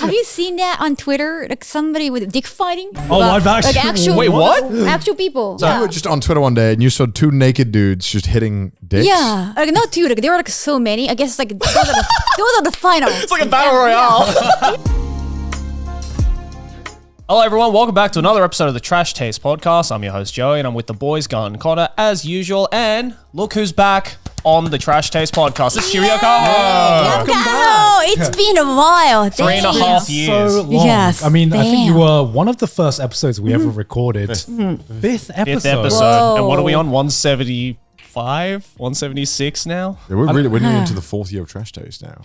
Have you seen that on Twitter? Like somebody with dick fighting? Oh, live action. Like actual, Wait, what? Actual people. So you were just on Twitter one day and you saw two naked dudes just hitting dicks. Yeah, like not two. Like there were like so many. I guess like those are the finals. It's like a battle royale. Hello everyone, welcome back to another episode of the Trash Taste Podcast. I'm your host Joey and I'm with the boys, Garnt and Connor, as usual. And look who's back on the Trash Taste Podcast. It's Shibuya Kaho. Welcome back. It's been a while. 3.5 years. So long. Yes, I mean, I think you damn. were one of the first episodes we ever recorded. Fifth episode. Fifth episode. Whoa. And what are we on? 175? 176 now? Yeah, we're nearly into the fourth year of Trash Taste now.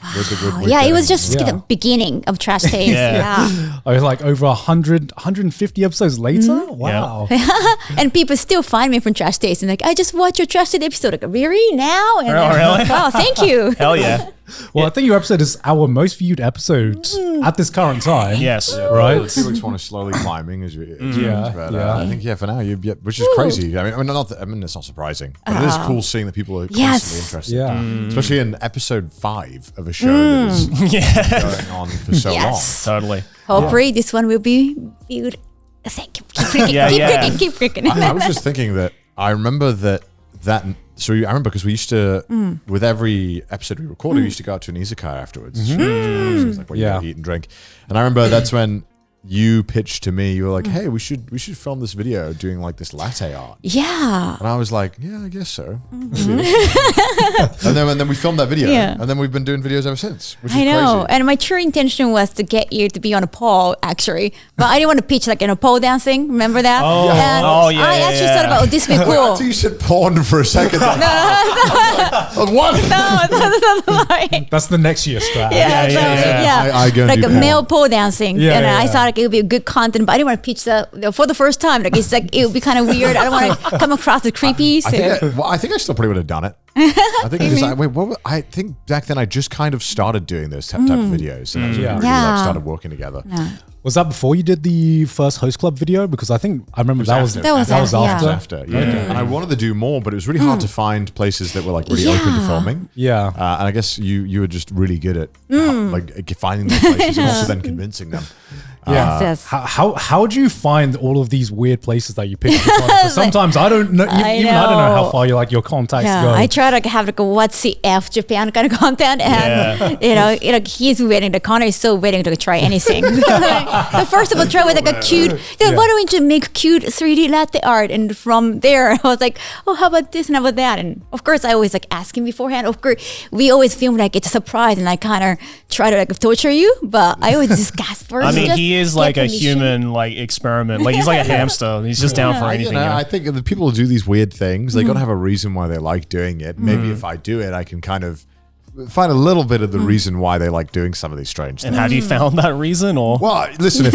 Yeah, it was just Yeah. the beginning of Trash Taste. Yeah. I was like over 150 episodes later. Wow. And people still find me from Trash Taste and like, I just watched your Trash Taste episode. Like, really? Now? And Oh, really? Oh, thank you. Hell yeah. Well, I think your episode is our most viewed episode at this current time. Yes. Right? Felix one is slowly climbing as we Yeah, but, yeah. I think for now which is crazy. I mean it's not surprising, but it is cool seeing that people are constantly Yes. interested. Yeah. Especially in episode 5 of a show that is Yeah. going on for so Yes. Totally. Hopefully this one will be viewed. Thank you. Keep freaking, Yeah, yeah. keep freaking. long. I was just thinking that I remember so I remember because we used to, with every episode we recorded, we used to go out to an izakaya afterwards. Which is like where you Yeah. eat and drink. And I remember that's when you pitched to me, you were like, hey, we should film this video doing like this latte art. Yeah. And I was like, yeah, I guess so. and then we filmed that video. Yeah. And then we've been doing videos ever since, which is I know. crazy. And my true intention was to get you to be on a pole, actually. But I didn't want to pitch like in a pole dancing. Remember that? Oh. And Oh, yeah, I yeah, actually yeah. thought about, oh, this would be I cool. think you said porn for a second. What? That's the next year strat. Yeah. I go and like do a porn. male pole dancing. Yeah, and yeah, I yeah. thought like, it would be a good content, but I didn't want to pitch that for the first time. Like it's like it would be kind of weird. I don't want to come across as creepy. So. I think I still probably would have done it. I think I think back then I just kind of started doing those type of videos, and that's when we really Yeah. like started working together. Was that before you did the first Host Club video? Because I remember that was That was It after. was after, yeah. And I wanted to do more, but it was really hard to find places that were like really open to filming. Yeah. And I guess you were just really good at like finding those places and also then convincing them. Yes. How do you find all of these weird places that you pick? Because sometimes I don't know. Even I don't know how far your contacts go. I try to have like a what's the F Japan kind of content, and he's waiting. The Connor is still waiting to try anything. The first of all, try with like a cute. Why don't we just make cute 3D latte art? And from there, I was like, oh, how about this and how about that? And of course, I always like ask him beforehand. Of course, we always film like it's a surprise, and I kind of try to like torture you, but I always discuss first. I mean, just he is get like a permission. human like experiment. Like he's like a hamster. He's just down for anything. You know? I think the people who do these weird things, they got to have a reason why they like doing it. Maybe if I do it, I can kind of find a little bit of the reason why they like doing some of these strange And things. have you found that reason or? Well, listen,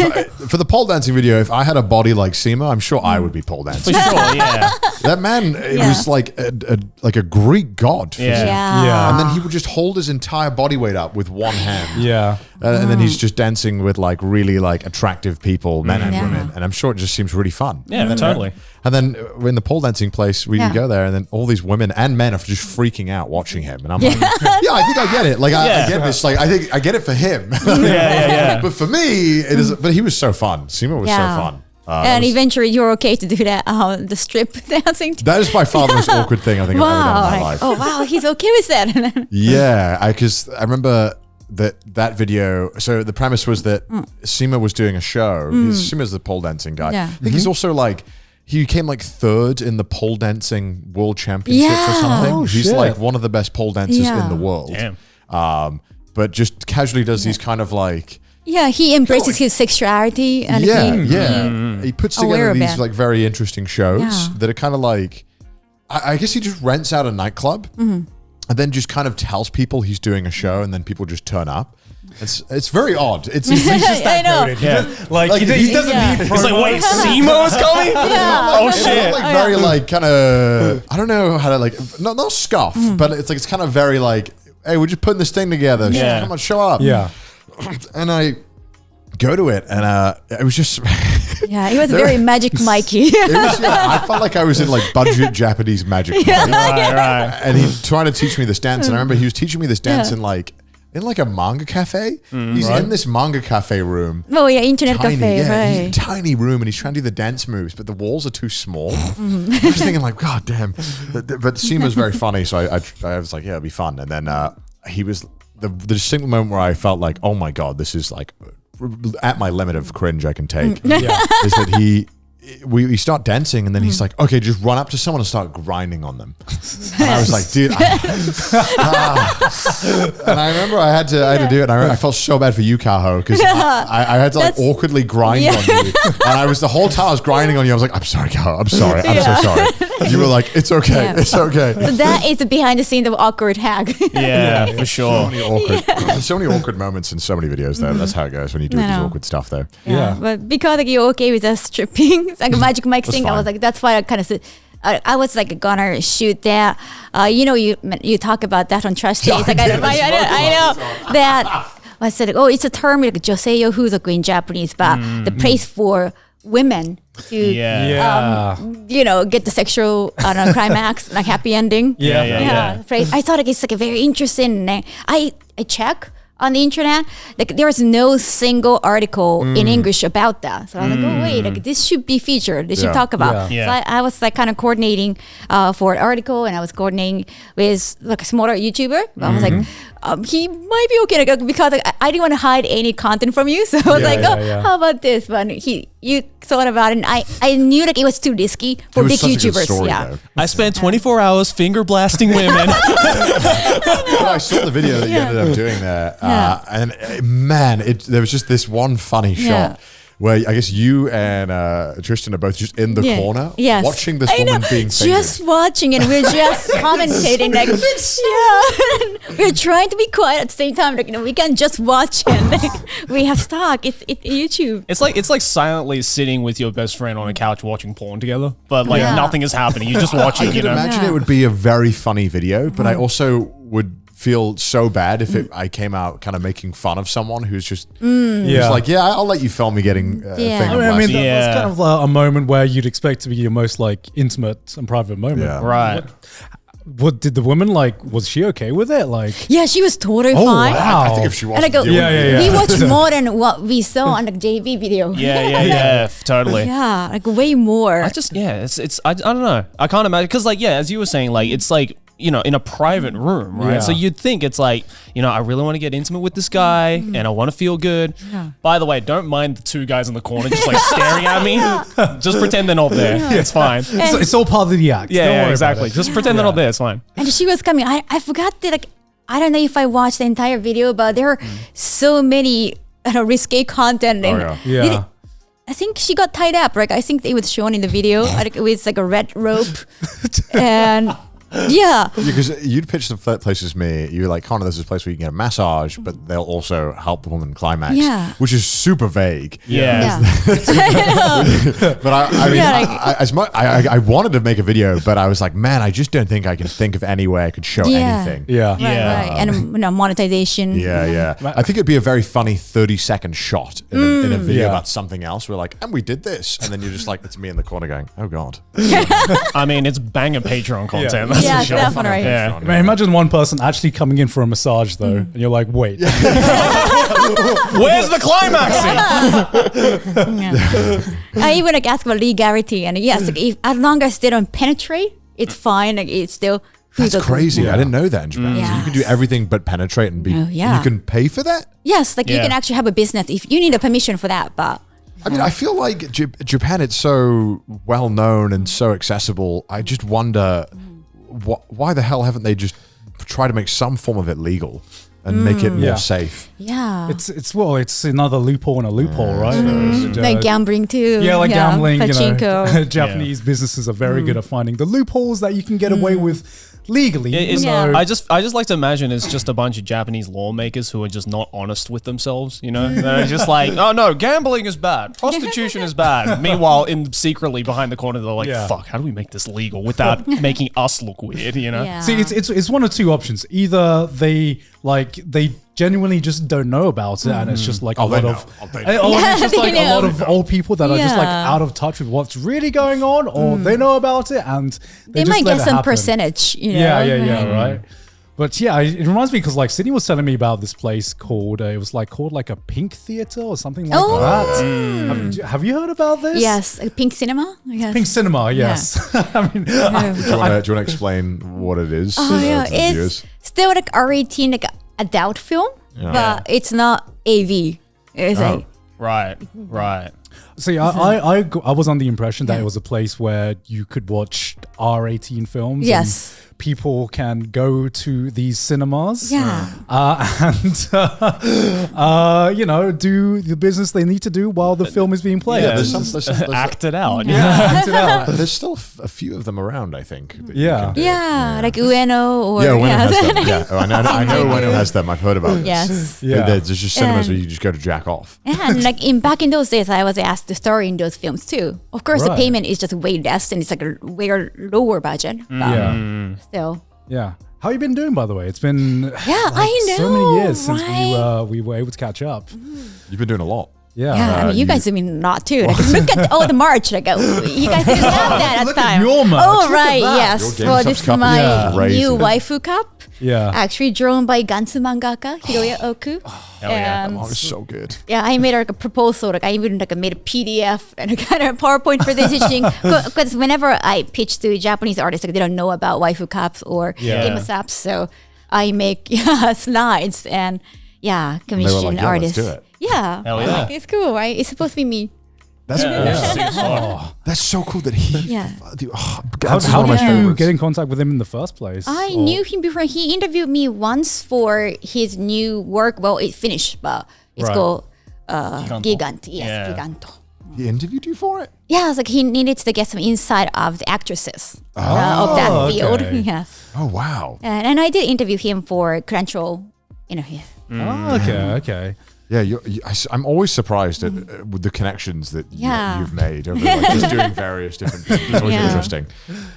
for the pole dancing video, if I had a body like Seema, I'm sure I would be pole For dancing. sure, yeah. That man, it was like a Greek god. Yeah. Yeah. And then he would just hold his entire body weight up with one hand. Yeah. And then he's just dancing with like really like attractive people, men and Yeah. women. And I'm sure it just seems really fun. Yeah, totally. And then in the pole dancing place, we go there, and then all these women and men are just freaking out watching him. And I'm like, yeah, I think I get it. Like, I get this. Like, I think I get it for him. Yeah. But for me, it is. But he was so fun. Seema was so fun. And eventually, you're okay to do that. The strip dancing. That is by far the most awkward thing I think I've ever done in my Wow! life. Oh wow, he's okay with that. Yeah, because I remember that video. So the premise was that Seema was doing a show. Seema's the pole dancing guy. Yeah. I think he's also like. He came like third in the pole dancing world championships or something. Oh, He's shit. like one of the best pole dancers in the world. Damn. But just casually does these kind of like Yeah, he embraces his sexuality and he puts aware together of these it. like very interesting shows Yeah. that are kind of like I guess he just rents out a nightclub and then just kind of tells people he's doing a show and then people just turn up. It's very odd. It's He's just that I know. goated. Yeah. Like he doesn't need It's like, promo. wait, Simo is coming? Oh, it's shit. like very like kind of I don't know how to like not scoff, but it's kind of very like, hey, we're just putting this thing together. Yeah. Come on, show up. Yeah. And I go to it, and it was just Yeah, he was very Magic Mikey. I felt like I was in like budget Japanese magic. Right. And he's trying to teach me this dance, and I remember he was teaching me this dance in like in like a manga cafe. He's in this manga cafe room. Oh yeah, internet cafe, he's right? in a tiny room, and he's trying to do the dance moves, but the walls are too small. I'm just thinking like, God damn. But Seema was very funny, so I was like, yeah, it'll be fun. And then he was the distinct moment where I felt like, oh my God, this is like at my limit of cringe I can take. Is that we start dancing, and then he's like, okay, just run up to someone and start grinding on them. And I was like, dude. And I remember I had to do it. And I felt so bad for you, Kaho, because I had to like awkwardly grind on you. And the whole time I was grinding on you, I was like, I'm sorry, Kaho. I'm sorry. I'm so sorry. You were like, it's okay. It's okay. So that is the behind the scenes of awkward hag. Yeah, for sure. There's so many awkward moments in so many videos, though. That's how it goes when you do these awkward stuff, though. Yeah. But because like you're okay with us stripping, it's like a Magic Mike thing, I was like, that's why I kind of said, I was like gonna shoot that. You talk about that on Trash Days. Like I know that. I said, oh, it's a term like josei yofuzoku in Japanese, but the place for women to get the sexual climax, like happy ending. I thought like it's like a very interesting. I check on the internet, like there was no single article in English about that. So I was like, oh wait, like this should be featured. They should talk about. So I was like kind of coordinating for an article, and I was coordinating with like a smaller YouTuber. I was like, he might be okay, like, because like, I didn't want to hide any content from you. So I was like, how about this? But you thought about it, and I knew like it was too risky for big YouTubers. Story, I spent 24 hours finger blasting women. I saw the video that you ended up doing there. And man, there was just this one funny shot where I guess you and Tristan are both just in the corner watching this woman being fingered. Just watching it. We're just commentating. Like, we're trying to be quiet at the same time. Like, we can't just watch it. Like, we have stock. It's YouTube. It's like silently sitting with your best friend on a couch watching porn together, but like nothing is happening. You just watch it. I could imagine it would be a very funny video, but I also would feel so bad if I came out kind of making fun of someone who's just like, I'll let you film me getting finger I mean, blasted. that's kind of a moment where you'd expect to be your most like intimate and private moment. Yeah. Right. What did the woman like? Was she okay with it? Like, yeah, she was totally fine. Wow. I think if she wasn't, we watched more than what we saw on the JV video. Totally. Yeah, like way more. I don't know. I can't imagine, because like, as you were saying, like it's like, in a private room, right? So you'd think it's like, I really want to get intimate with this guy and I want to feel good. By the way, don't mind the two guys in the corner just like staring at me. Just pretend they're not there. It's fine. It's all part of the act. Yeah, exactly. Just pretend they're not there. It's fine. And she was coming. I forgot that, like, I don't know if I watched the entire video, but there are so many risque content. I think she got tied up, right? I think it was shown in the video. Like, with like a red rope. And because you'd pitch the places to me. You were like, Connor, there's this place where you can get a massage, but they'll also help the woman climax, which is super vague. But I wanted to make a video, but I was like, man, I just don't think I can think of any way I could show anything. Right. And monetization. I think it'd be a very funny 30-second shot in a video about something else. We're like, and we did this, and then you're just like, it's me in the corner going, oh god. I mean, it's banger Patreon content. That's definitely right. Yeah. Man, imagine one person actually coming in for a massage though, and you're like, wait, where's the climaxing? I even like ask about legality, and like, if, as long as they don't penetrate, it's fine. Like, it's still. That's crazy. I didn't know that in Japan. So you can do everything but penetrate and be. And you can pay for that. Yes, like you can actually have a business if you need a permission for that, but. I mean, I feel like Japan, it's so well known and so accessible. I just wonder why the hell haven't they just tried to make some form of it legal and make it more safe? Yeah, it's another loophole in a loophole, right? Like gambling too. Yeah, like gambling. Pachinko. Japanese businesses are very good at finding the loopholes that you can get away with legally. I just like to imagine it's just a bunch of Japanese lawmakers who are just not honest with themselves. They're just like, oh no, gambling is bad, prostitution is bad. Meanwhile, secretly behind the corner, they're like, fuck, how do we make this legal without making us look weird? See, it's one of two options. Either they genuinely just don't know about it, and it's just like a lot of old people that are just like out of touch with what's really going on, or they know about it and they might just let get it some happen. percentage. Right. But yeah, it reminds me because like Sydney was telling me about this place called it was like called like a Pink Theater or something like that. Have you heard about this? Yes, Pink Cinema. Yes. Pink Cinema. Yes. I mean, Do you want to explain what it is? Oh yeah, to the it's viewers? still like R18, like adult film, but it's not AV. It's like Right. see, I was under the impression that it was a place where you could watch R18 films. Yes. And people can go to these cinemas. Yeah. And you know, do the business they need to do while the film is being played. Yeah, there's some act it out. Act it out. there's still a few of them around, I think. that you Yeah. can do. Yeah, like Ueno or Yeah, Ueno has them. Yeah, oh, I know Ueno has them. I've heard about this. Yes. Yeah. There's just cinemas where you just go to jack off. And like back in those days, I was asked to star in those films too. Of course, the Right. payment is just way less, and it's like a way lower budget. But Yeah. still, Yeah. How you been doing, by the way? It's been I know, so many years since right? we were able to catch up. You've been doing a lot. Yeah. yeah, I mean, you guys have been not too. Like, look at the March. Like, you guys didn't have that at Look the at time. your merch. Oh, Look at right. that. Yes. Your Well, GameStop's this is cup is my crazy. new waifu cup. Yeah. Actually drawn by Garnt mangaka Hiroya Oku. Hell yeah. And Oh, it's so good. yeah, I made like a proposal. Like I even like made a PDF and a kind of PowerPoint presentation. Because whenever I pitch to Japanese artists, like they don't know about waifu cups or game apps, so I make slides and commission like, yeah, let's artists. do it. Yeah, Hell yeah. Like, it's cool, right? It's supposed to be me. That's that's so cool that he. Yeah. How one of my did you favorites. get in contact with him in the first place? I Or- knew him before. He interviewed me once for his new work. Well, it's finished, but it's Right. called Gigant. Yes, Yeah. Giganto. He interviewed you for it? Yeah, it's like he needed to get some insight of the actresses of that field. okay. Yes. Oh, wow. And I did interview him for Crunchyroll. You know, Oh, okay. Yeah, I'm always surprised at with the connections that Yeah. you've made over like, just doing various different things. It's always Yeah. interesting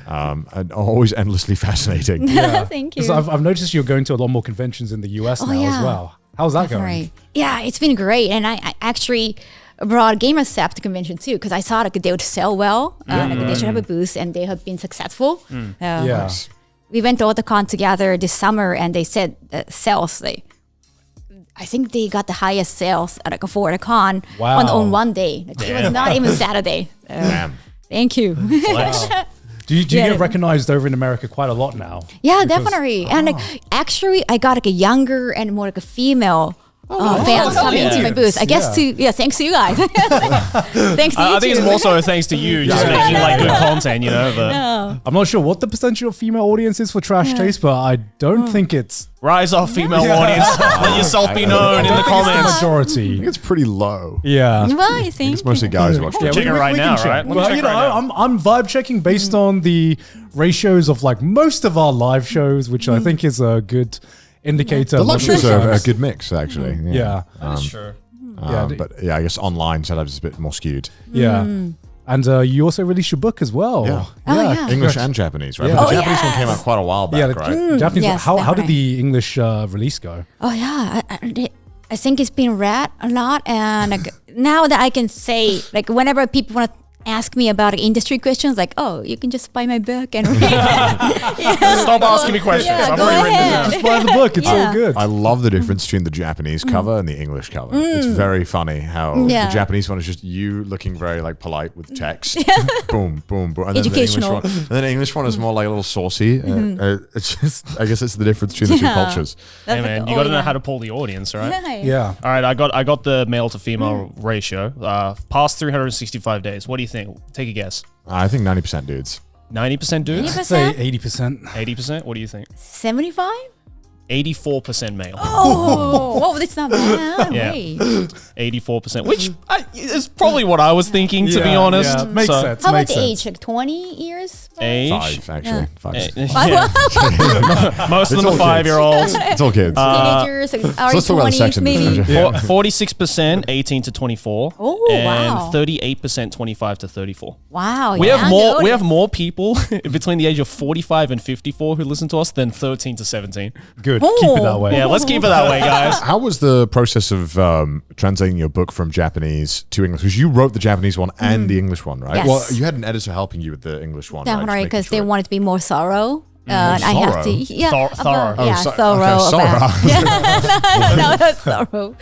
and always endlessly fascinating. Thank you. So I've noticed you're going to a lot more conventions in the US now as yeah. well. How's that going? Right. Yeah, it's been great. And I actually brought GamerSap to convention too, because I thought like, they would sell well. Like, they should have a booth, and they have been successful. Yeah. We went to Otakon together this summer, and they said that sales, I think they got the highest sales at for the con Wow. on one day. Like, it was not even Saturday. Damn. Thank you. Do you Yeah. get recognized over in America quite a lot now? Yeah, definitely. And like, actually, I got like a younger and more like a female fans coming into my booth. I guess thanks to you guys. Thanks to you I think it's too. more so thanks to you just making like good content, you know. But I'm not sure what the percentage of female audience is for Trash Taste, but I don't think it's rise up, female audience. Let yourself be known in the the comments. majority. I think it's pretty low. Yeah. Well, I think It's mostly guys watching. Yeah, Check it right now, check. right? Let me Well, check you know, right now. I'm vibe checking based on the ratios of like most of our live shows, which I think is a good indicator. The of live what shows the are a shows- good mix, actually. Yeah. That's true. But yeah, I guess online sometimes it's a bit more skewed. Yeah. And you also released your book as well. Yeah. Oh, yeah. English and Japanese, right? Yeah. But the Oh, Japanese one yes. came out quite a while back, Yeah, the right? Japanese. Yes, how did definitely. the English release go? Oh yeah, I think it's been read a lot, and like, now that I can say, like, whenever people want to ask me about industry questions, like, oh, you can just buy my book and read it. Stop asking me questions. Yeah, I've go already written it ahead. down. Just buy the book. It's all Yeah. good. I love the difference between the Japanese cover and the English cover. It's very funny how Yeah. the Japanese one is just you looking very like polite with text. Boom, boom, boom. And then Educational. the English one is more like a little saucy. It's just, I guess it's the difference between the two Yeah. cultures. Hey That's man, like, you oh, got to know yeah. how to pull the audience, right? Yeah. All right, I got the male to female ratio. Past 365 days. What do you think? Take a guess. I think 90% dudes. 90% dudes. 80%? Say 80%. 80%. What do you think? 75? 84% male. Oh, that's not bad. Yeah. Wait. 84%, which is probably what I was thinking, to be honest. Yeah, makes So- sense. How about makes the sense. age? Like 20 years? Age. 5, actually. 5. Yeah. Most of It's them all are 5-year-olds. It's all kids. Teenagers, like, early let's talk about the sex 20s, maybe. industry. Yeah. 46% 18 to 24. Oh, and wow. 38% 25 to 34. Wow. We yeah, have more. no, We have more people between the age of 45 and 54 who listen to us than 13 to 17. Good. Keep it that way. Yeah, let's keep it that way, guys. How was the process of translating your book from Japanese to English? Because you wrote the Japanese one and the English one, right? Yes. Well, you had an editor helping you with the English one, right? Definitely, Just making because they sure. want it to be more thorough. And I have to, thorough. thorough. No, that's thorough.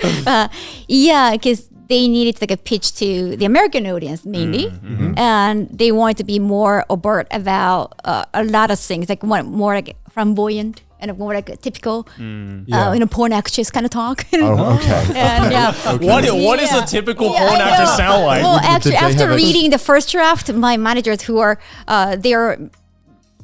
Because they needed like a pitch to the American audience mainly, and they wanted to be more overt about a lot of things, like more like flamboyant and more like a typical, porn actress kind of talk. Oh, okay. And, What is a typical porn actor sound like? Well, actually, after reading the first draft, my managers who are they're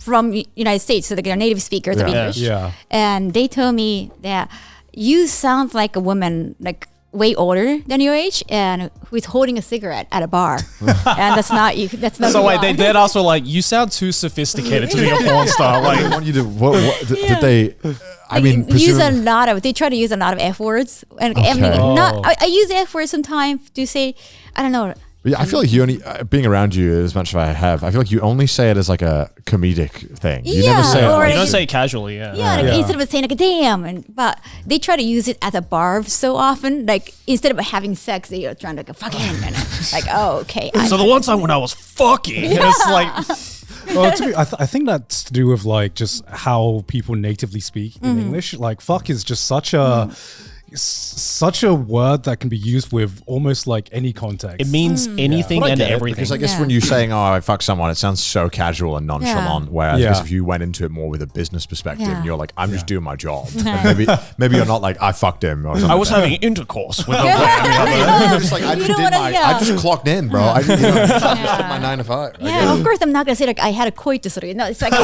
from United States, so they're native speakers of English, and they told me that you sound like a woman, like way older than your age, and who is holding a cigarette at a bar, and that's not you. That's not. So wait, they also like, you sound too sophisticated to be a porn star. Like, I want you to. What did they? I mean, use a lot of. They try to use a lot of F words, and I mean, I use F words sometimes to say, I don't know. Yeah, I feel like you only being around you as much as I have. I feel like you only say it as like a comedic thing. You never say it. or Like, you don't say it casually. Instead of saying like damn, but they try to use it as a barb so often. Like instead of having sex, they are trying to go fucking, and like, oh, okay. So the one time when I was fucking, it's like. Well, I think that's to do with like just how people natively speak in English. Like fuck is just such a word that can be used with almost like any context. It means anything and everything. Because I guess when you're saying, "Oh, I fuck someone," it sounds so casual and nonchalant. Whereas I guess if you went into it more with a business perspective, and you're like, "I'm just doing my job," and maybe you're not like, "I fucked him." Or something I was like having intercourse with a you're just like, I just clocked in, bro. I just did my 9 to 5. Yeah, of course I'm not gonna say like I had a coitus. No, it's like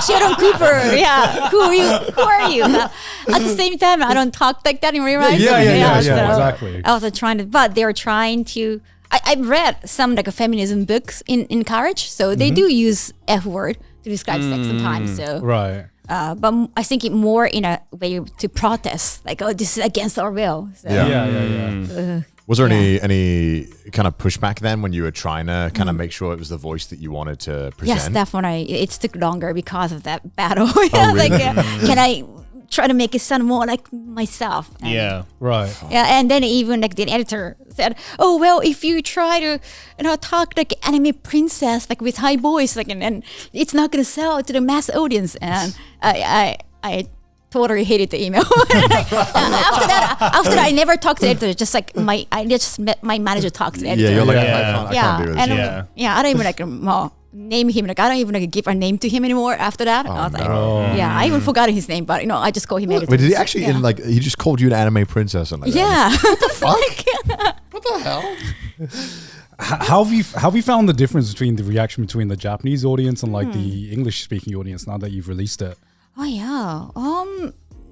Sheldon Cooper. Yeah, who are you? Who are you? At the same time, I don't talk like that in real life. Yeah, so exactly. I was trying to, but they're trying to. I've read some like feminism books in college, so they do use F word to describe sex sometimes. So Right. But I think it more in a way to protest, like, oh, this is against our will. So, Was there any kind of pushback then when you were trying to kind of make sure it was the voice that you wanted to present? Yes, definitely. It took longer because of that battle. Can I try to make it sound more like myself? And Right. Yeah, and then even like the editor said, "Oh well, if you try to, talk like anime princess, like with high voice, like, and it's not gonna sell to the mass audience." And I totally hated the email. After that, I never talked to the editor. Just like I just met my manager talk to the editor. Yeah, you're like, I can't do this. I don't even like name him. Like I don't even like give a name to him anymore. After that, I was like, I even forgot his name, but I just call him editor. Wait, did he actually he just called you an anime princess and like that? Yeah. What the fuck? What the hell? How have you found the difference between the reaction between the Japanese audience and like the English speaking audience now that you've released it? Oh yeah.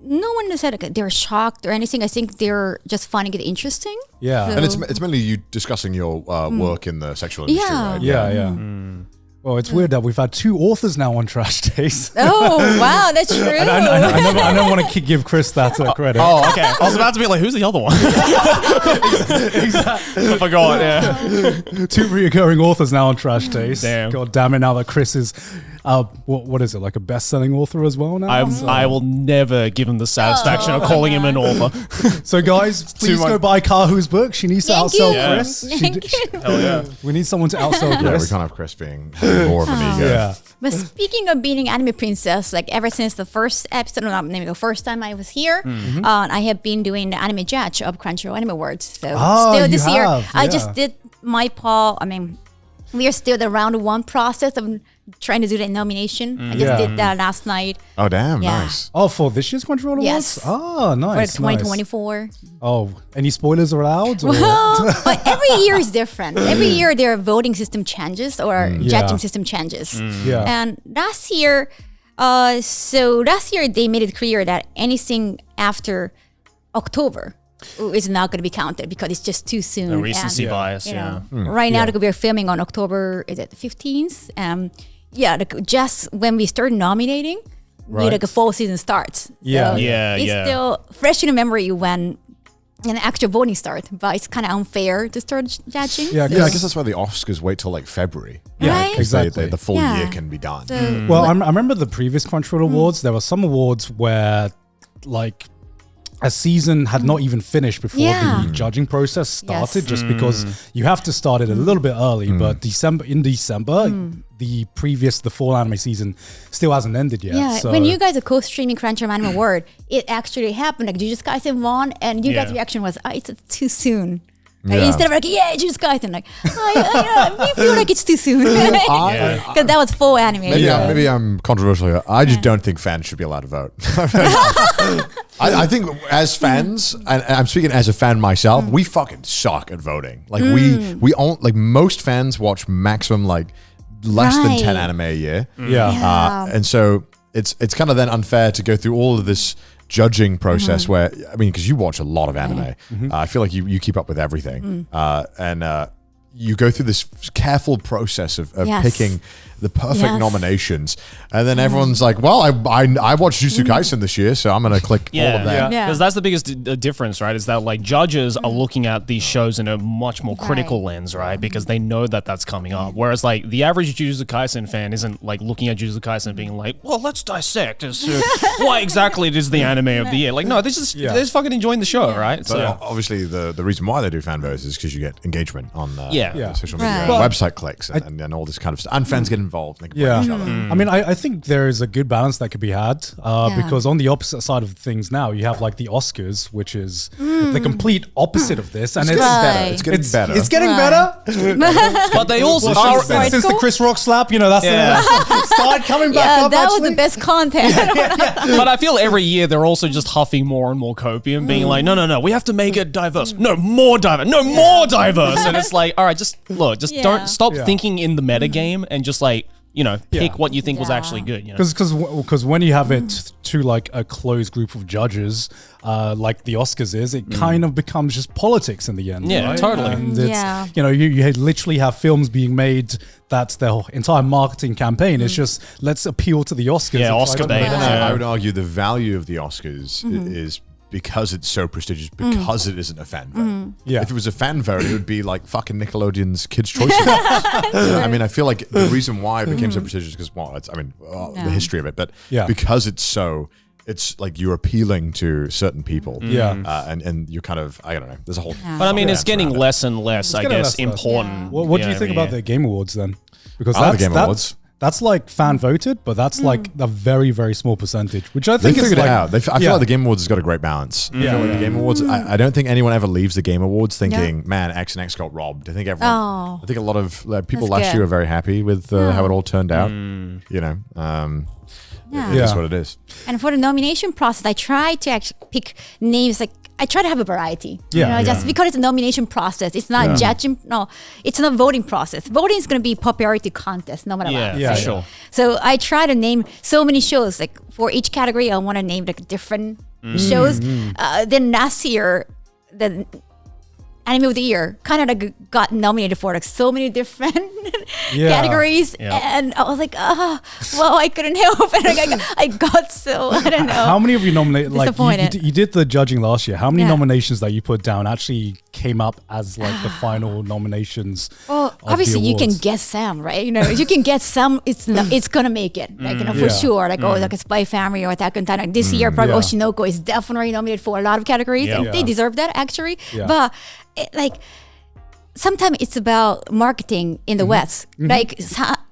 No one said like, they're shocked or anything. I think they're just finding it interesting. Yeah. So, And it's mainly you discussing your work in the sexual industry, right? Yeah. Well, it's weird that we've had 2 authors now on Trash Taste. Oh wow, that's true. And I don't want to give Chris that credit. Oh, okay. I was about to be like, who's the other one? Exactly. I forgot, 2 reoccurring authors now on Trash Taste. Damn. God damn it, now that Chris is, what is it, like a best-selling author as well now? I will never give him the satisfaction of calling him an author. So guys, please go buy Kaho's book. She needs to outsell Chris. Hell yeah. We need someone to outsell Chris. Yeah, we can't have Chris being more of an ego. Yeah. But speaking of being an anime princess, like ever since the first episode, maybe the first time I was here, I have been doing the anime judge of Crunchyroll Anime Awards. So still this year, I just did my poll. I mean, we are still the round 1 process of trying to do the nomination. I just did that last night. Oh, damn. Nice. Oh, for this year's Crunchyroll Awards? Yes. Oh, nice. For 2024. Oh, any spoilers allowed? Or? But every year is different. Every year their voting system changes or judging system changes. Yeah. And last year, they made it clear that anything after October is not going to be counted because it's just too soon. The recency bias, Right now, we're filming on October, is it the 15th? Just when we start nominating, a fall season starts. It's still fresh in memory when an actual voting starts, but it's kind of unfair to start judging. Yeah, I guess that's why the Oscars wait till like February. Yeah, because exactly. the full year can be done. Well, I remember the previous Crunchyroll Awards. There were some awards where, like, a season had not even finished before the judging process started, just because you have to start it a little bit early. But December, the fall anime season still hasn't ended yet. Yeah, so. when you guys are co-streaming Crunchyroll Anime Award, it actually happened. Like Jujutsu Kaisen won, and you guys' reaction was, it's too soon. Like, instead of like, Jujutsu Kaisen, like, we feel like it's too soon. Because that was full anime. Maybe I'm controversial here. I just don't think fans should be allowed to vote. I think as fans, and I'm speaking as a fan myself, we fucking suck at voting. Like we own, like most fans watch maximum like less than 10 anime a year. And so it's kind of then unfair to go through all of this judging process where, I mean, because you watch a lot of anime, I feel like you keep up with everything, and you go through this careful process of picking the perfect nominations, and then everyone's like, well, I watched Jujutsu Kaisen this year, so I'm gonna click all of that. Because that's the biggest difference, right? Is that like judges are looking at these shows in a much more critical lens, right? Because they know that that's coming up. Whereas like the average Jujutsu Kaisen fan isn't like looking at Jujutsu Kaisen and being like, well, let's dissect as to why exactly it is the anime of the year. Like, no, they're just fucking enjoying the show, right? But So obviously the reason why they do fan votes is because you get engagement on social media, Right. website clicks, and all this kind of stuff, and fans get involved. And each other. I mean, I think there is a good balance that could be had because on the opposite side of things now, you have like the Oscars, which is the complete opposite of this. And It's getting better. It's getting better. but they also Since the Chris Rock slap, that's started coming back up. That actually. was the best content. But I feel every year they're also just huffing more and more copium, being like, no, we have to make it diverse. No, more diverse. No, more diverse. And it's like, all right, just don't stop thinking in the meta game and just like, pick what you think was actually good. Because when you have it to like a closed group of judges, like the Oscars is, it kind of becomes just politics in the end. Yeah, right? totally. And it's, you literally have films being made that's their entire marketing campaign. It's just, let's appeal to the Oscars. Yeah, Oscar bait. I would argue the value of the Oscars is because it's so prestigious, because it isn't a fan vote. If it was a fan vote, it would be like fucking Nickelodeon's Kids' Choice Awards. I mean, I feel like the reason why it became so prestigious is because, the history of it, but because it's like you're appealing to certain people. And you're kind of, I don't know, there's a whole... But I mean, it's getting less and less, I guess, important. What do you think about the Game Awards then? Because I like the Game Awards. That's like fan voted, but that's like a very, very small percentage, which I think they is figured like, it out. I feel like the Game Awards has got a great balance. I feel like the Game Awards, I don't think anyone ever leaves the Game Awards thinking, man, X and X got robbed. I think a lot of people last year were very happy with how it all turned out. It is what it is. And for the nomination process, I try to actually pick names like, I try to have a variety. Just because it's a nomination process. It's not judging. No, it's not a voting process. Voting is going to be popularity contest, no matter what. Yeah, sure. So I try to name so many shows. Like for each category, I want to name like different shows. Then last year, the Anime of the Year kind of like got nominated for like so many different categories, and I was like, I couldn't help it. I got so, I don't know. How many of you nominated? Like Disappointed. you did the judging last year. How many nominations that you put down actually came up as like the final nominations? Well, obviously you can guess some, right? You can guess some. It's gonna make it, for sure. Like like a Spy Family or Attack on Titan. This year, probably Oshinoko is definitely nominated for a lot of categories, and they deserve that actually. But sometimes it's about marketing in the West. Like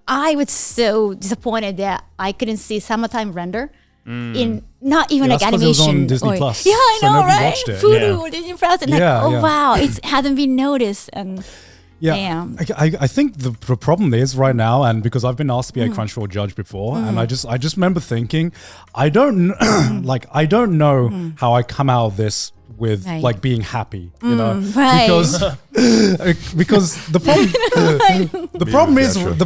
I was so disappointed that I couldn't see Summertime Render in not even like animation. It was on Disney Plus. Yeah, I know, right? Watched it. Fudu, Disney Plus, and wow, it hasn't been noticed. And I think the problem is right now, and because I've been asked to be a Crunchyroll judge before, and I just remember thinking, I don't know how I come out of this with like being happy, because the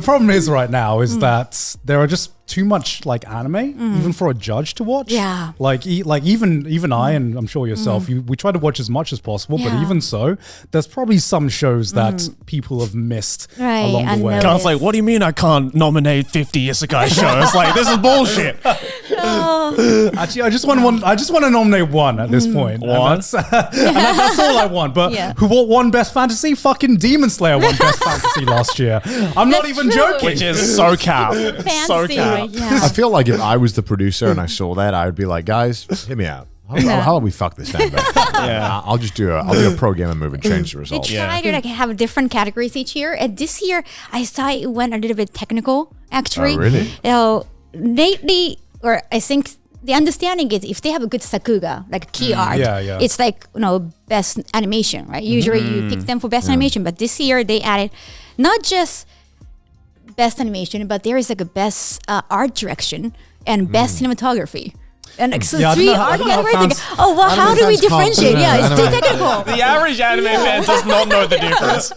problem is right now is that there are just too much like anime even for a judge to watch. Like even I, and I'm sure yourself, we try to watch as much as possible, but even so, there's probably some shows that people have missed along the way. Garnt's like, what do you mean I can't nominate 50 isekai shows? Like, this is bullshit. Actually, I just want to nominate one at this point. One? And that's all I want. But who won Best Fantasy? Fucking Demon Slayer won Best Fantasy last year. I'm not even joking. Which is so cap. Fancy, So cap. yeah. I feel like if I was the producer and I saw that, I would be like, guys, hit me out. How do we fuck this down? I'll just do a pro gamer move and change the They results. try to like have different categories each year, and this year I saw it went a little bit technical. Actually, Oh, really? You know, lately, or I think the understanding is if they have a good sakuga, like key art, it's like best animation, right? Usually you pick them for best animation, but this year they added not just best animation, but there is like a best art direction and best cinematography. And like, so three art categories. Like, how do we differentiate? Yeah, it's too technical. The average anime fan does not know the difference.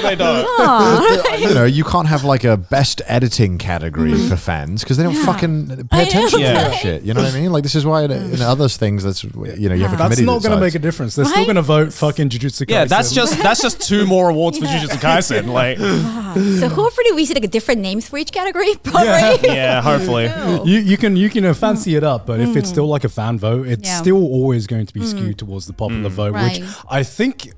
They don't. You can't have like a best editing category for fans because they don't fucking pay attention to that shit. You know what I mean? Like this is why in other things you have a committee. That's not going to make a decides. difference. They're still going to vote fucking Jujutsu Kaisen. Yeah, that's just 2 more awards for Jujutsu Kaisen. Like, so hopefully we see like different names for each category. Probably. yeah, hopefully. You can fancy it up, but if it's still like a fan vote, it's still always going to be skewed towards the popular vote, which I think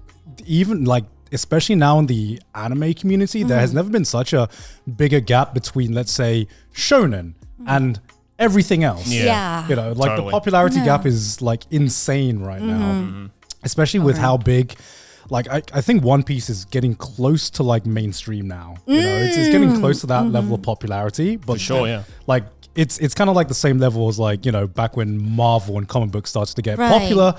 even like especially now in the anime community, there has never been such a bigger gap between, let's say, shonen and everything else. Yeah. You know, like the popularity gap is like insane right now, especially with how big. Like I think One Piece is getting close to like mainstream now. You know, it's getting close to that level of popularity. But For sure, yeah. Like it's kind of like the same level as like, back when Marvel and comic books started to get popular.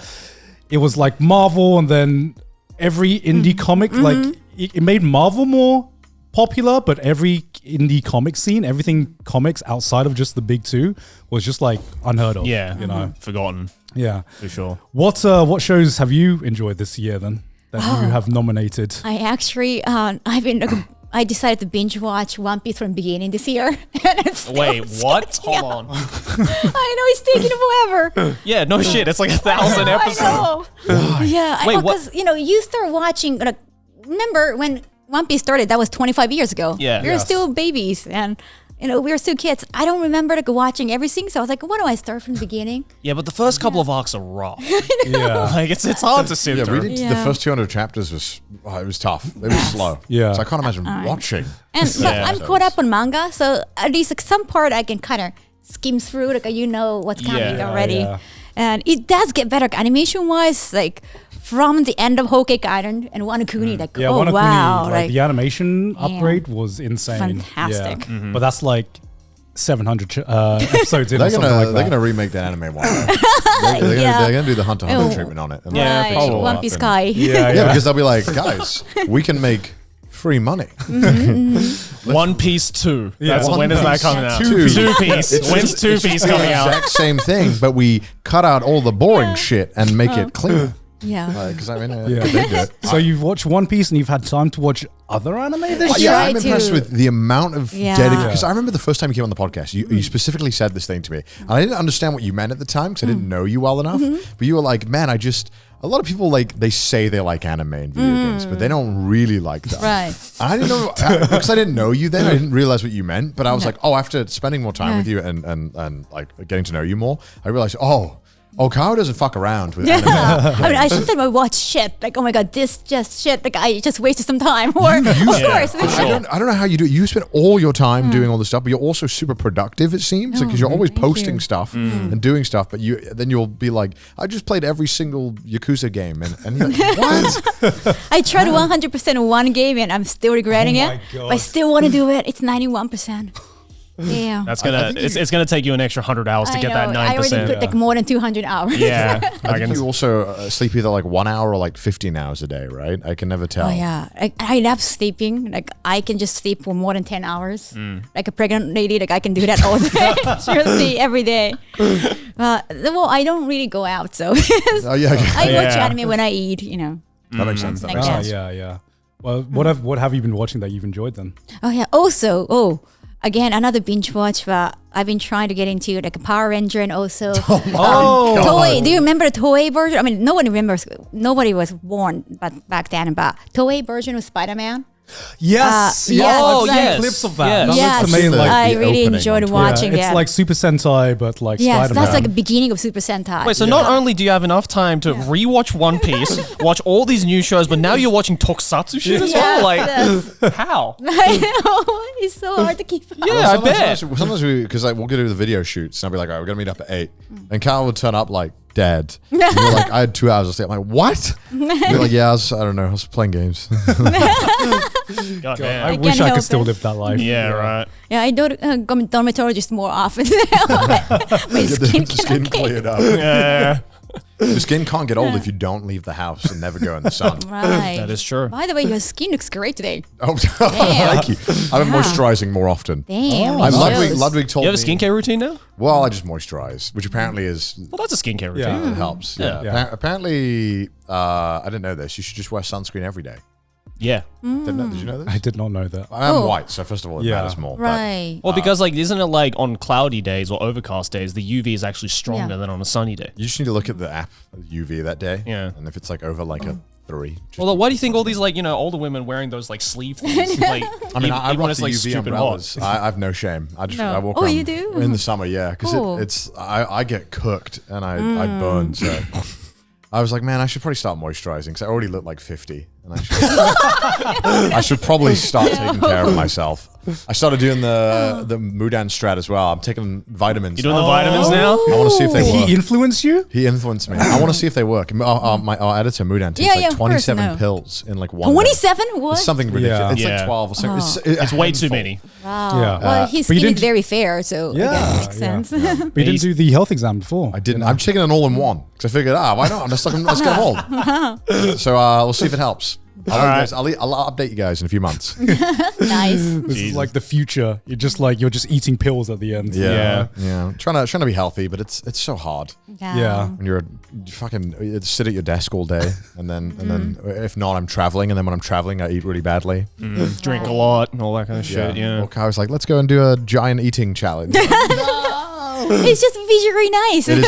It was like Marvel, and then every indie comic, like it made Marvel more popular, but every indie comic scene, everything comics outside of just the big two was just like unheard of. Yeah, forgotten. Yeah, for sure. What shows have you enjoyed this year then that you have nominated? I actually, I decided to binge watch One Piece from beginning this year. Wait, what? Hold on. I know it's taking forever. Yeah, no shit. It's like 1,000 episodes. I know. Yeah, Wait, because you start watching. Like, remember when One Piece started? That was 25 years ago. Yeah. We were still babies, and we were still kids. I don't remember like watching everything, so I was like, "Why do I start from the beginning?" Yeah, but the first couple of arcs are rough. Yeah, like it's hard to sit through. Reading the first 200 chapters was tough. It was slow. Yeah, so I can't imagine watching. And but I'm caught up on manga, so at least like some part I can kind of skim through, like what's coming already. Yeah. And it does get better animation wise, like from the end of Hokage Island and Wano Kuni, like Wano wow, Kuni, like the animation upgrade was insane. Fantastic. Yeah. But that's like 700 episodes in. They're or something like they're that. gonna remake that anime one. They're gonna do the Hunter x Hunter treatment on it. And Yeah, Right. probably. One Piece Kai. Yeah, yeah, because they'll be like, guys, we can make free money. One Piece 2. Yeah, That's One when is that Piece. coming out? Two. 2 Piece. When's 2 Piece coming out? Exact same thing, but we cut out all the boring shit and make it clean. Yeah. Because I mean, Yeah. they do it. So you've watched One Piece and you've had time to watch other anime this year? Yeah, try I'm impressed to- with the amount of Yeah. dedication. Because I remember the first time you came on the podcast, you specifically said this thing to me. And I didn't understand what you meant at the time because I didn't know you well enough. But you were like, man, a lot of people they say they like anime and video games, but they don't really like them. Right. And I didn't know, because I didn't know you then, I didn't realize what you meant. But I was like, after spending more time with you and like getting to know you more, I realized, Kaho doesn't fuck around with anime. I mean, I sometimes watch shit like, oh my god, this just shit. Like I just wasted some time. Or of course, I don't know how you do it. You spend all your time doing all this stuff, but you're also super productive, it seems, because you're always posting stuff and doing stuff. But then you'll be like, I just played every single Yakuza game, and you're like, what? I tried 100% one game and I'm still regretting Oh my it. God. But I still want to do it. It's 91%. Yeah. That's it's gonna take you an extra 100 hours to get that 9%. I already put like more than 200 hours. Yeah. I think you also sleep either like 1 hour or like 15 hours a day, right? I can never tell. Oh yeah, I love sleeping. Like I can just sleep for more than 10 hours. Like a pregnant lady, like I can do that all day. Seriously, every day. Well, I don't really go out, so Oh, yeah. I watch Yeah. anime when I eat. That makes sense. That Like makes that. sense. Yeah. Well, what have you been watching that you've enjoyed then? Oh yeah. Also, again, another binge watch. But I've been trying to get into like a Power Ranger and also Toei. Do you remember the Toei version? I mean, nobody remembers. Nobody was born back then. But Toei version of Spider-Man. Yes. yes. I've seen yes. clips of that. Yes. That Yes, looks amazing. Like I the really opening enjoyed on watching it's that. like Super Sentai, but like Yes, Spider-Man. that's like the beginning of Super Sentai. Wait, so not only do you have enough time to rewatch One Piece, watch all these new shows, but now you're watching tokusatsu shit as well? Like, how? I know. It's so hard to keep up. Yeah, I bet. Sometimes we'll go to the video shoots and I'll be like, all right, we're going to meet up at 8. And Carl would turn up like dead. And you're like, I had 2 hours of sleep. I'm like, what? You're like, yeah, I don't know. I was playing games. God damn. I wish I help could still it. live that life. Yeah, right. Yeah, I go to dermatologist more often. My Get skin the skin cannot cleared up. Yeah, The skin can't get old if you don't leave the house and never go in the sun. Right. that is true. By the way, your skin looks great today. Oh, thank you. I've been moisturizing more often. Damn. And it Ludwig, shows. Ludwig told You have a me. skincare routine now? Well, I just moisturize, which apparently is Well, that's a skincare routine. Yeah. it helps. Yeah. Yeah. Apparently, I didn't know this. You should just wear sunscreen every day. Yeah. Did you know this? I did not know that. I'm Oh. white, so first of all, it Yeah. matters more. but- Right. Well, because like, isn't it like on cloudy days or overcast days, the UV is actually stronger Yeah. than on a sunny day? You just need to look at the app UV that day. Yeah. And if it's like over like a 3. Just, Well, why do you think all these like older women wearing those like sleeve things? Like, I mean, I even when rock it's the like UV stupid umbrellas. hot. I have no shame. I just No. I walk Oh, around you do? in the summer, yeah, because Cool. I get cooked and I burn. So I was like, man, I should probably start moisturizing because I already look like 50, and I should probably start taking care of myself. I started doing the Mudan strat as well. I'm taking vitamins. You doing the vitamins now? I want to see if they Did work. he influence you? He influenced me. I want to see if they work. Our editor Mudan takes Yeah, like yeah, of course, 27 no. pills in like 1 day. 27? What? It's something ridiculous. Yeah. It's Yeah. like 12 or something. It's way too many. Wow. Yeah. Well, his but you skin is didn't- very fair, so I guess it makes sense. But you didn't do the health exam before. I didn't. I'm taking an all-in-one because I figured, why not? Let's get them all. So we'll see if it helps. I'll update you guys in a few months. Nice. This is like the future. You're just eating pills at the end. Yeah. Trying to be healthy, but it's so hard Yeah. when you fucking sit at your desk all day, and then if not, I'm traveling, and then when I'm traveling, I eat really badly. Drink a lot and all that kind of shit. Yeah. Well, I was like, let's go and do a giant eating challenge. It's just visually nice. It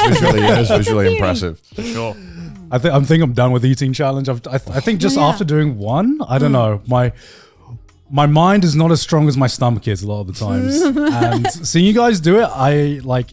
is visually impressive. For sure. I think I'm done with eating challenge. I think just after doing one, I don't know, my mind is not as strong as my stomach is a lot of the times. And seeing you guys do it,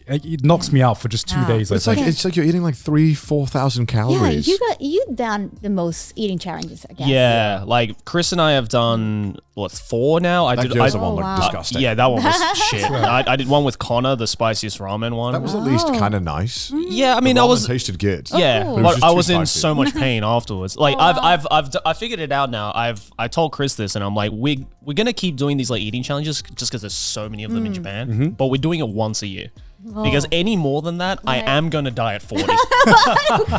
it knocks me out for just 2 days. It's like you're eating like 4,000 Yeah, calories. you done the most eating challenges, I guess. Yeah, like Chris and I have done 4 now. That Gyoza one looked wow. disgusting. Yeah, that one was shit. I did one with Connor, the spiciest ramen one. That was at least kind of nice. yeah, I mean, The I ramen was tasted good. yeah, cool. But it was but just I too was in spicy. so much pain afterwards. Like I figured it out now. I told Chris this, and I'm like, we're gonna keep doing these like eating challenges just because there's so many of them in Japan. But we're doing it once a year. Because any more than that, I am gonna die at 40.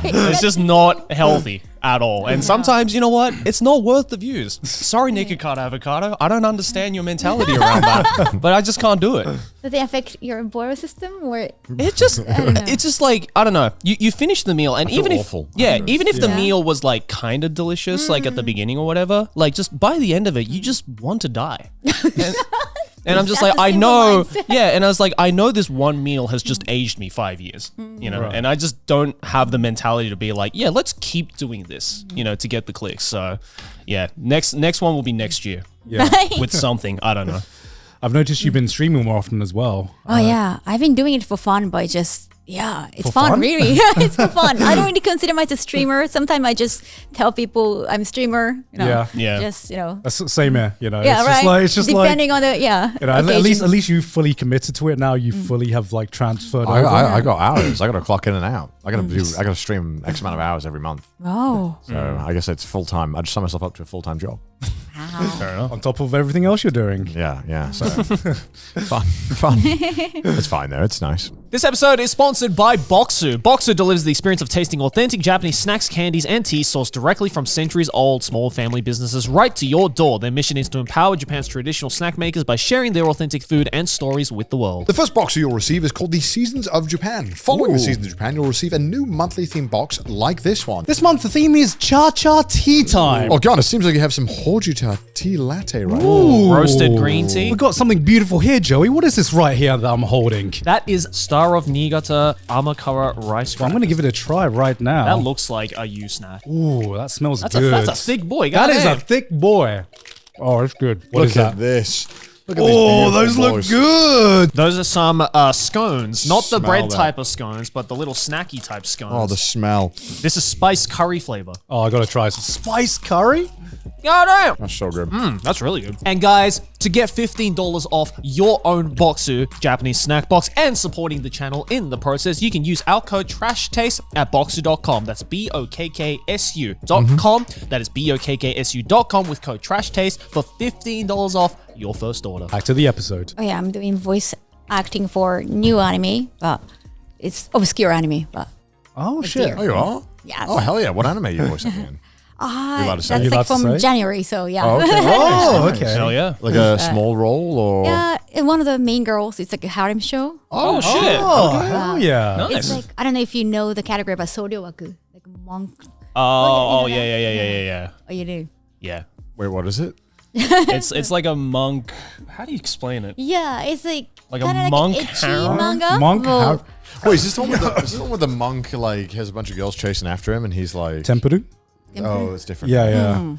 It's just not healthy at all. And sometimes, you know what? It's not worth the views. Sorry, Nikocado Avocado. I don't understand your mentality around that, but I just can't do it. Does it affect your Boiis system? Or It's just, don't know. it's just like, I don't know. You finish the meal, and feel even if, awful. even if the Yeah. meal was like kind of delicious, like at the beginning or whatever, like just by the end of it, you just want to die. And I'm just That's like, a I simple know, mindset. yeah. And I was like, I know this one meal has just aged me 5 years, you know, and I just don't have the mentality to be like, yeah, let's keep doing this, you know, to get the clicks. So, yeah, next one will be next year Yeah. with something. I don't know. I've noticed you've been streaming more often as well. Oh yeah, I've been doing it for fun, but it's For fun, fun? really. It's for fun. I don't really consider myself a streamer. Sometimes I just tell people I'm a streamer. You know, Yeah. Yeah. Just That's same here, you know. yeah, it's right. just like, it's just like, depending on the you know, occasion. at least you fully committed to it now. You fully have like transferred over. I got hours. I got to clock in and out. I got to stream X amount of hours every month. Oh, So I guess it's full time. I just signed myself up to a full time job. wow. Fair enough. On top of everything else you're doing. Yeah. So fun. It's fine though. It's nice. This episode is sponsored by Bokksu. Bokksu delivers the experience of tasting authentic Japanese snacks, candies, and tea sourced directly from centuries-old small family businesses right to your door. Their mission is to empower Japan's traditional snack makers by sharing their authentic food and stories with the world. The first box you'll receive is called the Seasons of Japan. Following the Seasons of Japan, you'll receive a new monthly themed box like this one. This month the theme is cha-cha tea time. Oh god, it seems like you have some Hojuta tea latte right now. Ooh. Roasted green tea. We've got something beautiful here, Joey. What is this right here that I'm holding? That is Star of Niigata Amakara rice I'm crackers. going to give it a try right now. That looks like a U snack. Ooh, that smells That's good. a thick boy. That is a goddamn. thick boy. Oh, it's good. What is Look at that? this. Look at these those beautiful look boys. good. Those are some scones, not the Smell bread that. type of scones, but the little snacky type scones. Oh, the smell. This is spice curry flavor. Oh, I gotta try some spice curry. Oh, damn. That's so good. That's really good. And guys, to get $15 off your own Bokksu Japanese snack box and supporting the channel in the process, you can use our code TRASHTASTE at bokksu.com. That's BOKKSU.com. That is BOKKSU.com with code TRASHTASTE for $15 off your first order. Back to the episode. Oh yeah, I'm doing voice acting for new anime, but it's obscure anime. But Oh it's shit. here. Oh, you are? Yes. Oh, hell yeah. What anime are you voice acting in? allowed to say? That's You're like allowed to from say? January, so yeah. Oh, okay. Oh, okay. Hell yeah. Like a small role or? Yeah, and one of the main girls, it's like a harem show. Oh, shit. Oh, hell yeah. Nice. It's like, I don't know if you know the category about Soryowaku, like monk. Oh, yeah, yeah. Oh, you do? Yeah. Wait, what is it? It's like a monk. How do you explain it? Yeah, it's like Like a kinda monk like ecchi harem? manga. Monk Well, harem. Wait, is this the one with the, is this the one where the monk like has a bunch of girls chasing after him and he's like? Tempuru? Oh, it's different. Yeah.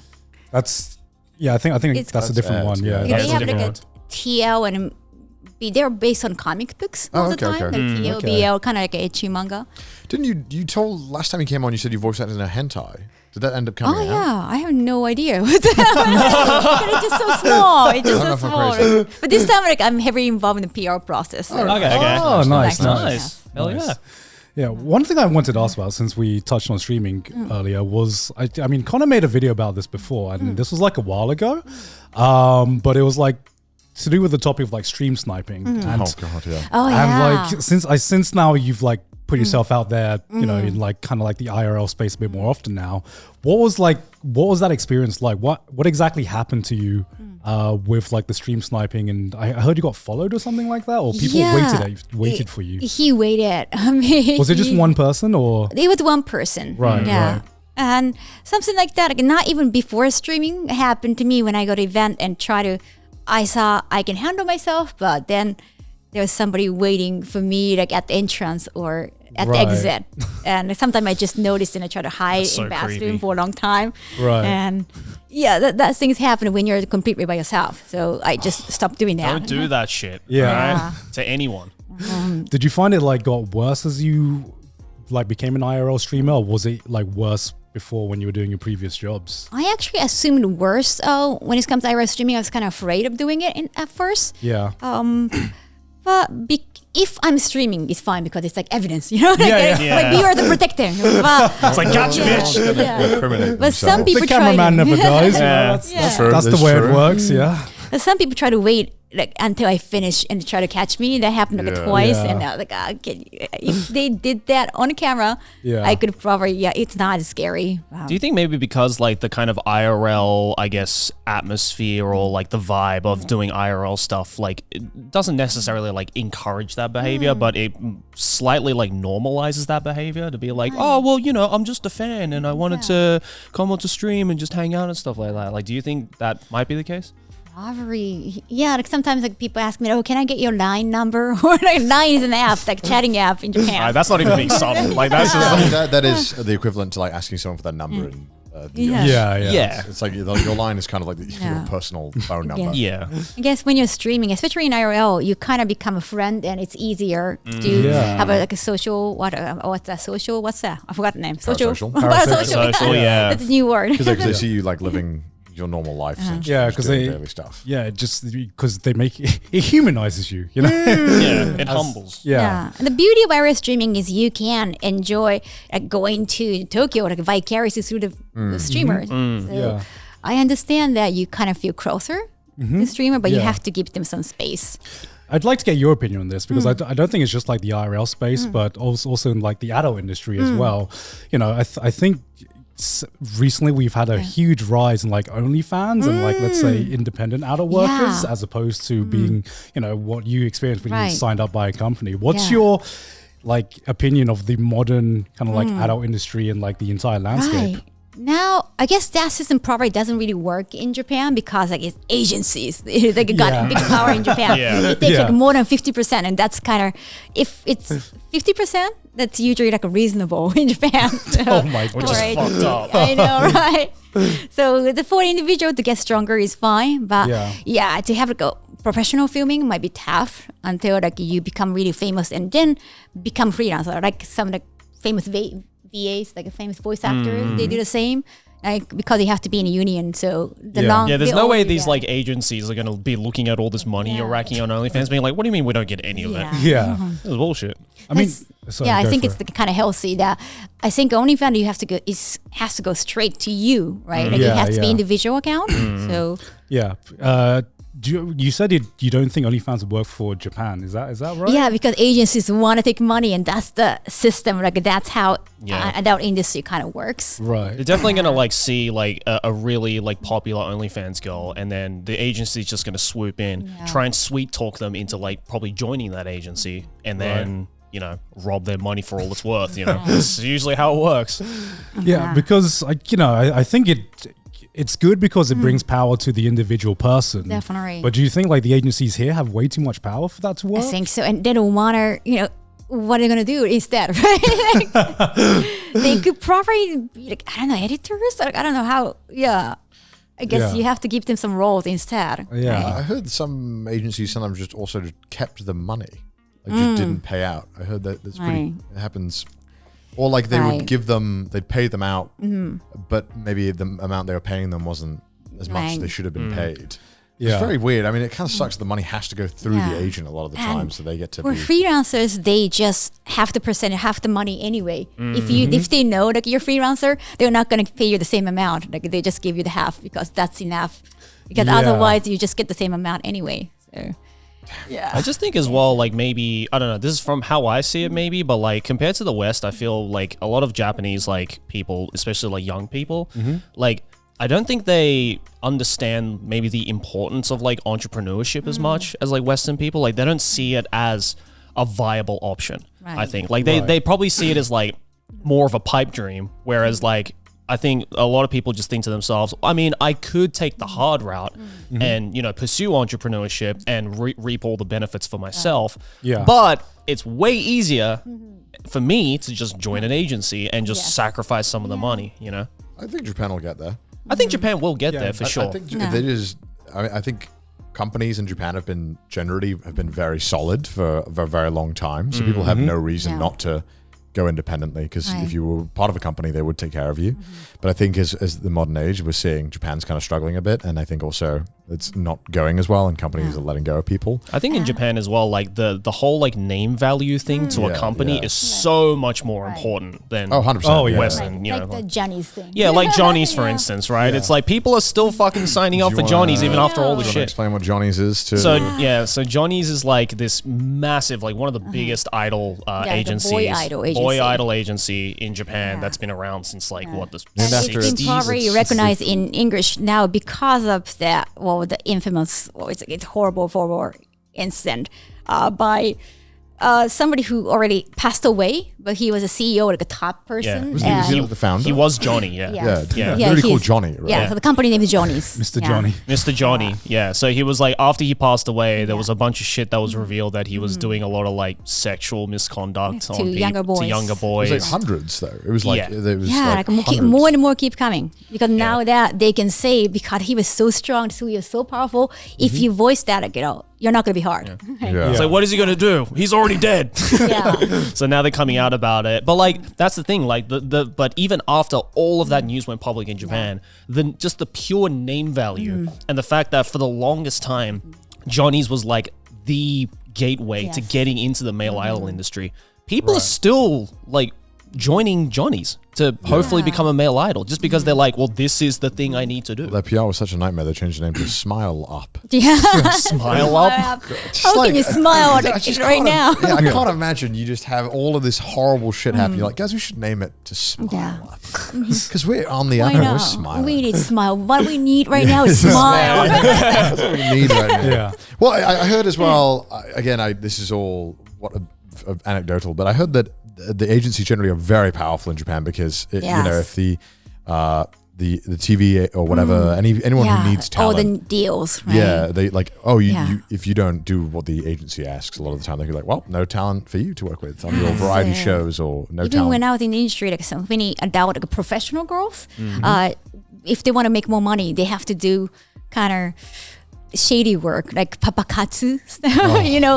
That's I think It's- that's a different That's one. it, Yeah. yeah. that's they a have like different a one. TL and they're based on comic books Oh, all the okay, time. okay. Like TL, okay. BL, kind of like a ecchi manga. Didn't you told last time you came on you said you voiced acted in a hentai? Did that end up coming Oh out? yeah, I have no idea. But it's just so small. It's just I don't so know if I'm crazy. small. But this time, like I'm heavily involved in the PR process. So. Okay, okay. Oh, nice, Like, Nice. Hell yeah. Yeah, one thing I wanted to ask about since we touched on streaming earlier was I mean Connor made a video about this before and this was like a while ago, but it was like to do with the topic of like stream sniping and Oh god, yeah. Oh and yeah. like since now you've like put yourself out there, you know, in like kind of like the IRL space a bit more often now. What was that experience like? What exactly happened to you with like the stream sniping? And I heard you got followed or something like that, or people waited for you. He waited. I mean, Was it just one person or? It was one person. Right, Yeah. right. And something like that, like not even before streaming, happened to me when I go to event and I saw I can handle myself, but then there was somebody waiting for me like at the entrance or at the Right. exit. And sometimes I just noticed and I try to hide That's so in bathroom creepy. for a long time. Right. And yeah, that things happen when you're completely by yourself. So I just stopped doing that. Don't do that shit. Yeah. alright? To anyone. Did you find it like got worse as you like became an IRL streamer, or was it like worse before when you were doing your previous jobs? I actually assumed worse when it comes to IRL streaming. I was kind of afraid of doing it at first. Yeah. But if I'm streaming, it's fine because it's like evidence, you know? Like, Yeah. like you are the protector. But, It's like, gotcha, bitch. yeah. But some people The try cameraman to, never dies. you know, Yeah. that's Yeah. True, that's the that's way true. it works. Yeah. but some people try to wait like until I finish and try to catch me. That happened like Yeah. twice, Yeah. and I was like, if they did that on camera, Yeah. I could probably it's not as scary. Wow. Do you think maybe because like the kind of IRL, I guess, atmosphere or like the vibe of doing IRL stuff, like it doesn't necessarily like encourage that behavior, but it slightly like normalizes that behavior to be like, oh, well, you know, I'm just a fan and I wanted to come on to stream and just hang out and stuff like that. Like, do you think that might be the case? Probably, yeah. Like sometimes like people ask me, "Oh, can I get your Line number?" Or like Line is an app, like chatting app in Japan. That's not even being subtle. Like, that's just like, that is the equivalent to like asking someone for their number and Yeah. Yeah. It's like your line is kind of like your personal phone number. yeah. I guess when you're streaming, especially in IRL, you kind of become a friend, and it's easier to Yeah. have like a social. What's that? Social? What's that? I forgot the name. Parasocial. Parasocial. Social, yeah. That's a new word. Because they see you like living your normal life. essentially, Yeah, just 'cause doing they- daily stuff. Yeah, just because they make it humanizes you, you know? Yeah. It humbles. Yeah. And the beauty of IRL streaming is you can enjoy like going to Tokyo like vicariously through the streamer. So Yeah. I understand that you kind of feel closer to the streamer, but you Yeah. have to give them some space. I'd like to get your opinion on this because I don't think it's just like the IRL space, but also in like the adult industry as well. You know, I think recently we've had a huge rise in like OnlyFans and like let's say independent adult workers Yeah. as opposed to being, you know, what you experienced when you Right. signed up by a company. What's Yeah. your like opinion of the modern kind of like adult industry and like the entire landscape? Right. Now, I guess that system probably doesn't really work in Japan because like it's agencies. They got Yeah. big power in Japan. Yeah. It takes Yeah. like more than 50%, and that's kind of if it's 50%, that's usually like a reasonable in Japan. Oh my god. Which is Right. fucked up. I know, right? So for the individual to get stronger is fine, but Yeah. yeah, to have like a professional filming might be tough until like you become really famous and then become freelancer. Like some of the famous VAs, like a famous voice actor, they do the same. Like because they have to be in a union, so there's no way these like agencies are gonna be looking at all this money you're racking on OnlyFans, being like, "What do you mean we don't get any of it?" Yeah. This is bullshit. I mean, I think it's kind of healthy that I think OnlyFans you have to go has to go straight to you, right? Like it has to be individual account. So you said you don't think OnlyFans would work for Japan. Is that right? Yeah, because agencies want to take money, and that's the system. Like that's how adult industry kind of works. Right. They're definitely gonna like see like a really like popular OnlyFans girl, and then the agency's just gonna swoop in, try and sweet talk them into like probably joining that agency, and then rob their money for all it's worth. It's usually how it works. Yeah, because like I think it's good because it brings power to the individual person. Definitely. But do you think like the agencies here have way too much power for that to work? I think so, and they don't want to. What are they gonna do instead, right? They could probably be like, I don't know, editors. Like, I don't know how. Yeah, I guess you have to give them some roles instead. Yeah, right? I heard some agencies sometimes just also kept the money, like just didn't pay out. I heard that's pretty. It happens. Or like they would give them, they'd pay them out, but maybe the amount they were paying them wasn't as much as they should have been paid. Yeah. It's very weird. I mean, it kind of sucks. The money has to go through the agent a lot of the time, so they get to for freelancers, they just have to present half the money anyway. If they know that you're a freelancer, they're not going to pay you the same amount. Like they just give you the half because that's enough. Because otherwise, you just get the same amount anyway. So. Yeah. I just think as well, like maybe, I don't know, this is from how I see it maybe, but like compared to the West, I feel like a lot of Japanese like people, especially like young people, like I don't think they understand maybe the importance of like entrepreneurship as much as like Western people. Like they don't see it as a viable option, I think. Like they probably see it as like more of a pipe dream, whereas like I think a lot of people just think to themselves, I mean, I could take the hard route and, pursue entrepreneurship and reap all the benefits for myself. Yeah. But it's way easier for me to just join an agency and just sacrifice some of the money, I think Japan will get there. I think Japan will get there for sure. I think it is. I think companies in Japan have been very solid for a very long time. So people have no reason not to go independently, because if you were part of a company, they would take care of you. But I think as the modern age, we're seeing Japan's kind of struggling a bit, and I think also it's not going as well, and companies are letting go of people. I think in Japan as well, like the whole like name value thing to a company is so much more important than 100%. Western, like the Johnny's thing. Yeah, like Johnny's, for instance, right? It's like people are still fucking signing up for Johnny's even after all the shit. Explain what Johnny's is to. So Johnny's is like this massive, like one of the biggest idol agencies, boy idol agency in Japan that's been around since like what the it's been probably recognized in English now because of that. Well, the infamous, it's horrible incident by somebody who already passed away, but he was a CEO, like a top person. Was he the founder? He was Johnny, Really cool Johnny, right? Yeah, so the company name is Johnny's. Mr. Johnny. Mr. Johnny, So he was like, after he passed away, there was a bunch of shit that was revealed that he was doing a lot of like sexual misconduct to younger boys. It was like hundreds, though. It was like more and more keep coming, because now that they can say, because he was so strong, so he was so powerful, if you voice that, like, you're not going to be hard. It's like, what is he going to do? He's already dead. So now they're coming out about it. But like, that's the thing. Like but even after all of that news went public in Japan, then just the pure name value and the fact that for the longest time, Johnny's was like the gateway to getting into the male idol industry. People are still like joining Johnny's to hopefully become a male idol, just because they're like, well, this is the thing I need to do. Their PR was such a nightmare, they changed the name to Smile Up. Smile Up? How can you smile right now? Yeah, I can't imagine you just have all of this horrible shit happen. You're like, guys, we should name it to Smile Up. Because we're on the other, we're smiling. We need smile. What we need right now is smile. That's what we need right now. Yeah. Well, I heard as well, again, this is all anecdotal, but I heard that the agencies generally are very powerful in Japan, because if the TV or whatever, anyone who needs talent, all the deals, right? They like, if you don't do what the agency asks, a lot of the time they're like, well, no talent for you to work with on your variety shows, or no even talent. when I was in the industry, like so many adult, like professional girls, if they want to make more money, they have to do kind of shady work, like papakatsu.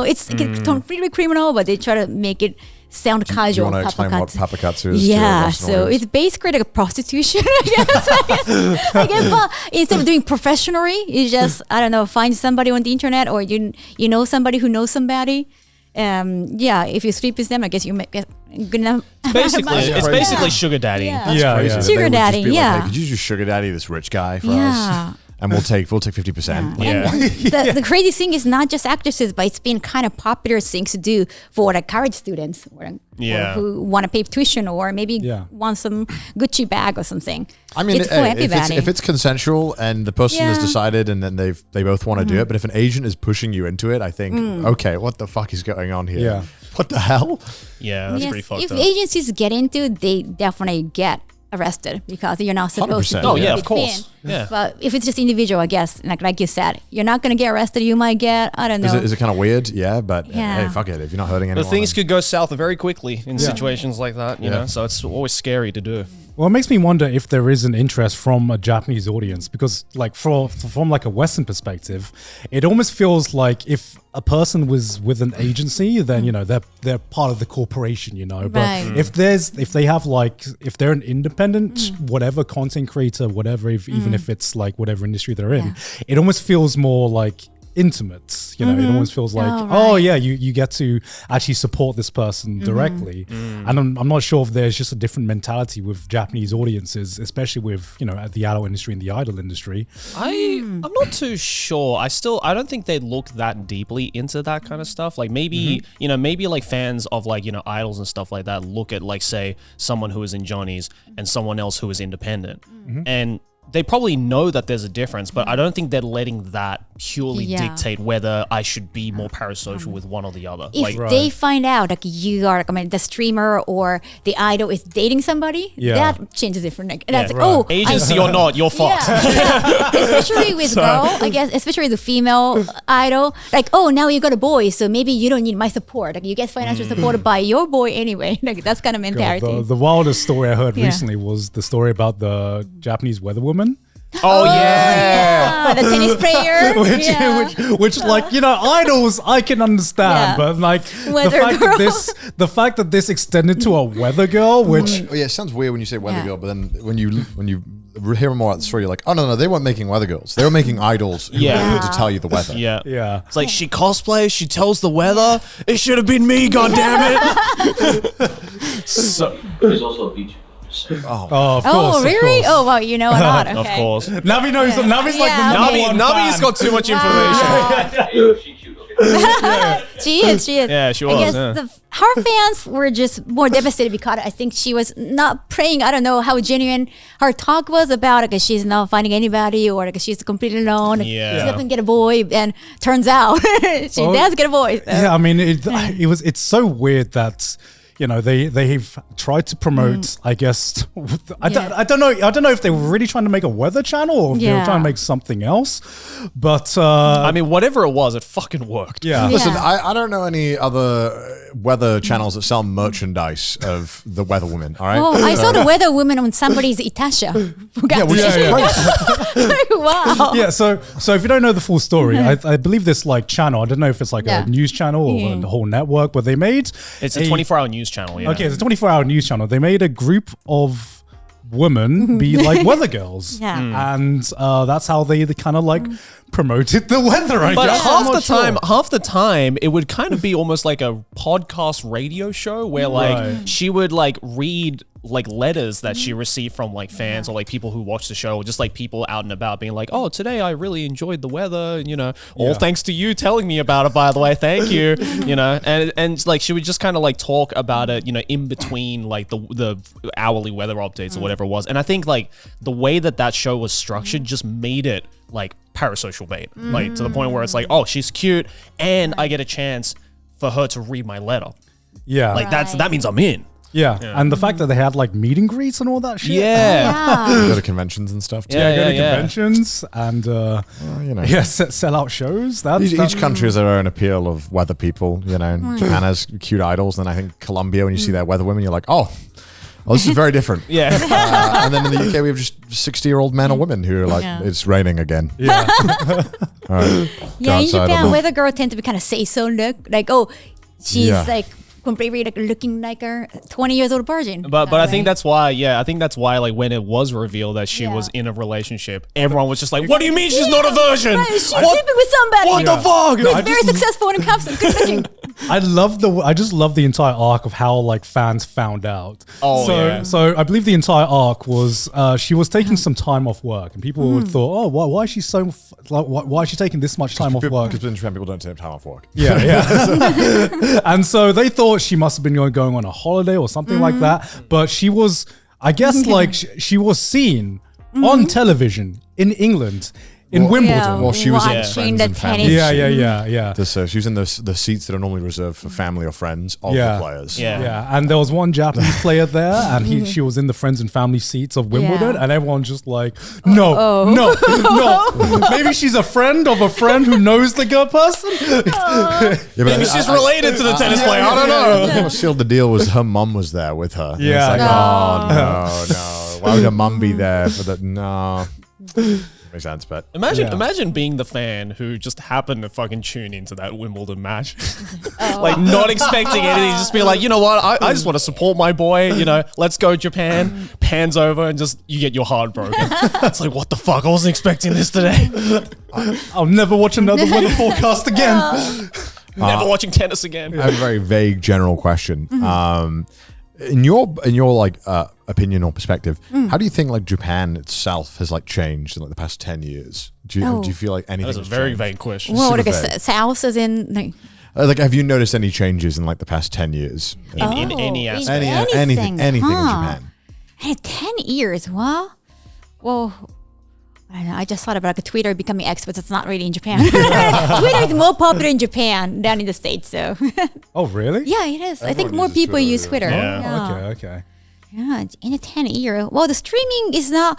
It's completely criminal, but they try to make it sound casual. Do you want to explain what papakatsu is? Yeah, so it's basically like a prostitution, I guess. But instead of doing professionally, you just, I don't know, find somebody on the internet, or you know somebody who knows somebody. If you sleep with them, I guess you make good enough. It's basically sugar daddy. Yeah. Sugar daddy. Hey, could you use sugar daddy, this rich guy, for us? And we'll take 50%. The crazy thing is not just actresses, but it's been kind of popular things to do for like college students or who want to pay tuition, or maybe want some Gucci bag or something. I mean, if it's consensual and the person has decided, and then they both want to do it, but if an agent is pushing you into it, I think, okay, what the fuck is going on here? Yeah. What the hell? Yeah, that's pretty fucked if up. If agencies get into it, they definitely get arrested because you're not supposed 100%. to. Oh yeah, of course. Yeah. But if it's just individual, I guess, like you said, you're not gonna get arrested. You might get, I don't know. Is it kind of weird? Yeah, but hey, fuck it. If you're not hurting anyone, The things could go south very quickly in situations like that, you know. So it's always scary to do. Well, it makes me wonder if there is an interest from a Japanese audience, because like from like a Western perspective, it almost feels like if a person was with an agency, then they're part of the corporation, But Right. if they're an independent whatever content creator, whatever, even if it's like whatever industry they're in, it almost feels more like intimate. It almost feels like, you get to actually support this person directly. And I'm not sure if there's just a different mentality with Japanese audiences, especially with the adult industry and the idol industry. I'm not too sure. I don't think they look that deeply into that kind of stuff. Like maybe maybe like fans of like idols and stuff like that look at like, say, someone who is in Johnny's and someone else who is independent, and they probably know that there's a difference, but I don't think they're letting that purely dictate whether I should be more parasocial with one or the other. If they find out like you are, the streamer or the idol is dating somebody, that changes it. That's agency or not, you're fucked. Especially with I guess, especially the female idol. Like, now you got a boy, so maybe you don't need my support. Like, you get financial support by your boy anyway. Like, that's kind of mentality. The wildest story I heard recently was the story about the Japanese weather woman. Oh yeah, the tennis player. which like idols I can understand, but like the fact that this extended to a weather girl, which it sounds weird when you say weather girl, but then when you hear more about the story, you're like, oh no, they weren't making weather girls. They were making idols who were here to tell you the weather. Yeah. It's like she cosplays, she tells the weather. It should have been me, goddammit. So there's also a beach. of course. Really? Of course. Oh, well, you know a lot. Okay. Of course. Navi knows. Navi's like the number one Navi's fan. got too much information. She cute, okay? She is. Yeah, she was. I guess her fans were just more devastated because I think she was not praying. I don't know how genuine her talk was about it, because she's not finding anybody, or because she's completely alone. Yeah. She's not gonna get a boy, and turns out she does get a boy. So. Yeah, I mean, it's so weird that they've tried to promote. I guess I don't know if they were really trying to make a weather channel or if they were trying to make something else. But I mean, whatever it was, it fucking worked. Yeah. Listen, I don't know any other weather channels that sell merchandise of the weather woman. All right. Oh, I saw the weather woman on somebody's Itasha. Wow. Yeah. So if you don't know the full story, I believe this like channel. I don't know if it's like a news channel or the whole network, but they made It's a 24-hour news channel. Yeah. Okay, it's a 24-hour news channel. They made a group of women be like weather girls, and that's how they kind of like promoted the weather. I But guess. half the time, it would kind of be almost like a podcast radio show where like she would like read like letters that she received from like fans or like people who watch the show, or just like people out and about being like, oh, today I really enjoyed the weather, all thanks to you telling me about it, by the way, thank you. And like she would just kind of like talk about it, in between like the hourly weather updates or whatever it was. And I think like the way that show was structured just made it like parasocial bait, like to the point where it's like, oh, she's cute and I get a chance for her to read my letter. Yeah, Like that means I'm in. Yeah, and the fact that they had like meet and greets and all that shit. Go to conventions and stuff too. Go to conventions and sell out shows. Each country has their own appeal of weather people. Japan has cute idols, and I think Colombia, when you see their weather women, you're like, oh, this is very different. Yeah. And then in the UK, we have just 60-year-old men or women who are like, it's raining again. Yeah. Yeah, in Japan, where the girl tend to be kind of say-so look, like, oh, she's like completely like looking like a 20 years old virgin. But I think that's why, like when it was revealed that she was in a relationship, everyone was just like, what do you mean she's not a virgin? Right, she's sleeping with somebody. What the fuck? Who's very successful in cups. I just love the entire arc of how like fans found out. So I believe the entire arc was she was taking some time off work, and people would thought, oh, why is she so why is she taking this much time off work? Because in Japan people don't take time off work. Yeah. And so they thought she must have been going on a holiday or something like that. But she was, I guess, like she was seen on television in England. In Wimbledon. Well, she was in watching Friends the and Family. tennis. Yeah. She was in the seats that are normally reserved for family or friends of the players. Yeah, and there was one Japanese player there, and she was in the friends and family seats of Wimbledon, and everyone's just like, no. Maybe she's a friend of a friend who knows the good person. Maybe she's related to the tennis player. I don't know. What sealed the deal was her mum was there with her. Yeah. It's like, no. Why would her mum be there for that? No. Makes sense, but imagine being the fan who just happened to fucking tune into that Wimbledon match, like not expecting anything, just be like, you know what, I just want to support my boy, let's go Japan. Pans over and just you get your heart broken. It's like, what the fuck? I wasn't expecting this today. I'll never watch another weather forecast again. Never watching tennis again. I have a very vague general question. In your like opinion or perspective, how do you think like Japan itself has like changed in like the past 10 years? Do you feel like anything? That's a very vague question. Well, like South as in like, have you noticed any changes in like the past 10 years? In any aspect? Anything in Japan? 10 years, well, I don't know. I just thought about like Twitter becoming X, but it's not really in Japan. Twitter is more popular in Japan than in the States, so. Oh, really? Yeah, it is. I think more people use Twitter. Okay. Yeah, in a 10 year. Well, the streaming is not,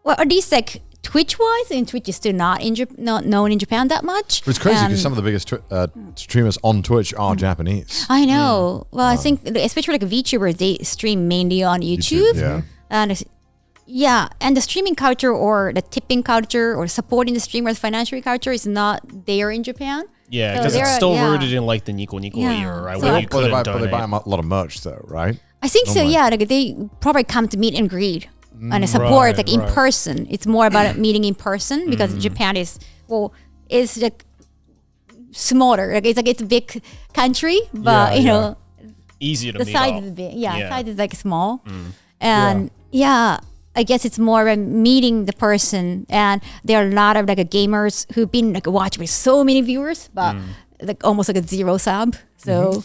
well, at least like Twitch-wise, and Twitch is still not known in Japan that much. But it's crazy because some of the biggest streamers on Twitch are Japanese. I know. Well, I think especially like VTubers, they stream mainly on YouTube. And the streaming culture or the tipping culture or supporting the streamers financially culture is not there in Japan. Yeah, because it's still rooted in like the Nico era, right? So Where they buy a lot of merch though, right? I think so, yeah. Like they probably come to meet and greet and support in person. It's more about meeting in person because Japan is like smaller. Like it's a big country, but easier to the meet size up. is big. Yeah, size is like small, and I guess it's more about meeting the person. And there are a lot of like gamers who've been like watched with so many viewers, but like almost like a zero sub. So.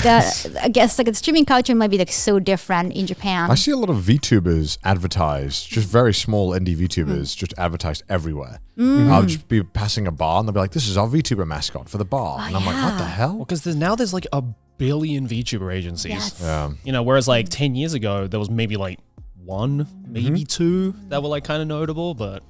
That I guess like the streaming culture might be like so different in Japan. I see a lot of VTubers advertised, just very small indie VTubers, just advertised everywhere. I'll just be passing a bar and they'll be like, "This is our VTuber mascot for the bar," and I'm like, "What the hell?" Well, because there's like 1 billion VTuber agencies. Yes. Whereas like 10 years ago there was maybe like 1, maybe 2 that were like kind of notable, but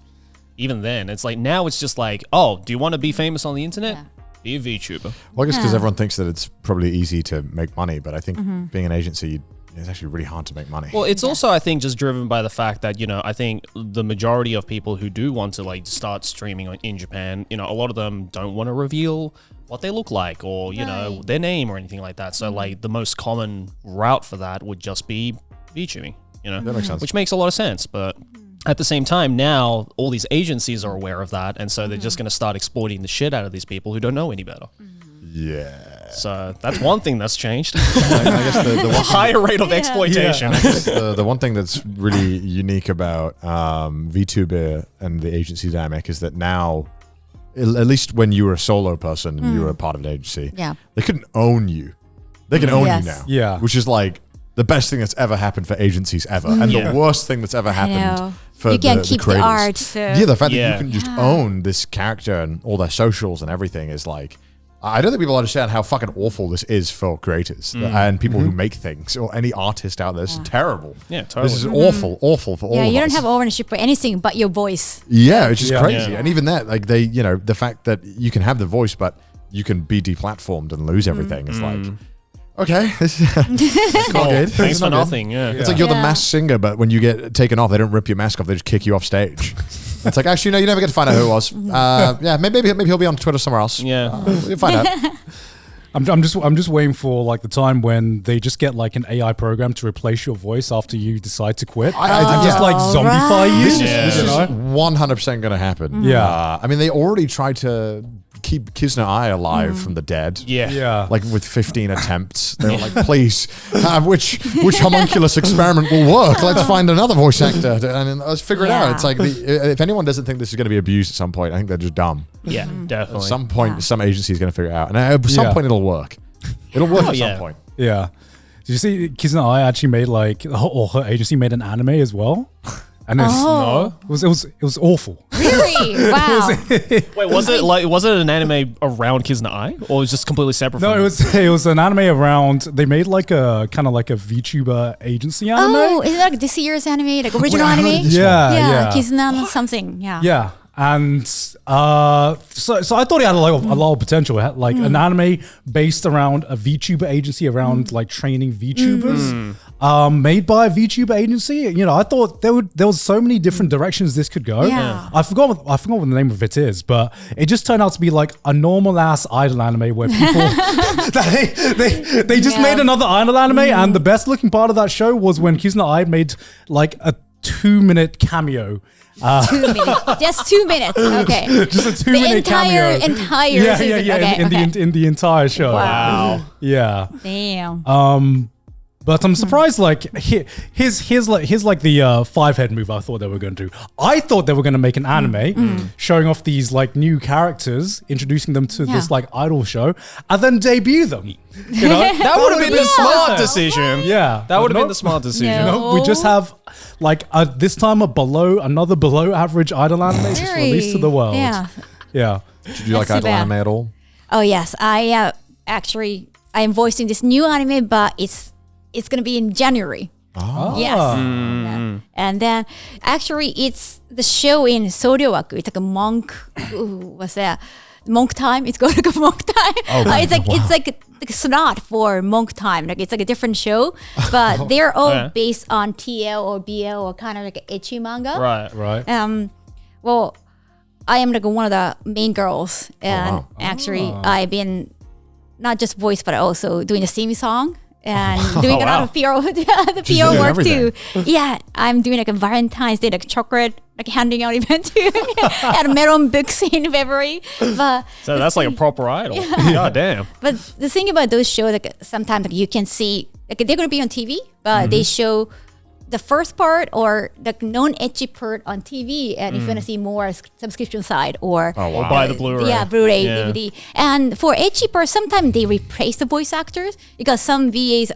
even then, it's like now it's just like, oh, do you want to be famous on the internet? Yeah. Be a VTuber. Well, I guess because everyone thinks that it's probably easy to make money, but I think being an agency, it's actually really hard to make money. Well, it's also, I think, just driven by the fact that, I think the majority of people who do want to like start streaming in Japan, a lot of them don't want to reveal what they look like or, their name or anything like that. So like the most common route for that would just be VTubing, That makes sense. Which makes a lot of sense, but at the same time, now all these agencies are aware of that, and so they're just going to start exploiting the shit out of these people who don't know any better. Yeah. So that's one thing that's changed. I guess the higher rate of exploitation. The one thing that's really unique about VTuber and the agency dynamic is that now, at least when you were a solo person and you were a part of an agency, they couldn't own you. They can own you now. Yeah. Which is like the best thing that's ever happened for agencies ever, and the worst thing that's ever happened for you can't the keep creators. the art. So. Yeah, the fact that you can just own this character and all their socials and everything is like, I don't think people understand how fucking awful this is for creators and people who make things or any artist out there. It's terrible. Yeah, totally. This is awful for all of us. Yeah, you don't have ownership for anything but your voice. Yeah, it's just crazy. Yeah. And even that, like they, the fact that you can have the voice, but you can be deplatformed and lose everything. It's like, okay, this is not good. Thanks for nothing. Yeah. It's like you're the masked singer, but when you get taken off, they don't rip your mask off; they just kick you off stage. It's like, actually, no, you never get to find out who it was. Yeah, maybe he'll be on Twitter somewhere else. Yeah. You'll find out. I'm just waiting for like the time when they just get like an AI program to replace your voice after you decide to quit. And just like zombify you. This is 100% going to happen. Yeah. I mean, they already tried to keep Kizuna Ai alive from the dead. Yeah. Like with 15 attempts. They were like, please, which homunculus experiment will work? Let's find another voice actor and let's figure it out. It's like, if anyone doesn't think this is going to be abused at some point, I think they're just dumb. Yeah, definitely. At some point, some agency is going to figure it out. And at some point, it'll work. It'll work at some point. Yeah. Did you see Kizuna Ai actually made like, or her agency made an anime as well? And it was awful. Really? Wow. Wait, was it an anime around Kizuna Ai, or was it just completely separate? No, from it was an anime around. They made like a kind of like a VTuber agency anime. Oh, is it like this year's anime, like original anime? Yeah. Kizuna something. Yeah. Yeah. And so I thought it had a lot of potential. It had like an anime based around a VTuber agency around like training VTubers, made by a VTuber agency. You know, I thought there was so many different directions this could go. Yeah. I forgot what the name of it is, but it just turned out to be like a normal ass idol anime where people they just made another idol anime, and the best looking part of that show was when Kizuna Ai made like a 2-minute cameo. 2 minutes. Just 2 minutes. Okay. Just a 2-minute cameo. Entire season. Okay. In the entire show. Wow. Yeah. Damn. But I'm surprised. Like here's like the 5-head move I thought they were going to do. I thought they were going to make an anime showing off these like new characters, introducing them to this like idol show, and then debut them. You know, that would have been the smart decision. Yeah, that would have been the smart decision. No, we just have like this time another below average idol anime just released to the world. Yeah. Did you like idol anime at all? Oh yes, I actually I am voicing this new anime, but it's going to be in January. Oh. Yes. Yeah. And then actually it's the show in Soryowaku. It's like a monk. What's that? Monk time. It's called like a monk time. It's like a slot for monk time. Like it's like a different show, but they're all based on TL or BL or kind of like echi manga. Right. Well, I am like one of the main girls, and actually I've been not just voice but also doing the theme song. And doing a lot of PR, the PR work too. Yeah, I'm doing like a Valentine's Day, like chocolate, like handing out event too at Melon Books in February. But so that's like a proper idol. God damn. But the thing about those shows, like sometimes like you can see, like they're gonna be on TV, but they show the first part or the non-echi part on TV, and if you want to see more subscription side or buy the Blu-ray. Yeah, Blu-ray, DVD. And for echi part, sometimes they replace the voice actors because some VAs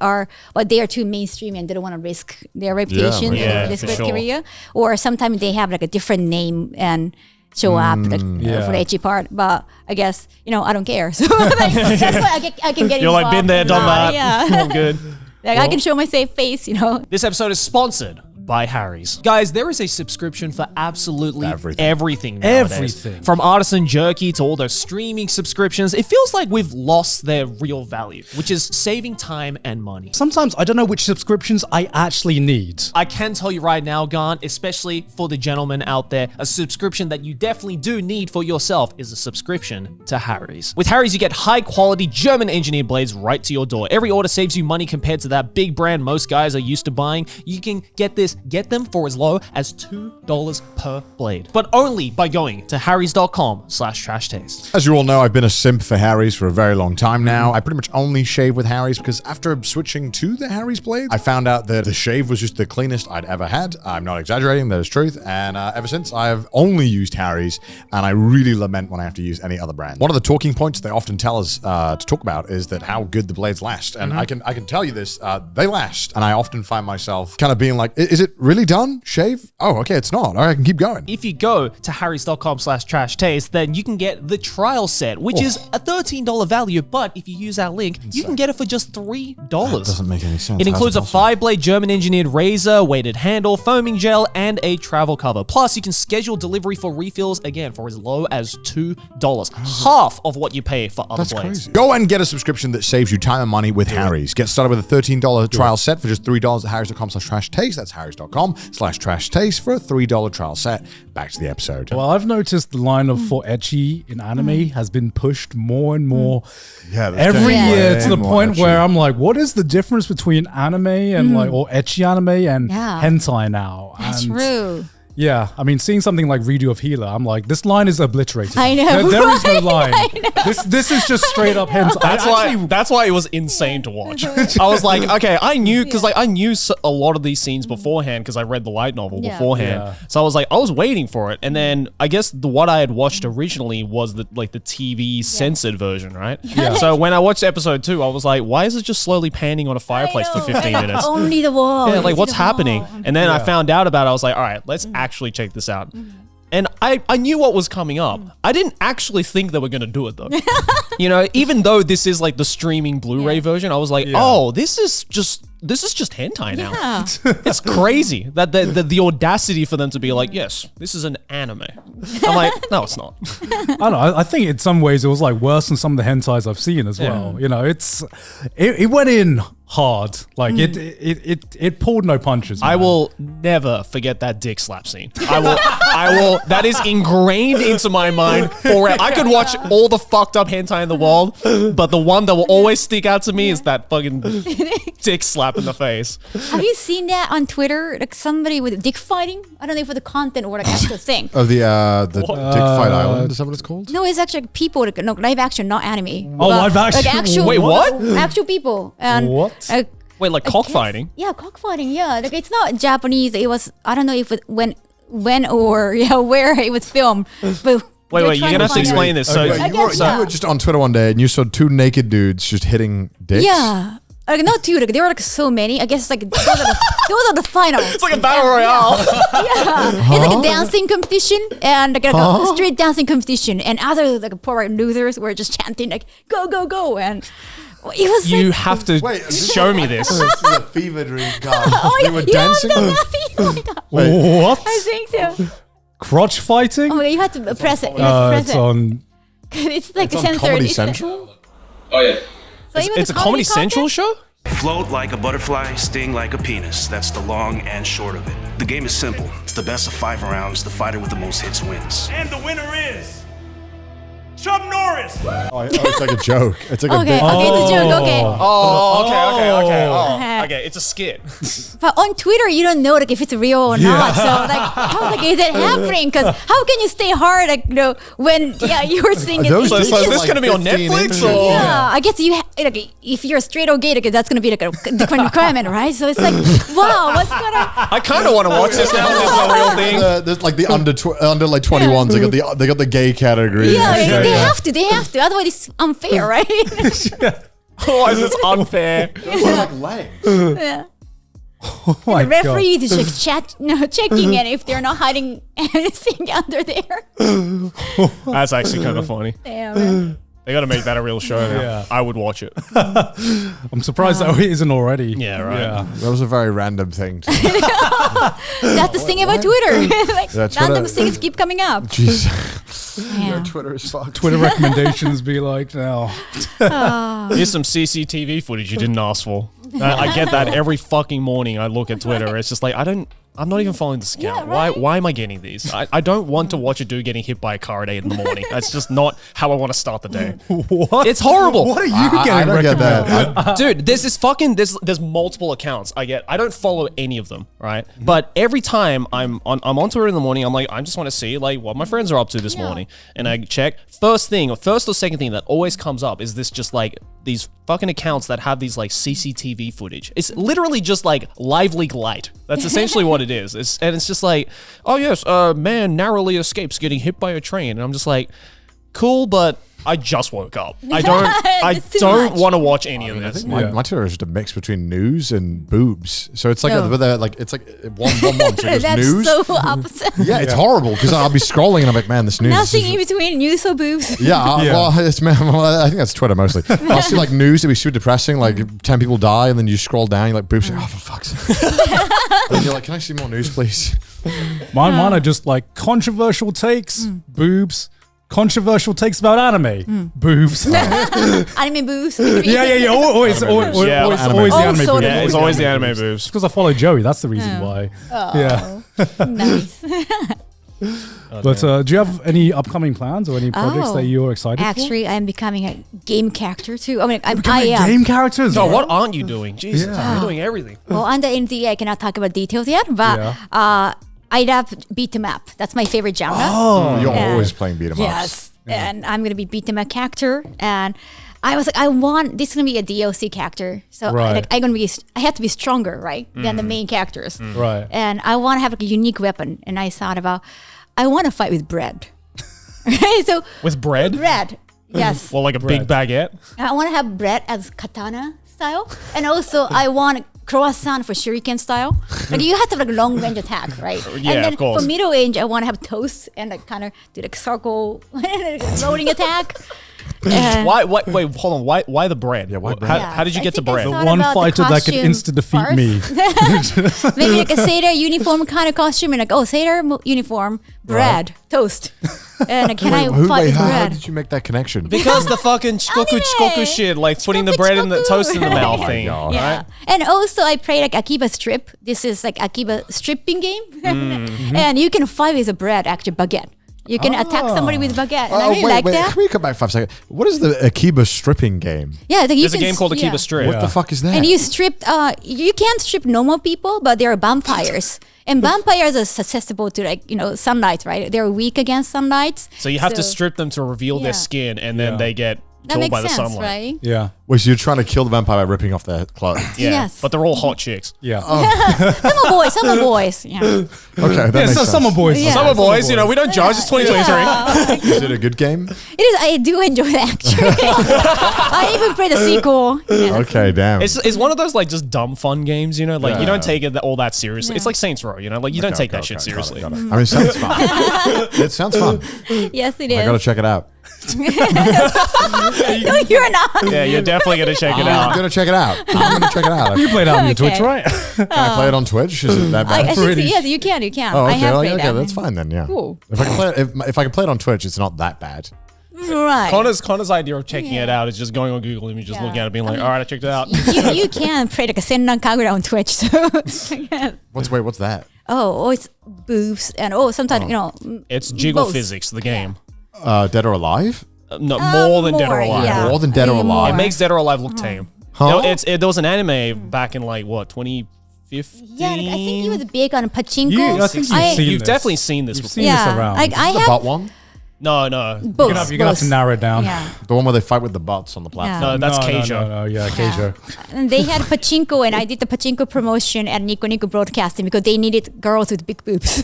they are too mainstream and they don't want to risk their reputation and risk their career. Or sometimes they have like a different name and show up for the echi part. But I guess, I don't care. So that's why I can get You're like, been there, done that. Yeah. I'm good. Like I can show my safe face, This episode is sponsored by Harry's. Guys, there is a subscription for absolutely everything nowadays. Everything. From artisan jerky to all those streaming subscriptions, it feels like we've lost their real value, which is saving time and money. Sometimes I don't know which subscriptions I actually need. I can tell you right now, Garnt, especially for the gentlemen out there, a subscription that you definitely do need for yourself is a subscription to Harry's. With Harry's, you get high-quality German-engineered blades right to your door. Every order saves you money compared to that big brand most guys are used to buying. You can get them for as low as $2 per blade, but only by going to harrys.com/trashtaste. As you all know, I've been a simp for Harry's for a very long time now. I pretty much only shave with Harry's because after switching to the Harry's blades, I found out that the shave was just the cleanest I'd ever had. I'm not exaggerating, that is truth. And ever since, I've only used Harry's, and I really lament when I have to use any other brand. One of the talking points they often tell us to talk about is that how good the blades last. And I can tell you this, they last. And I often find myself kind of being like, is it really done? Shave? Oh, okay, it's not. All right, I can keep going. If you go to harrys.com/trashtaste, then you can get the trial set, which is a $13 value, but if you use our link, you can get it for just $3. That doesn't make any sense. It includes a 5-blade German-engineered razor, weighted handle, foaming gel, and a travel cover. Plus, you can schedule delivery for refills, again, for as low as $2. Half of what you pay for other blades. Crazy. Go and get a subscription that saves you time and money with Harry's. Get started with a $13 trial set for just $3 at harrys.com/trashtaste. That's harrys.com/trashtaste. crunchyroll.com/trash taste for a $3 trial set. Back to the episode. Well, I've noticed the line of for ecchi in anime has been pushed more and more every year to the point where I'm like, what is the difference between anime and or ecchi anime and hentai now? That's true. Yeah, I mean, seeing something like Redo of Healer, I'm like, this line is obliterated. I know. There is no line. This is just straight up hentai. That's why it was insane to watch. I was like, okay, I knew because I knew a lot of these scenes beforehand because I read the light novel beforehand. Yeah. So I was like, I was waiting for it, and then I guess what I had watched originally was the TV censored version, right? Yeah. So when I watched episode 2, I was like, why is it just slowly panning on a fireplace for 15 minutes? Only the wall. Yeah, like what's happening? And then I found out about it. I was like, all right, let's actually check this out. And I knew what was coming up. I didn't actually think they were going to do it though. You know, even though this is like the streaming Blu-ray version, I was like, oh, this is just hentai now. Yeah. It's crazy that the audacity for them to be like, yes, this is an anime. I'm like, no, it's not. I don't know. I think in some ways it was like worse than some of the hentais I've seen as well. You know, it went in hard. Like it pulled no punches. I will never forget that dick slap scene. I will. That is ingrained into my mind forever. I could watch all the fucked up hentai in the world, but the one that will always stick out to me is that fucking dick slap in the face. Have you seen that on Twitter? Like somebody with dick fighting? I don't know if it's the content or like actual thing. Oh, the Dick Fight Island, is that what it's called? No, it's actually people, like, no, live action, not anime. Oh, live action? Like actual, Wait, what? Actual people. And What? Wait, like cockfighting? Yeah, cockfighting. Yeah, like it's not Japanese. It was, I don't know if it when or where it was filmed. But Wait, you're gonna have to explain this. So, Okay, you were just on Twitter one day and you saw 2 naked dudes just hitting dicks. Yeah. Like not two, like there were like so many. I guess like those are the finals. it's like a battle royale. Yeah, it's like a dancing competition and like a street dancing competition, and other like poor losers were just chanting like "go go go," and it was. You like, have to show me this. This is a fever dream, God. oh, They were you dancing. have to oh my God. What? I think so. Crotch fighting? Oh my God, you have to press it. You have to press It's on. it's like It's on censored. Comedy It's- Central? Oh yeah. So even It's the a Comedy Central content- show? Float like a butterfly, sting like a penis. That's the long and short of it. The game is simple. It's the best of 5 rounds. The fighter with the most hits wins. And the winner is Chuck Norris. Oh, it's like a joke. It's like Okay, a big. it's a joke. Okay. Oh, okay. Uh-huh. Okay, it's a skit. But on Twitter, you don't know like if it's real or not. So like, how like is it happening? Because how can you stay hard like when you're seeing it? Those So dicks is are this like gonna be on 15 Netflix inches. or- Yeah, I guess like if you're straight or gay, like, that's gonna be like a different requirement, right? So it's like, wow, what's gonna? I kind of want to watch this now. This is a real thing. There's like the under like 21s. They got the gay category. Yeah, they have to. Otherwise, it's unfair, right? Otherwise, it's unfair. Like legs. Yeah. Oh my The referee is checking it if they're not hiding anything under there. That's actually kind of funny. Damn. They got to make that a real show now. Yeah. I would watch it. I'm surprised that it isn't already. Yeah, right. Yeah. That was a very random thing. That's the thing about Twitter. Like Yeah, Twitter- random things keep coming up. Jeez. Yeah. Twitter is fucked. Twitter recommendations be like, no. Here's some CCTV footage you didn't ask for. I get that every fucking morning. I look at Twitter. It's just like I'm not even following this account. Yeah, right? Why am I getting these? I don't want to watch a dude getting hit by a car at 8 in the morning. That's just not how I want to start the day. What? It's horrible. What are you I getting don't get recommended? that. Dude, there's multiple accounts I don't follow any of them, right? But every time I'm on Twitter in the morning, I'm like, I just want to see like what my friends are up to this morning. And I check first or second thing that always comes up is this just like these fucking accounts that have these like CCTV footage. It's literally just like live leak light. That's essentially what it is. It's just like, oh yes, man narrowly escapes getting hit by a train. And I'm just like, cool, but I just woke up. I It's too don't much. want to watch any of I this. think my Twitter is just a mix between news and boobs. So it's like it's like one. So it goes That's news. so opposite. Yeah, it's horrible because I'll be scrolling and I'm like, man, this news. Nothing is in between news or boobs. Yeah, well, I think that's Twitter mostly. I'll see like news that be super depressing, like 10 people die, and then you scroll down, you're like, boobs, oh, for fuck's sake. And you're like, can I see more news, please? Mine are just like controversial takes, boobs, controversial takes about anime. Boobs. Anime boobs. Yeah. Always the anime boobs. Yeah, it's always the anime boobs. Because I follow Joey. That's the reason why. Yeah. Nice. But do you have any upcoming plans or any projects that you're excited for? Actually, I'm becoming a game character too. I mean, I am. Game characters? So what aren't you doing? Jesus, you're doing everything. Well, under NDA, I cannot talk about details yet, but I love beat 'em up. That's my favorite genre. Oh, You're always playing beat 'em ups. Yes. And I'm going to be beat 'em up character. And I was like, I want, this is going to be a DLC character. So Right. I have to be stronger, right? Than the main characters. Right. And I want to have like a unique weapon. And I thought about, I want to fight with bread. So With bread? bread. Yes. Well, like a big baguette? I want to have bread as katana style. And also I want croissant for shuriken style. And you have to have like long range attack, right? Yeah, and then of course. for middle range, I want to have toast and like kind of do like circle loading attack. And Wait, hold on. Why the bread? Yeah, why bread? How did you I get to think I bread? thought One about the fighter that could costume insta defeat first. me. Maybe like a sailor uniform kind of costume and like, sailor uniform, bread, toast. And can I fight with How bread? did you make that connection? Because the fucking chikoku shit, like putting the bread in the toast in the mouth thing. God. Yeah. Right? And also I play like Akiba Strip. This is like Akiba stripping game. And you can fight with a bread, actually baguette. You can attack somebody with baguette. And I really like that. Can we come back 5 seconds? What is the Akiba stripping game? Yeah, like There's a game called Akiba Strip. What the fuck is that? And you strip, you can't strip normal people, but there are vampires. And vampires are susceptible to like, sunlight, right? They're weak against sunlight. So you have to strip them to reveal their skin, and then they get That killed makes by the sense, sunlight. right? Yeah. Wait, so you're trying to kill the vampire by ripping off their clothes? Yeah, Yes. but they're all hot chicks. Yeah. Summer boys. Yeah. Okay, that makes sense. Summer boys. Yeah. Summer boys, we don't judge. It's 2023. Is it a good game? It is. I do enjoy it actually. I even played the sequel. Yeah. Okay, damn. It's one of those like just dumb fun games, like you don't take it all that seriously. It's like Saints Row, like you don't take that shit seriously. Got it. I mean, it sounds fun. It sounds fun. Yes, it is. I gotta check it out. No, you're not. Yeah, you're definitely gonna check it I'm out. gonna check it out. I'm gonna check it out. You played out on your Okay. Twitch, right? Can I play it on Twitch? Is it that I bad? think yes, you can. You can. Oh, I okay. have Well, played okay, that. that's fine then. Yeah. Cool. If I can play it, if I can play it on Twitch, it's not that bad. Right. Connor's idea of checking it out is just going on Google and just Yeah. looking at it, being like, all right, I checked it out. you can play like a Senran Kagura on Twitch. So. What's that? It's boobs and sometimes It's jiggle both. physics, the game. Dead or Alive? No, more than Dead or more, Alive. yeah. More than Dead or Even Alive. It makes Dead or Alive look tame. Huh? There was an anime back in like what 2015. Yeah, like, I think he was big on pachinko. I think you've seen You've this. definitely seen this You've before. seen this around. Like I The have butt one? No, both. You're gonna have to narrow it down. Yeah. The one where they fight with the butts on the platform. no, that's no, Keijo. No, yeah, Keijo. And they had pachinko, and I did the pachinko promotion at Nico Nico Broadcasting because they needed girls with big boobs.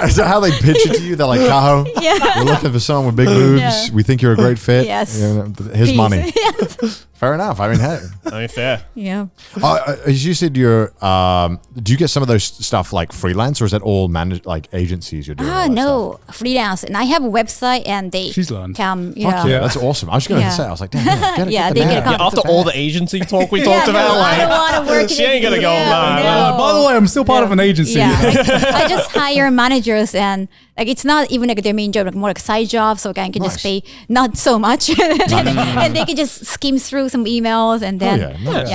Is that how they pitch it to you? They're like, Kaho, Yeah. we're looking for someone with big boobs. Yeah. We think you're a great fit. Yes. Here's Please. money. Yes. Fair enough. I mean, hey. I mean, fair. Yeah. As you said, you're. Do you get some of those stuff like freelance, or is that all managed like agencies you're doing? all that No, freelance. And I have a website, and they She's learned. come. stuff? Fuck yeah, that's awesome. I was going to Yeah. say, I was like, damn, get Yeah, the they man. get a Yeah, after all the agency talk we talked I about, don't like, want to work. she ain't gonna go, no. By the way, I'm still part of an agency. Yeah, I just hire managers, and like it's not even like their main job, like more like side job, so I can just pay not so much, and they can just skim through some emails, and then yeah, nice.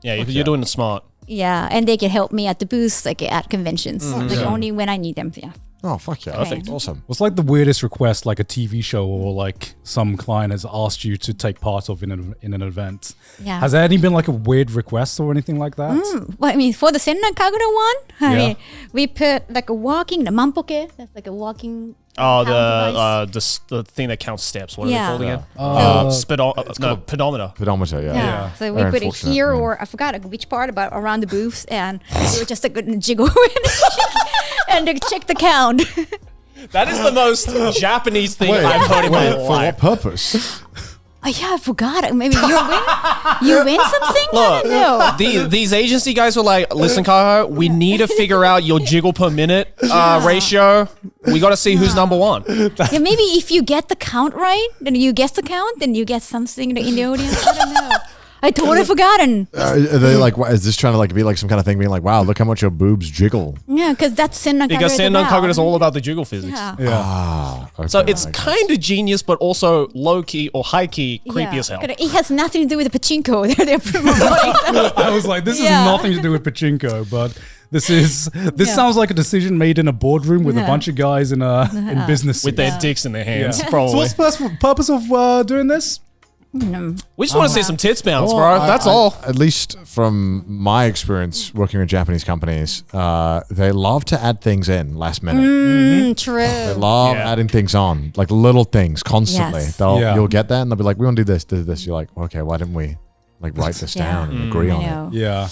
yeah, you're doing it smart. yeah, and they can help me at the booths, like at conventions, like only when I need them. Yeah. Oh, fuck yeah. Perfect. Awesome. What's like the weirdest request like a TV show or like some client has asked you to take part of in an event? Yeah. Has there any been like a weird request or anything like that? Well, I mean, for the Senran Kagura one, I Yeah. mean, we put like a walking, the manpoke, that's like a walking. Oh, count device. the thing that counts steps. What are Yeah. they called again? So- Pedometer. Pedometer, yeah. Yeah. So we Very put it unfortunate, here, yeah. or I forgot like, which part, about around the booths, and we were just like gonna jiggle it and like, check the count. That is the most Japanese thing Wait, I've heard in my for what life. purpose? Oh yeah, I forgot. Maybe you win something. I don't know. These agency guys were like, listen, Kaho, we need to figure out your jiggle per minute ratio. We got to see who's number one. Yeah, maybe if you get the count right, then you guess the count, then you get something in the audience. I don't know. I totally forgotten. Are they like, is this trying to like be like some kind of thing being like, wow, look how much your boobs jiggle? Yeah, because that's Senran Kagura. Because Senran Kagura is all about the jiggle physics. Yeah. Okay, So it's kind of genius, but also low key or high key creepy as hell. It has nothing to do with the pachinko. They're promoting. I was like, this has nothing to do with pachinko, but this sounds like a decision made in a boardroom with a bunch of guys in business With their dicks in their hands, So probably. what's the purpose of doing this? We just want to see some tits bounce, bro. That's all. At least from my experience working with Japanese companies, they love to add things in last minute. True. They love adding things on, like little things constantly. Yes. You'll get that and they'll be like, we want to do this. You're like, okay, why didn't we like write this down and agree on it? Yeah.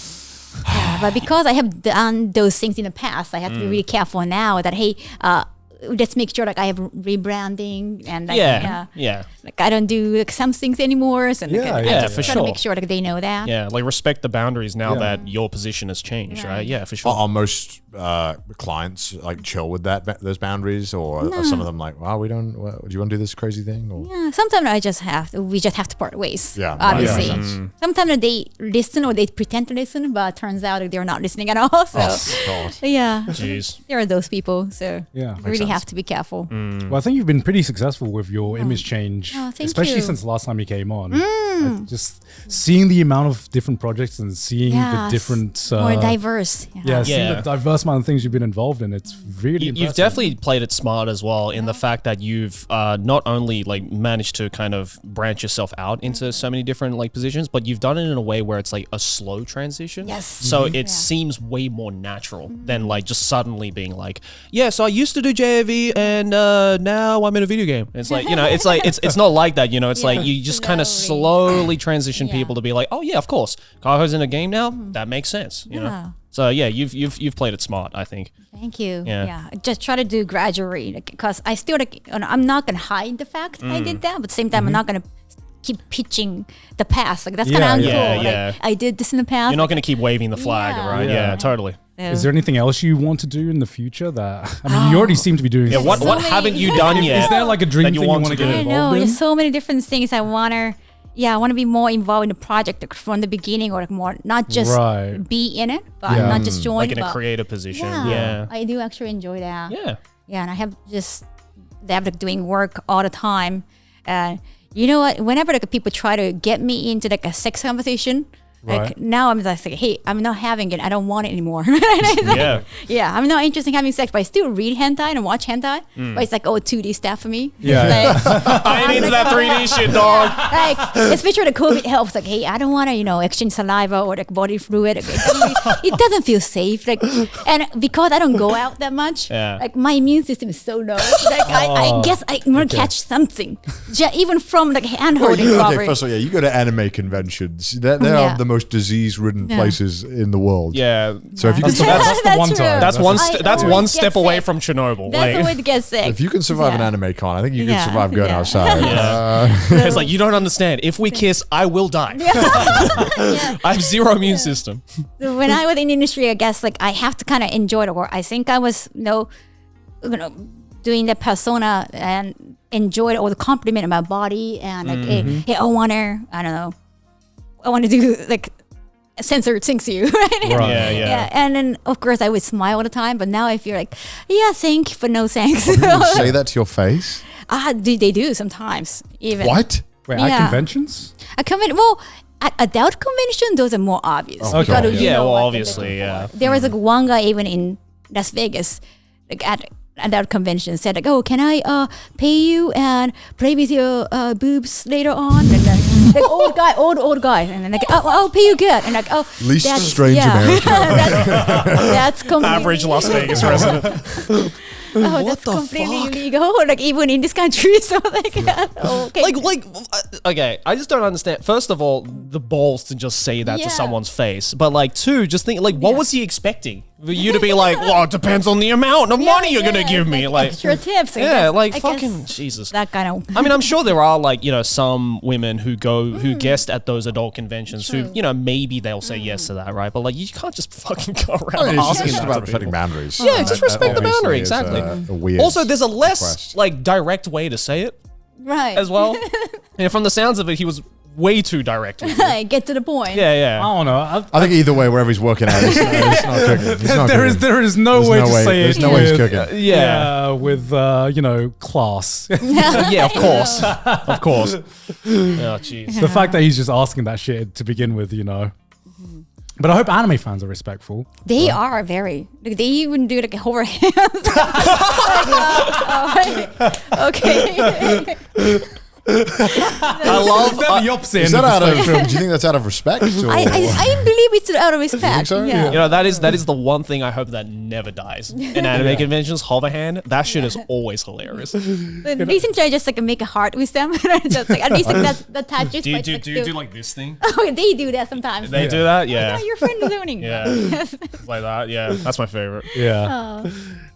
But because I have done those things in the past, I have to be really careful now that, hey, let's make sure like I have rebranding and like, like I don't do like some things anymore. So like, I just for try sure. to make sure like they know that. Yeah, like respect the boundaries now that your position has changed, right? Yeah, for sure. Are most clients like chill with those boundaries, or are some of them like, wow, we don't? Do you want to do this crazy thing? Or? Yeah, sometimes we just have to part ways. Yeah, obviously. yeah. Sometimes they listen or they pretend to listen, but it turns out that they're not listening at all. So yeah, Jeez. there are those people. So Yeah. you really have to be careful. Well, I think you've been pretty successful with your image change, thank especially you. since the last time you came on. Like, just seeing the amount of different projects and seeing the different more diverse. seeing the diverse amount of things you've been involved in, it's really impressive. You've definitely played it smart as well in the fact that you've not only like managed to kind of branch yourself out into so many different like positions, but you've done it in a way where it's like a slow transition. Yes. So it seems way more natural than like just suddenly being like, so I used to do JAV and now I'm in a video game. It's like, it's not like that, It's like you just kind of slowly transition people to be like, oh yeah, of course, Kaho's in a game now. That makes sense, you know. So yeah, you've played it smart, I think. Thank you. Yeah. Just try to do gradually, because I still I'm not gonna hide the fact I did that, but at the same time I'm not gonna keep pitching the past. Like that's kind of uncool. Like, I did this in the past. You're not going to keep waving the flag, right? Yeah, totally. Is there anything else you want to do in the future that, I mean, you already seem to be doing what haven't you done yet? Is there like a dream thing you want to get I involved know, in? there's so many different things I want to be more involved in the project like, from the beginning, or like more, not just be in it, but not just join. Like in a creative position. Yeah. I do actually enjoy that. Yeah. Yeah, and I have like doing work all the time. You know what? Whenever like people try to get me into like a sex conversation, like now I'm just like, hey, I'm not having it. I don't want it anymore. Yeah, I'm not interested in having sex, but I still read hentai and watch hentai. But it's like 2D stuff for me. Yeah. Like, I ain't into that 3D shit, dog. like, especially the COVID helps. Like, hey, I don't want to, exchange saliva or like body fluid. It doesn't feel safe. Like, and because I don't go out that much, like my immune system is so low. Like, I guess I'm gonna catch something, even from like hand holding. Okay, first of all, you go to anime conventions. They are the most disease-ridden places in the world. Yeah. So if you can, that's the one time. That's one step away from Chernobyl. That's the way to get sick. If you can survive an anime con, I think you can survive going outside. It's like, you don't understand. If we kiss, I will die. I have zero immune system. So when I was in the industry, I guess like I have to kind of enjoy the work. I think I was, doing the persona and enjoyed all the compliment of my body and like, hey, I want to do like censored things to you, right? Yeah. And then of course I would smile all the time, but now I feel like, thank you, but no thanks. People say that to your face? They do sometimes even. What? Wait, at conventions? At adult convention, those are more obvious. Okay. Obviously, yeah. There was like one guy even in Las Vegas, like at adult convention, said like, "Oh, can I pay you and play with your boobs later on?" And then like old guy, and then like, I'll pay you good, and like, least strange American. that's completely Average Las Vegas resident. That's completely illegal, like even in this country. So like, okay. Okay, I just don't understand. First of all, the balls to just say that to someone's face, but like, two, just think like, what was he expecting? For you to be like, well, it depends on the amount of money you're gonna give me, like extra tips. Fucking Jesus. That kind of. I mean, I'm sure there are like some women who guest at those adult conventions who maybe they'll say yes to that, right? But like, you can't just fucking go around asking it's that about to respecting people. boundaries. Yeah, just respect the boundary. Is Exactly. a weird Also, there's a less request. like direct way to say it Right. as well. And from the sounds of it, he was way too direct. With you. Get to the point. Yeah, yeah. I don't know. I think either way, wherever he's working at, it's not cooking. He's not cooking. There is no way to say There's it. no way he's with- cooking. Yeah. with class. Yeah, of course. Of course. Oh, jeez. The fact that he's just asking that shit to begin with, But I hope anime fans are respectful. They are very. Like, they even do like a hover hands. Okay. I love the opposite. Is that out of? Do you think that's out of respect? Or? I believe it's out of respect. think so? Yeah. You know, that is the one thing I hope that never dies. In anime conventions, hover hand, that shit is always hilarious. But recently, I just like make a heart with them. Just like at least like that touches. Do you do like this thing? Oh, they do that sometimes. They do that? Yeah, Yeah. your friend is owning. Yeah. It's like that. Yeah. That's my favorite. Yeah.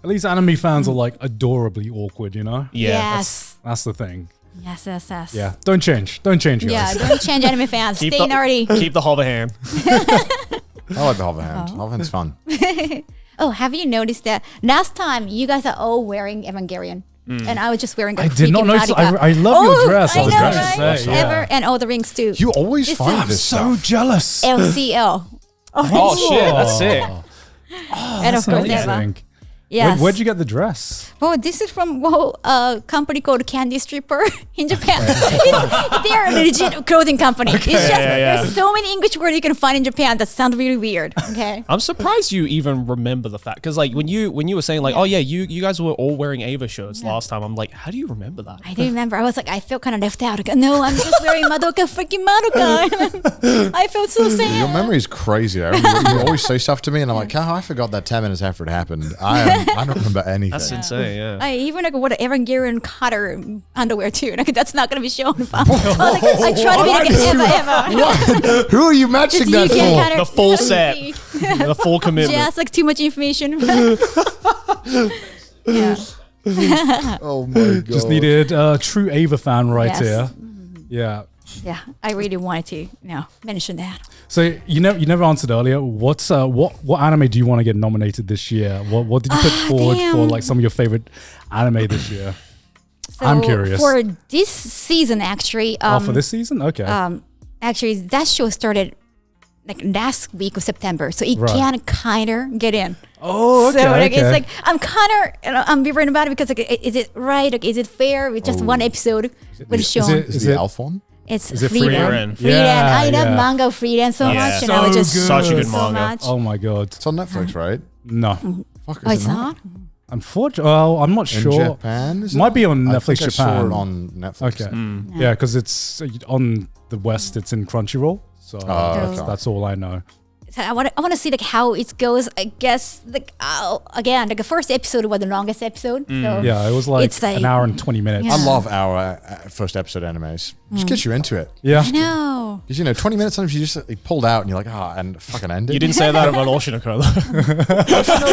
At least anime fans are like adorably awkward, Yeah. Yes. That's the thing. Yes. Yeah. Don't change. Don't change, guys. Yeah, don't change anime fans. Stay nerdy. Keep the hover hand. I like the hover hand. Hover hand's fun. Oh, have you noticed that last time you guys are all wearing Evangelion? And I was just wearing a I did not freaking notice. Marika. I love your dress. I was know, going to right? say, Ever and all the rings too. You always This find is this So stuff. jealous. LCL. Oh, shit. That's sick. And of course Eva. Amazing. Yes. Where'd you get the dress? Oh, this is from a company called Candy Stripper in Japan. They're a legit clothing company. It's just there's so many English words you can find in Japan that sound really weird. Okay. I'm surprised you even remember the fact, because like when you were saying like, oh yeah, you guys were all wearing Ava shirts last time. I'm like, how do you remember that? I didn't remember. I was like, I felt kind of left out. Like, no, I'm just wearing Madoka freaking Madoka. I felt so sad. Your memory is crazy. I remember you always say stuff to me, and I'm like, Kaho, I forgot that 10 minutes after it happened. I don't remember anything. That's insane. Yeah. I even like what Evangelion Cutter underwear too. Like that's not gonna be shown. I was like, I try to be like an Eva. What? Who are you matching that You can for? The full set. The full commitment. Just like too much information. Yeah. Oh my god! Just needed a true Ava fan right Yes. here. Yeah. Yeah, I really wanted to, mention that. So you never answered earlier. What anime do you want to get nominated this year? What did you put forward for like some of your favorite anime this year? So I'm curious. For this season, actually. For this season, okay. Actually, that show started like last week of September, so it can kind of get in. Oh, okay. So like okay. it's like I'm kind of ambivalent about it because like, is it right? Like, is it fair with just one episode with shown? Is the elf one? It's Is it Freedom. Frieren? Yeah, I love yeah. manga Freedom so Yeah. much, and I was So just good. Such a good so manga. much. Oh my god. It's on Netflix, right? No. Fuck, Oh, is it's it not? Unfortunately, well, I'm not In sure. Japan? Is Might it? be on I Netflix think I saw Japan. it on Netflix. Okay. Yeah, because it's on the West. It's in Crunchyroll. So okay. that's all I know. So I want to see like how it goes. I guess like again like the first episode was the longest episode. So Yeah, it was like, It's like- an hour and 20 minutes. Yeah. I love our first episode animes. Just gets you into it. Yeah. I know. Because 20 minutes sometimes you just like, pulled out and you're like, and fucking end it. You didn't say that about Oshinoko though.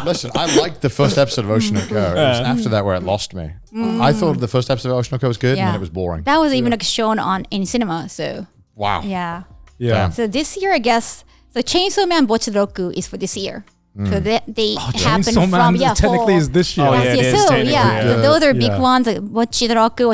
Listen, I liked the first episode of Ocean It was after that where it lost me. I thought the first episode of Ocean was good and then it was boring. That was even like shown in cinema. So Wow. yeah. Yeah. Damn. So this year, I guess, so Chainsaw Man Bocchi Roku is for this year. So they happen Chainsaw from Man technically fall. is this year. Oh, Last yeah, year. it is So technically, yeah, yeah. so those are big Yeah. ones. Like Bocchi Roku,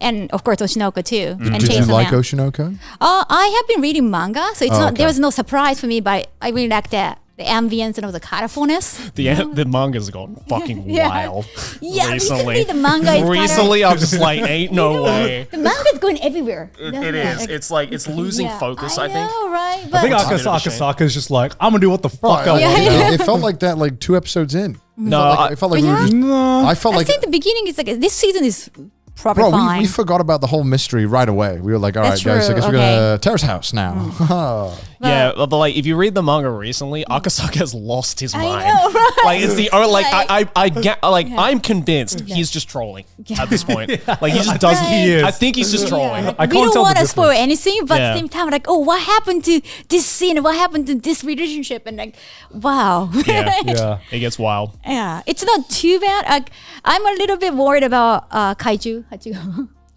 and of course Oshinoko too, and Did you Chainsaw like Man. Oshinoko? I have been reading manga, so it's not. okay. There was no surprise for me, but I really like the ambience and all the colorfulness. The manga's gone fucking Yeah. wild. Yeah, recently. the manga is Recently, I'm just like, ain't no way. The manga is going everywhere. It is. It's like it's losing focus. I think. know, right? I But think It's a bit of a Akasaka is just like, I'm going to do what the fuck I Right, want. Yeah. it felt like that like 2 episodes in. No, It felt like we were Yeah. just, No. I felt I like think the beginning is like this season is probably Bro, fine. we forgot about the whole mystery right away. We were like, all right, That's guys, I true, guess we're okay. going to Terrace House now. Yeah, but like if you read the manga recently, Akasaka has lost his mind. know, right? Like it's the like Right. I get like I'm convinced he's just trolling at this point. Like he just doesn't. he is. I think he's just trolling. Like, I we can't don't tell the want to spoil difference. anything, but at Yeah. the same time, like, oh, what happened to this scene? What happened to this relationship? And like, wow. Yeah, Yeah. it gets wild. Yeah, it's not too bad. I'm a little bit worried about Kaiju.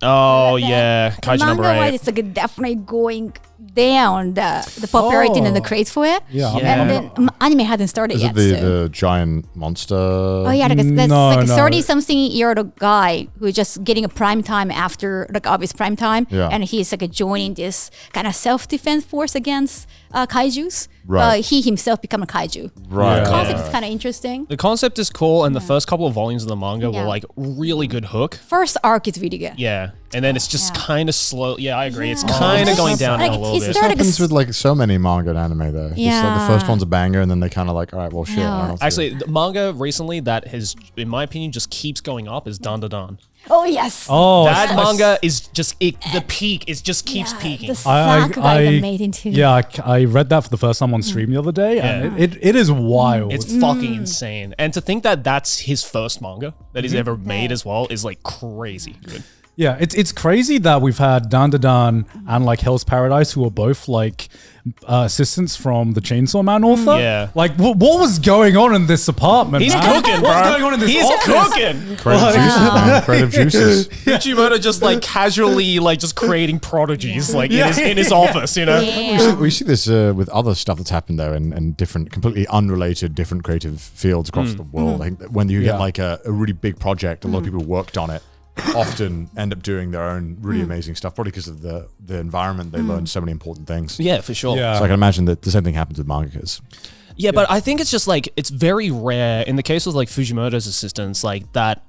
Oh yeah, The Kaiju number manga-wise, 8. it's like definitely going down the popularity and the craze for it. Yeah. And then anime hasn't started Is yet. it so. the giant monster? Oh yeah, that's No, like a no. 30-something-year-old guy who's just getting a prime time after like obvious prime time, Yeah. and he's like joining this kind of self-defense force against kaijus. Right. He himself become a kaiju. Right. The concept is kind of interesting. The concept is cool, and the first couple of volumes of the manga Yeah. were like really good hook. First arc is really good. Yeah, and then it's just Yeah. kind of slow. Yeah, I agree. It's Yeah. kind of going down Like, a little it's bit. not- Like Happens a with like so many manga and anime though. Just like the first Yeah. one's a banger and then they kind of like, all right, well shit. I don't Yeah. know what to Actually, do. the manga recently that has, in my opinion, just keeps going up is Dandadan. Oh yes. Oh, That manga is just the peak. It just keeps Yeah, peaking. The sakuga is amazing too. Yeah, I read that for the first time on stream the other day, and it is wild. It's fucking insane. And to think that that's his first manga that he's ever made as well is like crazy good. Yeah, it's crazy that we've had Dandadan and like Hell's Paradise, who are both like assistants from the Chainsaw Man author. Yeah. Like what was going on in this apartment? He's man? cooking, bro. What's going on in this He's office? cooking. Creative juices, man. Creative juices. Uchimoto just like casually like just creating prodigies like in his office, you know? We see this with other stuff that's happened though in different, completely unrelated, different creative fields across the world. I think that when you get like a really big project, a lot of people worked on it, often end up doing their own really amazing stuff, probably because of the environment. They learn so many important things. Yeah, for sure. Yeah. So I can imagine that the same thing happens with mangakas. Yeah, but I think it's just like it's very rare in the case of like Fujimoto's assistants, like that.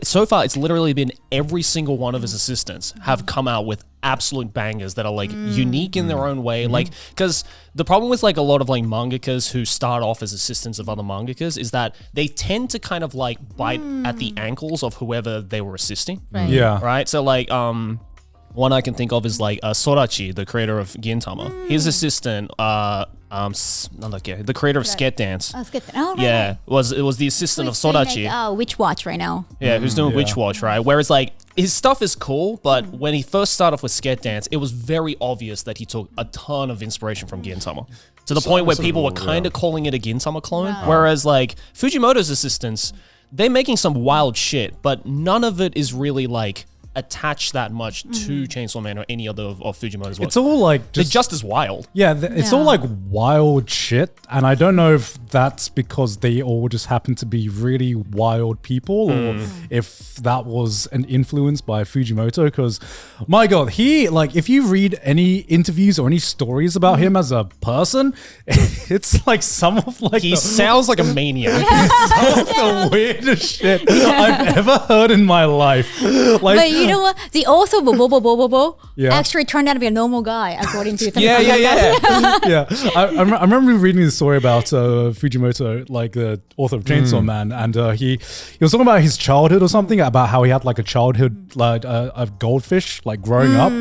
So far it's literally been every single one of his assistants have come out with absolute bangers that are like unique in their own way. Like, because the problem with like a lot of like mangakas who start off as assistants of other mangakas is that they tend to kind of like bite at the ankles of whoever they were assisting. Right. Yeah. Right. So like one I can think of is like Sorachi, the creator of Gintama. His assistant, the creator of Skate Dance. Oh, it's good. Oh, right, Yeah, right. it was the assistant of Who's doing, Sorachi. like, Witch Watch right now. Yeah, who's doing Witch Watch, right? Whereas like his stuff is cool, but when he first started off with Skate Dance, it was very obvious that he took a ton of inspiration from Gintama. To the point where people were kind of calling it a Gintama clone. Whereas like Fujimoto's assistants, they're making some wild shit, but none of it is really like attached that much to Chainsaw Man or any other of Fujimoto's work. It's all like They're just as wild. Yeah, it's all like wild shit, and I don't know if that's because they all just happen to be really wild people, or if that was an influence by Fujimoto. Because, my God, he like if you read any interviews or any stories about him as a person, it's like some of like He sounds like a maniac. some of the weirdest shit I've ever heard in my life. Like, But you know what? The author of Bobo Yeah. actually turned out to be a normal guy, according to yeah. yeah, I remember reading the story about Fujimoto, like the author of Chainsaw Man, and he was talking about his childhood or something, about how he had like a childhood like a goldfish like growing up,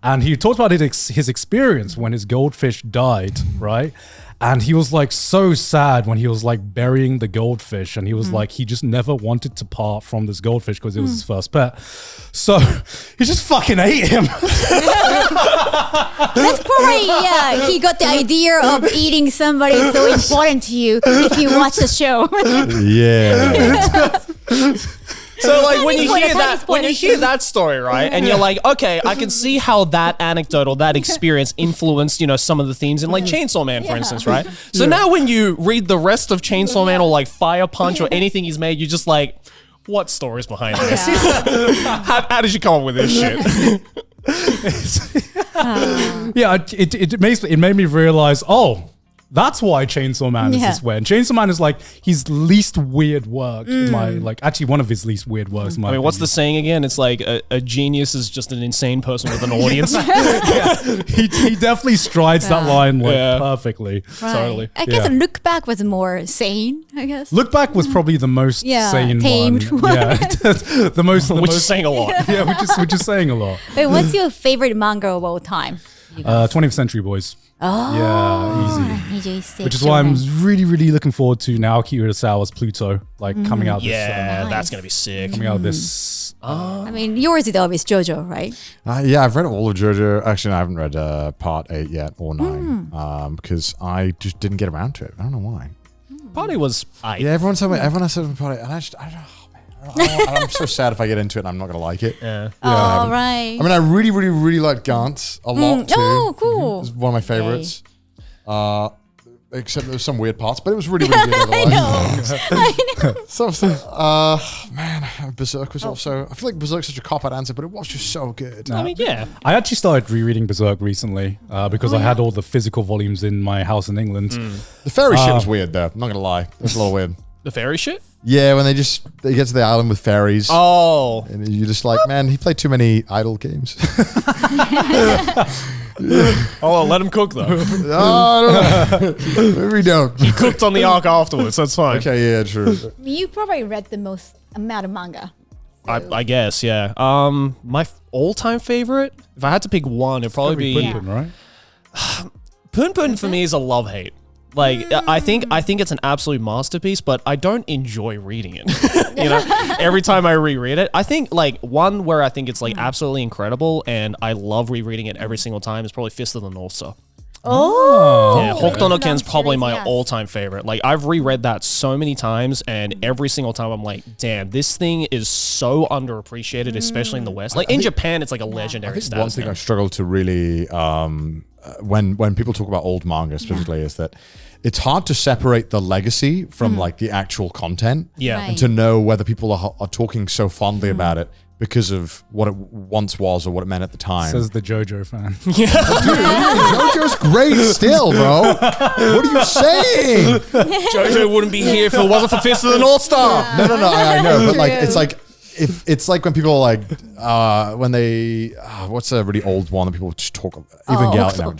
and he talked about his experience when his goldfish died, right? And he was like so sad when he was like burying the goldfish, and he was like, he just never wanted to part from this goldfish because it was his first pet. So he just fucking ate him. That's probably, he got the idea of eating somebody so important to you if you watch the show. Yeah. So like when you Tiny hear that, spoiler. when you hear that story, right, and you're like, okay, I can see how that anecdote or that experience influenced, some of the themes in like Chainsaw Man, for instance, right? So now when you read the rest of Chainsaw Man or like Fire Punch or anything he's made, you're just like, what story's behind this? How did you come up with this shit? Yeah, it made me realize, that's why Chainsaw Man is this way. And Chainsaw Man is like his least weird work in my actually one of his least weird works. In my I mean, what's the opinion. saying again? It's like a genius is just an insane person with an audience. He definitely strides that line like perfectly. Totally. I guess Yeah. Look Back was more sane, I guess. Look Back was probably the most sane tamed one. Yeah, the most, Which is saying a lot. yeah, which is saying a lot. Wait, what's your favorite manga of all time? 20th Century Boys. Oh, Yeah, easy. Which is why I'm really, really looking forward to Naoki Urasawa's Pluto, like coming out. Yeah, Nice. that's gonna be sick. Coming out this. I mean, yours is always JoJo, right? Yeah, I've read all of JoJo. Actually, I haven't read part 8 yet or 9 because I just didn't get around to it. I don't know why. Party was Yeah, everyone's talking about everyone else talking about part 8, and I don't know. I'm so sad if I get into it and I'm not going to like it. Yeah. Oh, right. I mean, I really, really, really like Garnt a lot too. Oh, cool. It's one of my favorites. Except there's some weird parts, but it was really, really good. I know. Man, Berserk was also. I feel like Berserk's such a cop-out answer, but it was just so good. I mean, yeah. I actually started rereading Berserk recently because I had all the physical volumes in my house in England. The fairy shit was weird, though. I'm not gonna lie, it's a little weird. The fairy shit? Yeah, when they get to the island with fairies. Oh. And you're just like, man, he played too many idle games. Oh, let him cook though. I don't know. Maybe we don't. He cooked on the arc afterwards. That's fine. Okay, yeah, true. You probably read the most amount of manga. I guess, yeah. My all-time favorite, if I had to pick one, it'd probably be Punpun, right? Punpun. For me is a love-hate. Like I think it's an absolute masterpiece, but I don't enjoy reading it. You know, every time I reread it, I think like one where I think it's like absolutely incredible, and I love rereading it every single time is probably Fist of the North Star. Oh, Yeah, Hokuto no Ken's probably my yes. all-time favorite. Like I've reread that so many times, and every single time I'm like, damn, this thing is so underappreciated, especially in the West. Like in Japan, it's like a legendary I think status. one thing now. I struggle to really, when people talk about old manga specifically, is that it's hard to separate the legacy from like the actual content. Yeah. Right. And to know whether people are talking so fondly about it because of what it once was or what it meant at the time. Says the JoJo fan. JoJo's great still, bro. What are you saying? JoJo wouldn't be here if it wasn't for Fist of the North Star. No, I know, but like it's like if it's like when people like when they what's a really old one that people just talk about? Evangelion.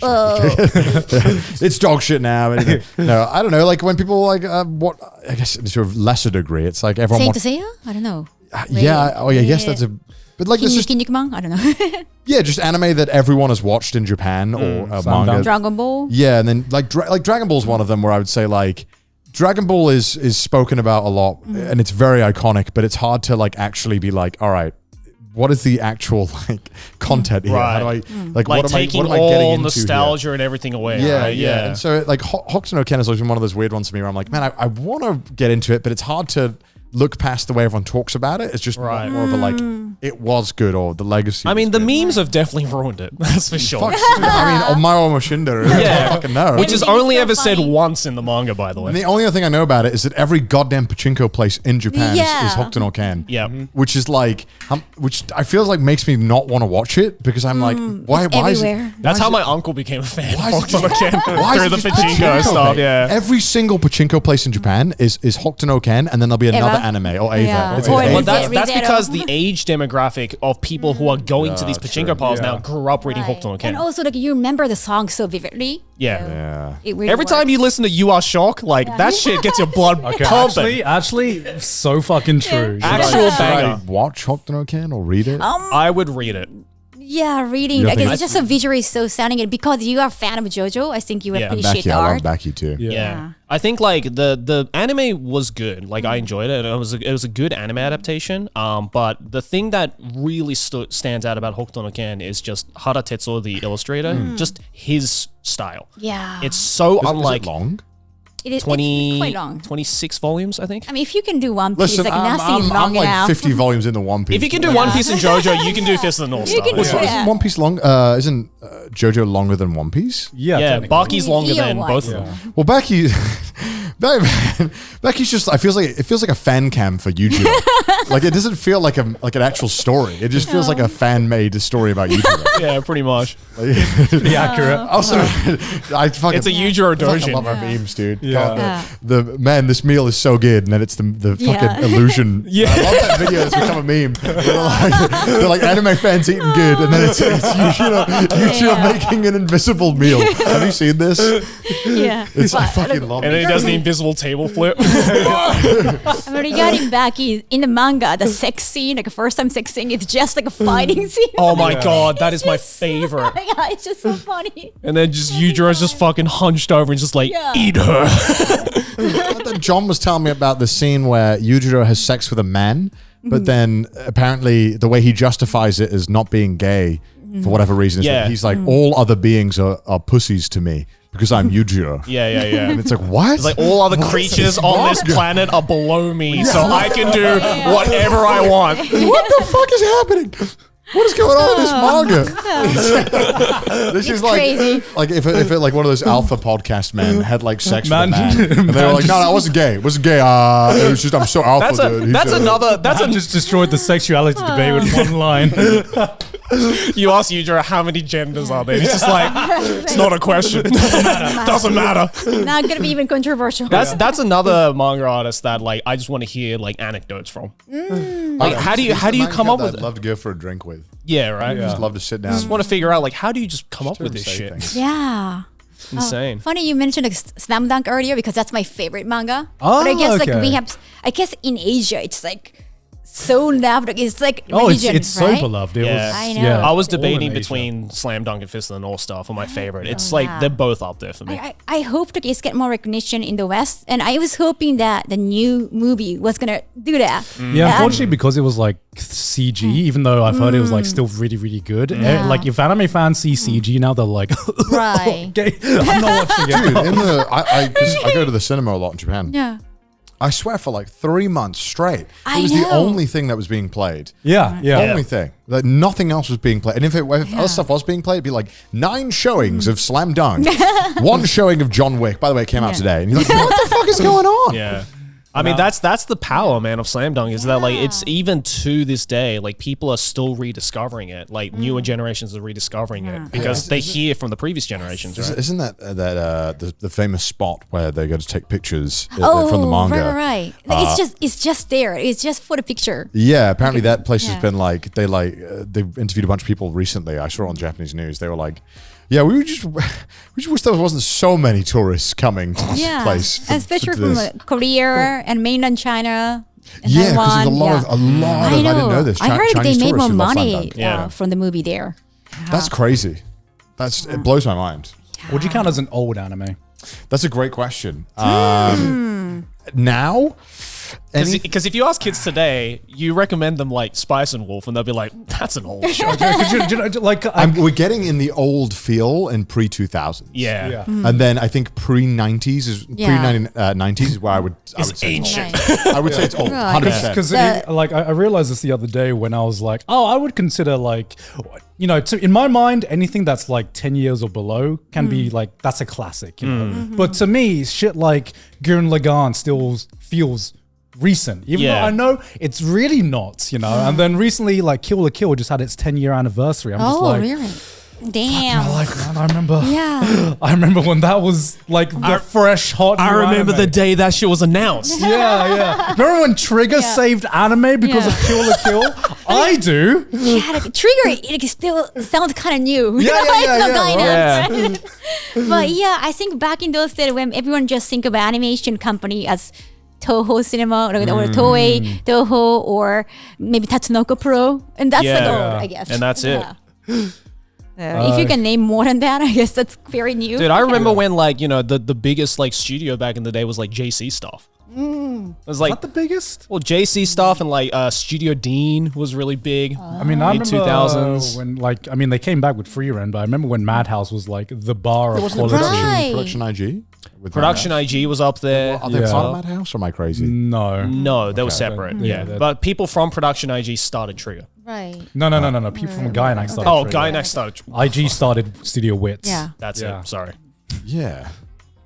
It's dog shit now. No, I don't know. Like when people like what I guess to a sort of lesser degree, it's like everyone. Saint Seiya? I don't know. Yeah. Oh yeah. I guess that's a. But like this just Kinnikuman? I don't know. yeah, just anime that everyone has watched in Japan or manga. Dragon Ball? Yeah, and then like Dragon Ball's one of them where I would say like Dragon Ball is spoken about a lot and it's very iconic, but it's hard to like actually be like, all right, what is the actual like content here? Right. How do I Like what am taking I getting all into nostalgia and everything away. here? Yeah, right? yeah. And so like Hokuto no Ken has always been one of those weird ones for me where I'm like, man, I want to get into it, but it's hard to look past the way everyone talks about it. It's just more of a like, it was good or the legacy. I mean, was the good. memes have definitely ruined it. That's for sure. Fuck, I mean, Omae wa Moshinder. I fucking know. Which is Everything's only so ever said funny. once in the manga, by the way. And the only other thing I know about it is that every goddamn pachinko place in Japan is Hokuto no Ken. Yeah. Which is like, which I feel like makes me not want to watch it because I'm like, why is it? everywhere. That's how my uncle became a fan of Why is it Hokuto no Ken Why is through it the just pachinko stuff. mate? Yeah. Every single pachinko place in Japan is Hokuto no Ken, and then there'll be another anime or Ava. Yeah. It's Or Ava. Well, that's Rizzetto. because the age demographic of people who are going to these pachinko parlors now grew up reading Hokuto no Ken. And also, like, you remember the song so vividly. Yeah. Yeah. It really Every time works. you listen to You Are Shock, like that shit gets your blood pumping. Actually, so fucking true. Actual Should I banger. watch Hokuto no Ken or read it? I would read it. Yeah, reading. You don't Like, think it's just a visually so sounding. And because you are a fan of JoJo, I think you would appreciate the I love art. Becky too. Yeah. I think like the anime was good. Like I enjoyed it. It was a good anime adaptation. But the thing that really stands out about Hokuto no Ken is just Hara Tetsuo, the illustrator, just his style. Yeah. It's so Is unlike it long? It is 20, it's quite long. 26 volumes, I think. I mean, if you can do One Piece, Listen, like nothing long I'm like enough. 50 volumes into One Piece. If you can do One Piece and JoJo, you can do Fist of the North You Star. can do Yeah. it. Isn't One Piece long? Isn't JoJo longer than One Piece? Yeah, Yeah, technically. Baki's longer Yeah, than what? both of them. Well, Becky's just. It feels like a fan cam for Yu-Gi-Oh. Like it doesn't feel like an actual story. It just feels like a fan made story about Yu-Gi-Oh. Yeah, pretty much. Pretty accurate. Also, I fucking. It's a Yu-Gi-Oh I fucking dojin. love our memes, dude. Yeah. God, the man, this meal is so good, and then it's the fucking illusion. Yeah. I love that video. It's become a meme. They're like anime fans eating good, and then it's Yu-Gi-Oh making an invisible meal. Have you seen this? Yeah. It's I fucking love And then it. he does the invisible table flip. I mean, regarding Baki, in the manga, the sex scene, like a first time sex scene, it's just like a fighting scene. Oh my god, that is my favorite. Yeah, it's just so funny. And then just Yujiro's just fucking hunched over and just like, Yeah. eat her. John was telling me about the scene where Yujiro has sex with a man, but then apparently the way he justifies it as not being gay for whatever reason. Yeah. He's like, all other beings are pussies to me because I'm Yujiro. Yeah. And it's like, what? It's like all other creatures on this planet are below me, so I can do whatever I want. What the fuck is happening? What is going on in this manga? This is crazy. like if it like one of those alpha podcast men had like sex with a man, and they were like, no, it wasn't gay. It wasn't gay. It was just I'm so alpha, dude. That's Just destroyed the sexuality debate with one line. You ask Yujiro how many genders are there? He's just like, it's not a question. Doesn't matter. Not gonna be even controversial. That's another manga artist that like I just want to hear like anecdotes from. Like how do you come up with I'd it? love to go for a drink with. Yeah, right. Just love to sit down. I just want to figure out like how do you just come up with this say shit? things. Yeah. Insane. Funny you mentioned like, Slam Dunk earlier because that's my favorite manga. Oh, but I guess okay. like we have, I guess in Asia it's like so loved. Like, it's like Oh, religion, it's so right? beloved. It Yeah. was, I know. yeah, I was all in debating Asia. between Slam Dunk and Fist of the North Star for my favorite. It's Oh, like yeah. they're both up there for me. I hope to get more recognition in the West, and I was hoping that the new movie was gonna do that. Yeah, unfortunately, because it was like CG, even though I've heard it was like still really, really good. Like if anime fans see CG now, they're like, Right. okay, I'm not watching it. Dude, because I go to the cinema a lot in Japan. Yeah. I swear for like 3 months straight, I it was the know. only thing that was being played. Yeah, yeah. Only thing. Like nothing else was being played. And if other stuff was being played, it'd be like 9 showings of Slam Dunk, 1 showing of John Wick. By the way, it came out today. And you're like, what the fuck is going on? Yeah. I mean, that's the power, man, of Slam Dunk is that like it's even to this day, like people are still rediscovering it. Like newer generations are rediscovering it because they hear from the previous generations, right? Isn't that the famous spot where they go to take pictures Oh, from the manga? right. Like, it's just there. It's just for the picture. Yeah, apparently that place has Yeah. been like they've interviewed a bunch of people recently. I saw it on Japanese news. They were like, "Yeah, we just wish there wasn't so many tourists coming to this Yeah, place, especially to from this." Korea and mainland China. And Yeah, because there's a Taiwan. lot of I didn't know this. I heard Chinese they made more tourists who love Slam money Dunk. Yeah. from the movie there. That's crazy. It blows my mind. Would you count as an old anime? That's a great question. Now, Because if you ask kids today, you recommend them like Spice and Wolf, and they'll be like, "That's an old show." Like, we're getting in the old feel in pre-2000s. Yeah. yeah. And then I think pre-90s is pre-90s is where I would say ancient. It's old. I would say it's old. Right. 100%. Because like I realized this the other day when I was like, oh, I would consider like, you know, in my mind, anything that's like 10 years or below can be like, that's a classic, you know. But to me, shit like Gurren Lagann still feels recent, even though I know it's really not, you know. And then recently, like Kill la Kill just had its 10-year anniversary. I'm just like, really? Damn. my life, man. I remember. Yeah. I remember when that was like the fresh, hot. I new remember the anime. day that shit was announced. Yeah. Remember when Trigger saved anime because of Kill la Kill? I do. Yeah, like Trigger, it still sounds kind of new. Yeah, It's not yeah. guidance, right? But yeah, I think back in those days when everyone just think of animation company as Toho Cinema or Toei, Toho, or maybe Tatsunoko Pro, and that's like old, I guess. And that's it. If you can name more than that, I guess that's very new. Dude, I remember when like, you know, the biggest like studio back in the day was like JC stuff. It was like Not the biggest. well, JC stuff and like Studio Dean was really big. I mean, I remember 2000s. when, like, I mean, they came back with Free Rent, but I remember when Madhouse was like the bar of quality. Right. Production IG? With Production IG was up there. Are they Yeah. part of Madhouse or am I crazy? No. No, they were separate. yeah, Yeah, they're- but people from Production IG started Trigger. Right. No. People from Gainax started. Oh, Trigger. Guy Next started. IG started Studio Wits. Yeah. That's Yeah. it. Sorry. Yeah.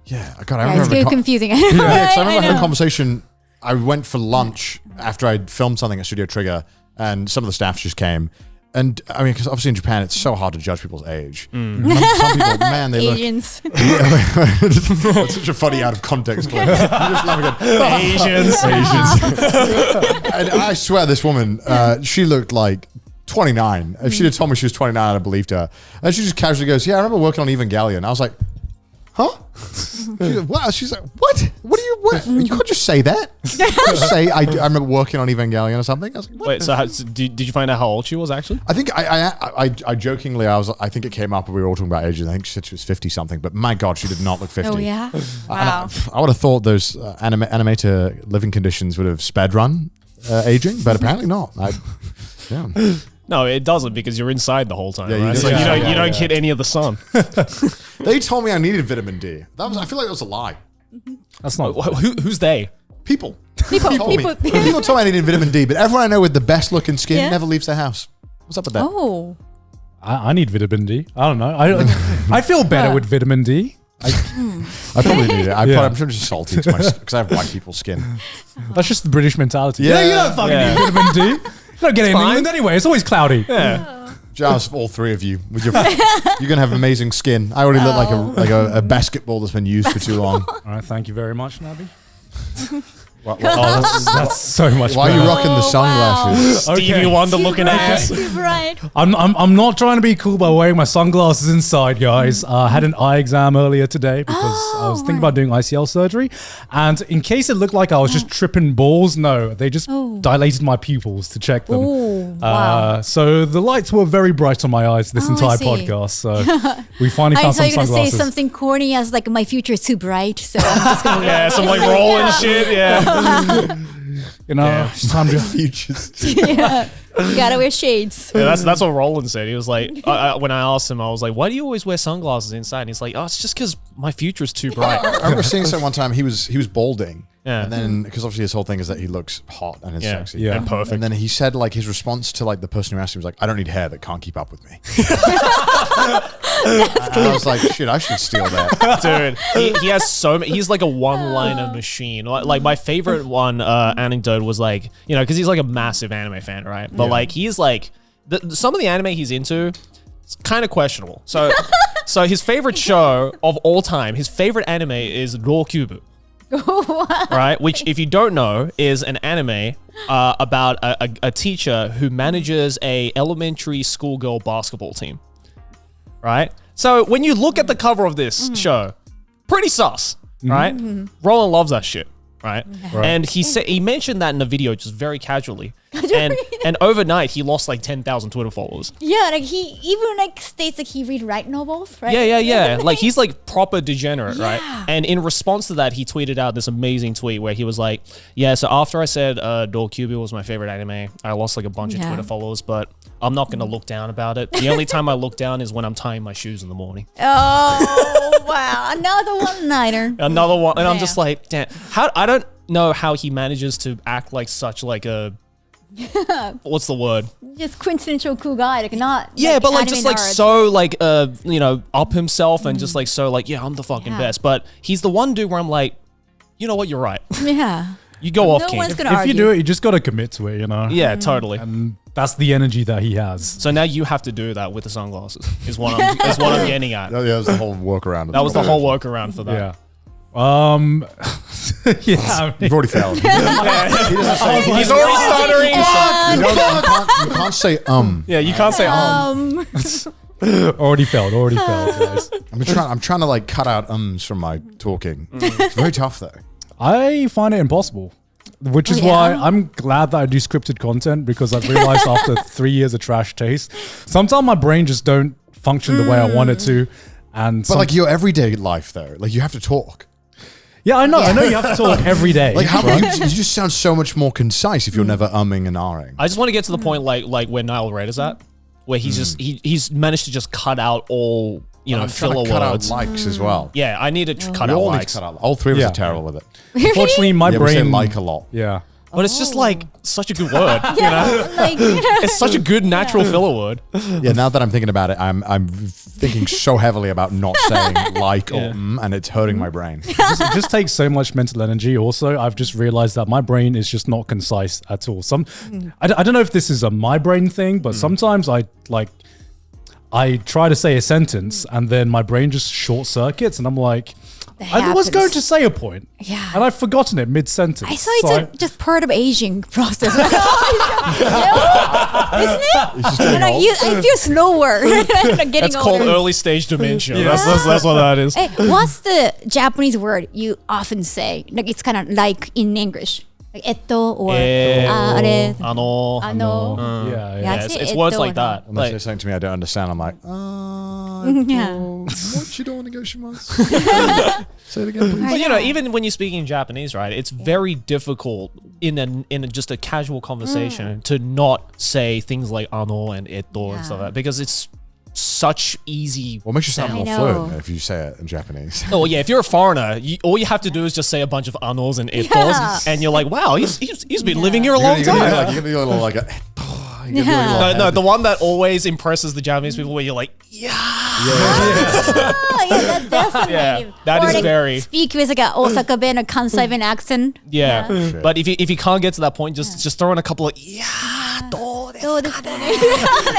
Yeah. God, I Yeah, it's remember. getting confusing. Yeah, 'cause I remember I having a know. conversation. I went for lunch after I'd filmed something at Studio Trigger, and some of the staff just came. And I mean, because obviously in Japan, it's so hard to judge people's age. Some people, man, they look. Asians. It's such a funny out of context clip. You just love it. Asians. And I swear, this woman, she looked like 29. If she'd have told me she was 29, I'd have believed her. And she just casually goes, "Yeah, I remember working on Evangelion." I was like, "Huh?" Wow. She's like, "What? What do you? What? You can't just say that. You can't just say I remember working on Evangelion or something." I was like, "What?" Wait, so did you find out how old she was actually? I think I jokingly I think it came up when we were all talking about ages. I think she said she was 50 something, but my God, she did not look 50. Oh yeah. Wow. I would have thought those animator living conditions would have sped run aging, but apparently not. Yeah. No, it doesn't because you're inside the whole time. Yeah, Right? So you don't get any of the sun. They told me I needed vitamin D. I feel like that was a lie. That's not. Who's they? People People. told me I needed vitamin D, but everyone I know with the best looking skin never leaves their house. What's up with that? Oh. I need vitamin D. I don't know. I feel better with vitamin D. I probably need it. I'm sure it's just salty because I have white people's skin. That's just the British mentality. Yeah. You don't fucking need vitamin D. You don't get it in England anyway. It's always cloudy. Yeah. Just all three of you with your, you're gonna have amazing skin. I already look like a basketball that's been used for too long. All right, thank you very much, Nabi. What? That's so much. Why are you better. rocking the sunglasses? Stevie Wonder looking ass. Right. I'm not trying to be cool by wearing my sunglasses inside, guys. I had an eye exam earlier today because I was thinking about doing ICL surgery, and in case it looked like I was just tripping balls, no, they just dilated my pupils to check them. Oh, wow. So the lights were very bright on my eyes this I entire see. podcast. So we finally I found thought some you were going to say sunglasses. something corny as like my future is too bright, so I'm just going to Yeah, some like rolling shit. Yeah. You know, it's time to. yeah. You gotta wear shades. Yeah, that's what Roland said. He was like, when I asked him, I was like, "Why do you always wear sunglasses inside?" And he's like, "Oh, it's just because my future is too bright." I remember seeing someone one time. He was balding, Yeah. and then because obviously his whole thing is that he looks hot and is sexy, Yeah. And perfect. And then he said like his response to like the person who asked him was like, "I don't need hair that can't keep up with me." And I was like, "Shit, I should steal that." Dude, he has so many. He's like a one-liner machine. Like my favorite one anecdote was like, you know, because he's like a massive anime fan, right? But like he's like some of the anime he's into, it's kind of questionable. So his favorite show of all time, his favorite anime is Kubo. Right, which if you don't know is an anime about a teacher who manages a elementary schoolgirl basketball team. Right, so when you look at the cover of this show, pretty sus, right? Roland loves that shit, right? And he mentioned that in a video just very casually, and overnight he lost like 10,000 Twitter followers. Yeah, like he even like states like he read write novels, right? Yeah. Like he's like proper degenerate, right? And in response to that, he tweeted out this amazing tweet where he was like, "Yeah, so after I said Kubo was my favorite anime, I lost like a bunch of Twitter followers, but I'm not gonna look down about it. The only time I look down is when I'm tying my shoes in the morning." Oh wow, another one-nighter. Another one, and I'm just like, damn. I don't know how he manages to act like such like a what's the word? Just quintessential cool guy, like not. Yeah, but like just like nerds. so like you know, up himself and just like so like, yeah, I'm the fucking best. But he's the one dude where I'm like, you know what, you're right. Yeah. You go off, No King. one's gonna If argue. you do it, you just got to commit to it, you know? Yeah, totally. And that's the energy that he has. So now you have to do that with the sunglasses. Is what I'm getting at. Yeah, that was the whole workaround. That was the whole workaround for that. Yeah. Yeah. I mean, You've already failed. He's already stuttering. You can't say Yeah, you can't say already failed, guys. I'm trying to like cut out from my talking. It's very tough though. I find it impossible, which is why I'm glad that I do scripted content, because I've realized after 3 years of trash taste, sometimes my brain just don't function the way I want it to. And But like your everyday life though, like you have to talk. yeah, I know you have to talk every day. Like how right? you just sound so much more concise if you're never umming and ahhing. I just want to get to the point like where Niall Red is at, where he's just he's managed to just cut out all I'm trying filler to cut out words. likes as well. Yeah, I need to cut We out all need likes. to cut out. All three of us Yeah. are terrible with it. Unfortunately, my Yeah, we say brain like a lot. Yeah. But it's just like such a good word, you know? Like, It's such a good natural filler word. Yeah, now that I'm thinking about it, I'm thinking so heavily about not saying like or and it's hurting my brain. It just takes so much mental energy. Also, I've just realized that my brain is just not concise at all. I don't know if this is a my brain thing, but sometimes I try to say a sentence and then my brain just short circuits and I'm like, I was going to say a point. Yeah. And I've forgotten it mid-sentence. I saw it's just part of aging process. Isn't it? And I feel slower. Getting That's called older. early stage dementia. That's what that is. Hey, what's the Japanese word you often say? Like it's kind of like in English, like etto or are. Ano. Yeah. Yeah, It's words like that. When they say Like, something to me I don't understand, I'm like, Yeah. what you don't want to go shimasu? Say it again, please. But you know, even when you're speaking Japanese, right? It's very difficult in just a casual conversation to not say things like ano and eto and stuff like that, because it's such easy. What makes you sound more fluent if you say it in Japanese? Oh yeah, if you're a foreigner, all you have to do is just say a bunch of anos and etos, and you're like, wow, he's been living here a long time. You're gonna be a little like No, the one that always impresses the Japanese people where you're like, That's definitely. Yeah, that is very. Speak with like a Osaka Ben or Kansai Ben accent. Yeah, but if you can't get to that point, just throw in a couple of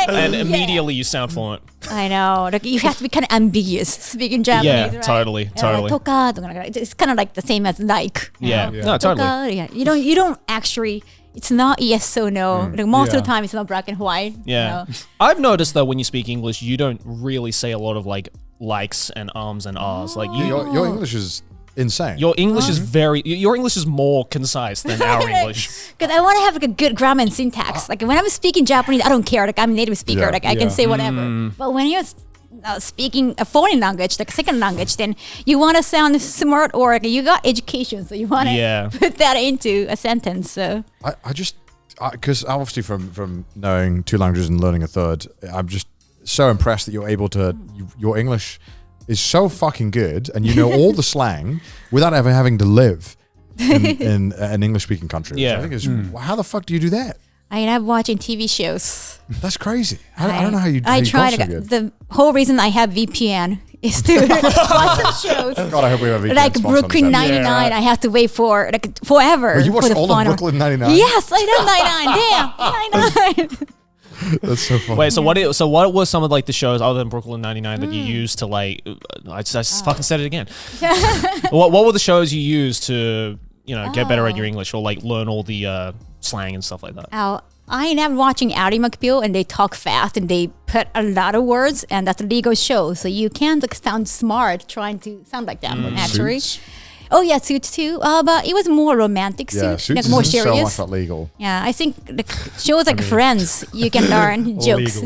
and immediately you sound fluent. I know. Like you have to be kind of ambiguous speaking Japanese. Yeah, right? totally. Toka, it's kind of like the same as like. Yeah, no, totally. Toka, yeah. You don't actually. It's not yes or no. Like most of the time, it's not black and white. Yeah, You know? I've noticed though when you speak English, you don't really say a lot of like likes and ums and ahs. Like your English is insane. Your English is your English is more concise than our English. Because I want to have like a good grammar and syntax. Like when I'm speaking Japanese, I don't care. Like I'm a native speaker. Like I can say whatever. But when you're speaking a foreign language, like a second language, then you want to sound smart, or like, you got education, so you want to put that into a sentence. So I just because obviously from knowing 2 languages and learning a third, I'm just so impressed that you're able to. Your English is so fucking good, and you know all the slang without ever having to live in an English-speaking country. Yeah. Which I think is how the fuck do you do that? I love watching TV shows. That's crazy. I don't know how you. I try so to. good. The whole reason I have VPN is to watch some shows. God, I hope we have a VPN Like sponsor on Brooklyn this episode. 99, I have to wait for like forever. Well, you watched for the all of final. Brooklyn 99? Yes, I love 99. Damn, 99. That's so funny. Wait, so what were some of like the shows other than Brooklyn 99 that you used to like? I just fucking said it again. what were the shows you used to get better at your English or like learn all the slang and stuff like that? I am watching Ally McBeal, and they talk fast and they put a lot of words, and that's a legal show, so you can't like, sound smart trying to sound like them actually. Suits? Oh yeah, Suits too. But it was more romantic Suits like more isn't serious. so much legal. Yeah, I think the shows like Friends, you can learn jokes.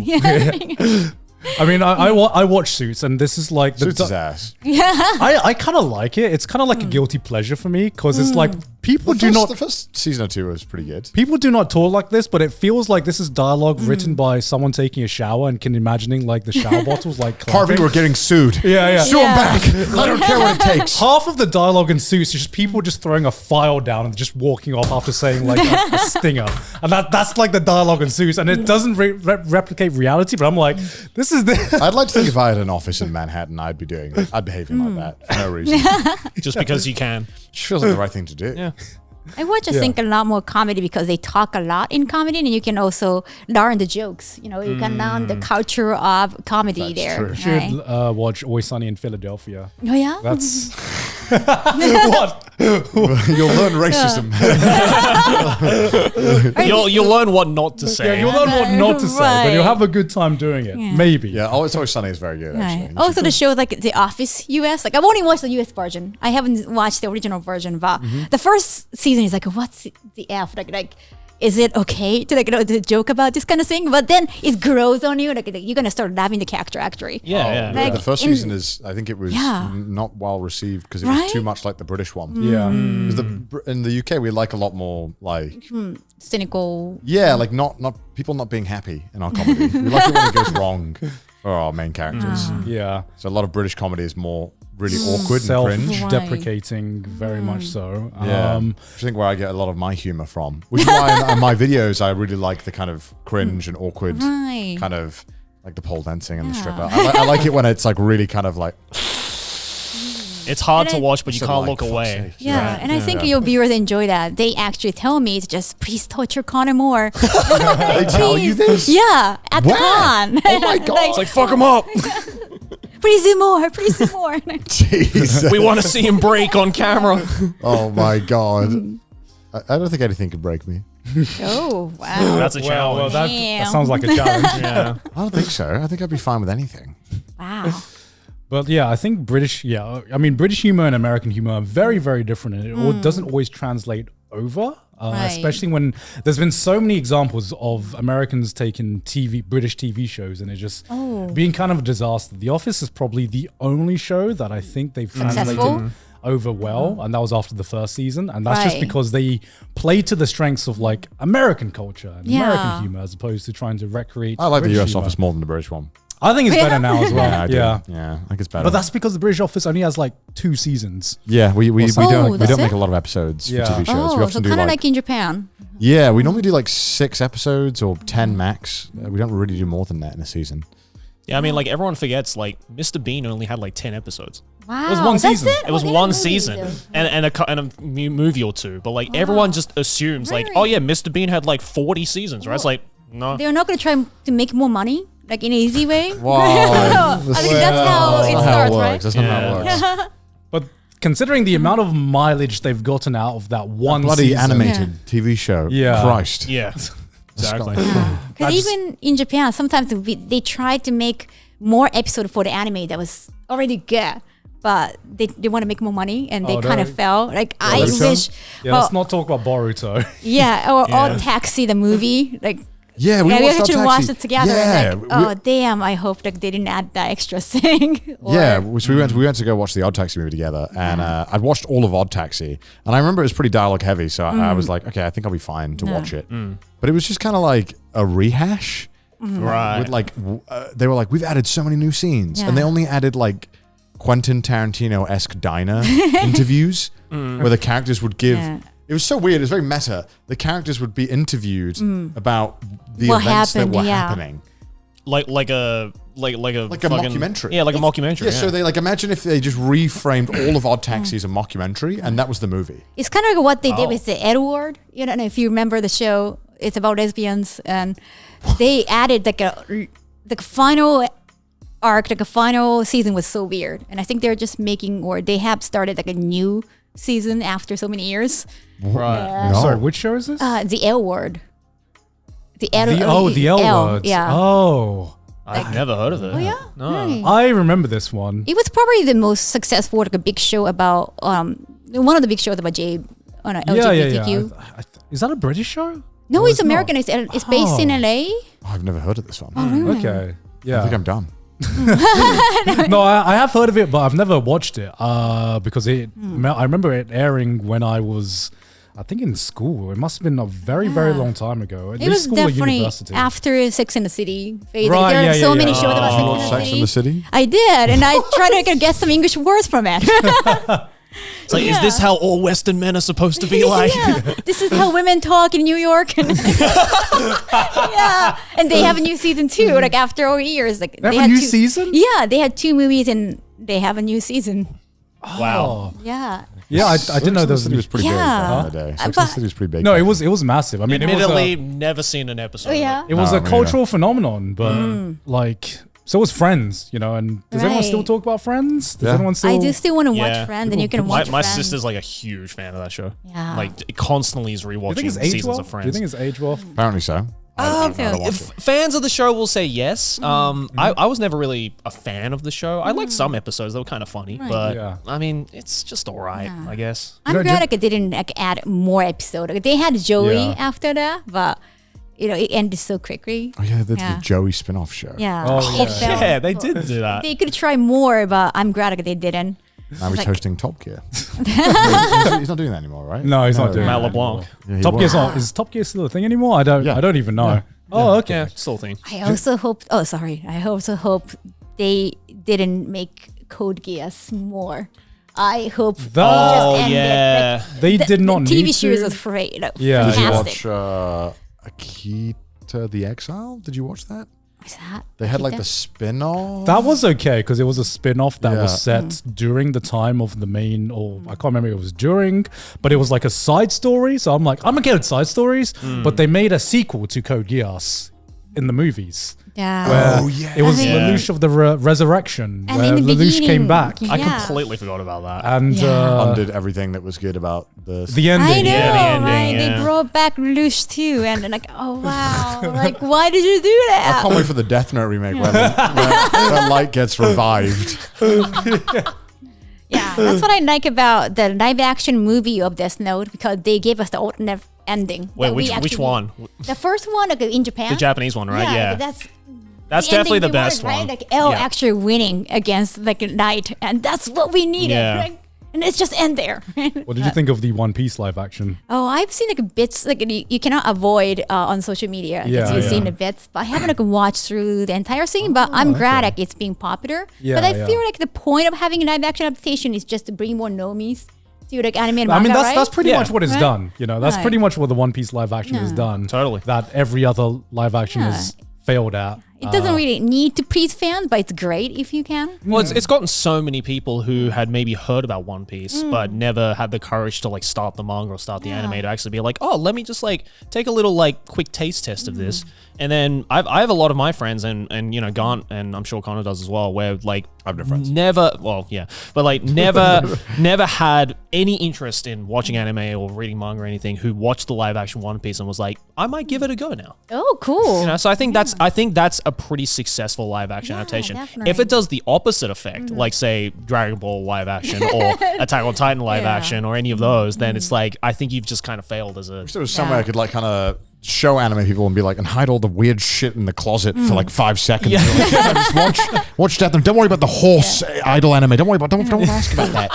I mean, I watch Suits, and this is like Suits is ass. I kind of like it. It's kind of like a guilty pleasure for me because it's like the first season or 2 was pretty good. People do not talk like this, but it feels like this is dialogue written by someone taking a shower and can imagining like the shower bottles like clapping. Harvey, we're getting sued. Yeah. Sue him back. I don't care what it takes. Half of the dialogue in Suits is just people just throwing a file down and just walking off after saying like a stinger, and that's like the dialogue in Suits, and it doesn't replicate reality. But I'm like, this is the. I'd like to think if I had an office in Manhattan, I'd behaving like that for no reason. Just because you can. Just feels like the right thing to do. Yeah. I watch, I think, a lot more comedy because they talk a lot in comedy, and you can also learn the jokes. You can learn the culture of comedy there. true. You should watch Always Sunny in Philadelphia. Oh yeah, That's what. You'll learn racism. You'll learn what not to say. Yeah, you'll learn what not to say, but you'll have a good time doing it. Maybe. Yeah, It's Always Sunny is very good, actually. Also, the shows like The Office US. Like I've only watched the US version. I haven't watched the original version, but the first season is like, what's the F? Like, is it okay to to joke about this kind of thing? But then it grows on you. Like you're gonna start loving the character actually. Yeah. Like, the first season is, I think it was not well received because it was too much like the British one. Yeah. In the UK, we like a lot more like cynical. Yeah, like not people not being happy in our comedy. We like it when it goes wrong for our main characters. Yeah. So a lot of British comedy is more really awkward and cringe. Self-deprecating, very much so. Yeah, I think where I get a lot of my humor from, which is why in my videos I really like the kind of cringe and awkward kind of like the pole dancing and the stripper. I like it when it's like really kind of like. It's hard to watch, but you can't like, look away. Yeah, and I think your viewers enjoy that. They actually tell me to just please torture Connor more. They tell you this? Yeah, at the con. Oh my god! It's like fuck him up. Please do more. Please do more. Jesus. We want to see him break on camera. Oh my god! I don't think anything can break me. Oh wow, that's a challenge. Well, that sounds like a challenge. Yeah, I don't think so. I think I'd be fine with anything. wow. But yeah, I think British humor and American humor are very, very different, and it doesn't always translate over. Especially when there's been so many examples of Americans taking British TV shows, and it just being kind of a disaster. The Office is probably the only show that I think they've translated over well, and that was after the first season, and that's just Right. because they played to the strengths of like American culture and Yeah. American humor as opposed to trying to recreate. I like the British US humor. office more than the British one. I think it's Yeah. better now as well. I do. yeah. Yeah, I think it's better. But that's because the British office only has like 2 seasons. yeah, we Oh, don't that's make it? a lot of episodes Yeah. for TV shows. We Oh, so often do kind of like like in Japan. yeah, we normally do like 6 episodes or 10 max. We don't really do more than that in a season. Yeah, I mean, like everyone forgets, like Mr. Bean only had like 10 episodes. Wow, was one that's season. It was Oh, they one had movies, season though. and a movie or two, but like everyone just assumes like, oh Really? yeah, Mr. Bean had like 40 seasons, right? It's like no. They're not going to try to make more money, like in an easy way. Wow. I mean, that's how it That's not how it starts, works. right? That's not how it Yeah. works. But considering the amount of mileage they've gotten out of that one Bloody season, animated TV show. Yeah. Christ. Yeah, exactly. Because even in Japan, sometimes they try to make more episode for the anime that was already good, but they want to make more money and they Oh, kind of no. fell. Like I Boruto? wish, Yeah, well, let's not talk about Boruto. yeah, or Taxi the movie, like. Yeah, we Yeah, we watched actually Odd watched Taxi. it together. Yeah, And like, oh damn! I hope like they didn't add that extra thing. Or- yeah, so we went to go watch the Odd Taxi movie together, and I'd watched all of Odd Taxi, and I remember it was pretty dialogue heavy, so I was like, okay, I think I'll be fine to watch it. But it was just kind of like a rehash. Right. With like, they were like, we've added so many new scenes, and they Yeah. only added like Quentin Tarantino-esque diner interviews where the characters would give. Yeah. It was so weird. It was very meta. The characters would be interviewed about the What events happened, that were yeah. happening. like a Like a fucking- mockumentary. Yeah, like a mockumentary. Yeah, so they like imagine if they just reframed all of Odd Taxi as a mockumentary, and that was the movie. It's kind of like what they did with the Edward. You don't know if you remember the show. It's about lesbians, and they added like the final arc, like a final season was so weird. And I think they're just making, or they have started like a new season after so many years. Right. No. Sorry, which show is this? The L word. The L. the L words. Yeah. Oh, I've never heard of it. Oh yeah. No. Right. I remember this one. It was probably the most successful, like a big show about one of the big shows about LGBTQ. Is that a British show? No, Or it's not? American. It's based in LA. I've never heard of this one. Okay. I Yeah. think I'm done. No, I have heard of it, but I've never watched it because I remember it airing when I was, I think, in school. It must have been a very, very long time ago. At It least was school or definitely university. after Sex in the City. Phase. Right, There are yeah, so yeah, many yeah. shows about Sex Sex in in the City? I did, and I tried to get some English words from it. It's like, is this how all Western men are supposed to be like? Yeah. This is how women talk in New York. Yeah, and they have a new season too. Like after all years, like They have a had new two- season? Yeah, they had 2 movies and they have a new season. Wow. Yeah. Yeah, I didn't know there was. City was pretty big Yeah. back in the day. Sex and the But- City was pretty big. No, back it was massive. I mean, Admittedly, never seen an episode. Oh yeah. it was No, a me cultural phenomenon, but like, so was Friends, you know. And does anyone Right. still talk about Friends? Does Yeah. anyone still? I do still want to watch Yeah. Friends, and you can watch My Friends. sister's like a huge fan of that show. Yeah. Like constantly is Do you rewatching think it's age seasons well? of Do Friends. you think it's age well? Apparently so. I don't know how to watch If it. fans of the show will say yes. I was never really a fan of the show. I liked some episodes; they were kind of funny, but Yeah. I mean, it's just all right, I guess. I'm You know, glad like, I didn't like add more episodes. Like, they had Joey Yeah. after that, but you know it ended so quickly. Oh yeah, the Yeah. Joey spin-off show. Yeah. Oh, It yeah. felt- Yeah, they did do that. They could try more, but I'm glad like, they didn't. Now he's like- hosting Top Gear. he's not doing that anymore, right? No, he's not doing Matt that LeBlanc. anymore. Yeah, he Top was. Gear's not. Is Top Gear still a thing anymore? I don't even know. Yeah. Oh, okay. Yeah, still a thing. I also hope. Oh, sorry. I also hope they didn't make Code Geass more. I hope they That- Oh just ended. yeah, They did not the TV need series to. was great. Like, Yeah. Did you fantastic. watch Akita the Exile? Did you watch that? What's that? They had like Akita? the spin-off. That was okay because it was a spin-off that was Yeah. set during the time of the main, or I can't remember if it was during, but it was like a side story. So I'm like, I'm okay with side stories, but they made a sequel to Code Geass in the movies. Yeah. Where it was Yeah. Lelouch of the Resurrection, And where in the Lelouch came beginning- back. Yeah. I completely forgot about that. And Yeah. undid everything that was good about the ending. I know, Yeah, the ending, right? yeah. They brought back Lelouch too, and like, oh wow, like why did you do I that? can't wait for the Death Note remake where the light gets revived. Yeah, that's what I like about the live action movie of Death Note because they gave us the alternate ending. Wait, that we which actually- one? The first one, like in Japan. The Japanese one, right? Yeah, That's that's the definitely the ending we best wanted, one. right? Like L Yeah. actually winning against like Knight, and that's what we needed. Yeah. Like, and it's just end there. What did you think of the One Piece live action? Oh, I've seen like bits, like you cannot avoid on social media because you've seen the bits, but I haven't like watched through the entire thing. But I'm glad like it's being popular. But I feel like the point of having a live action adaptation is just to bring more normies to like anime and manga, that's pretty much what it's done. You know, that's Right. pretty much what the One Piece live action has done. Totally. That every other live action has failed at. It doesn't really need to please fans, but it's great if you can. Well, it's gotten so many people who had maybe heard about One Piece, but never had the courage to like start the manga or start the anime to actually be like, oh, let me just like take a little like quick taste test of this. And then I have a lot of my friends and you know, Garnt, and I'm sure Connor does as well, where like I have no friends. Never had any interest in watching anime or reading manga or anything, who watched the live action One Piece and was like, I might give it a go now. Oh, cool. You know, so I think that's a pretty successful live action adaptation. Definitely. If it does the opposite effect, like say Dragon Ball live action or Attack on Titan live action or any of those, then it's like I think you've just kind of failed as a. There was somewhere I could like kind of show anime people and be like, and hide all the weird shit in the closet for like 5 seconds. Yeah. Like, just watch that. Don't worry about the horse idol anime. Don't ask about that.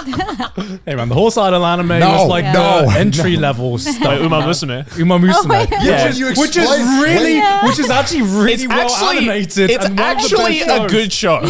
Hey man, the horse idol anime was like the entry level stuff. Like Uma Musume. Uma Musume. Yeah. Which is actually really well animated. It's and one of the actually best a shows. good show.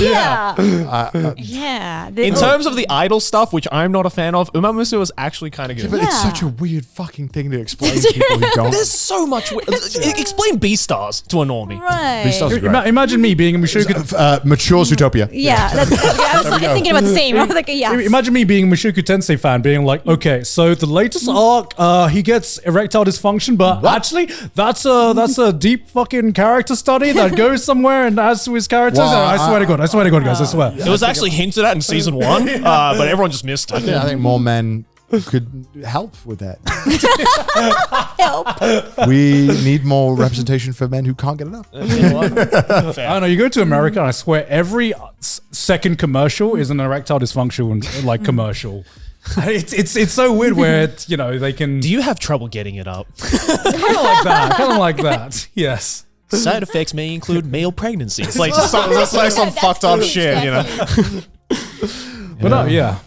Yeah. In terms of the idol stuff, which I'm not a fan of, Uma Musume was actually kind of good. But it's such a weird fucking thing to explain to people who don't. There's so much. Explain B-Stars to a normie. Right. Beastars are great. Imagine me being a Mushoku. Mature Zootopia. Yeah, I was thinking about the same. I was like, yeah. Imagine me being a Mushoku Tensei fan, being like, okay, so the latest arc, he gets erectile dysfunction, but actually, that's a deep fucking character study that goes somewhere and adds to his characters. Well, I swear to God, guys, I swear. It was actually hinted at in season 1, but everyone just missed it. I think more men could help with that. Help. We need more representation for men who can't get enough. I don't know. You go to America, and I swear every second commercial is an erectile dysfunction like commercial. It's so weird where you know they can Do you have trouble getting it up? kind of like that. Yes. Side effects may include male pregnancy. It's like just some fucked up shit, you know. But no, yeah.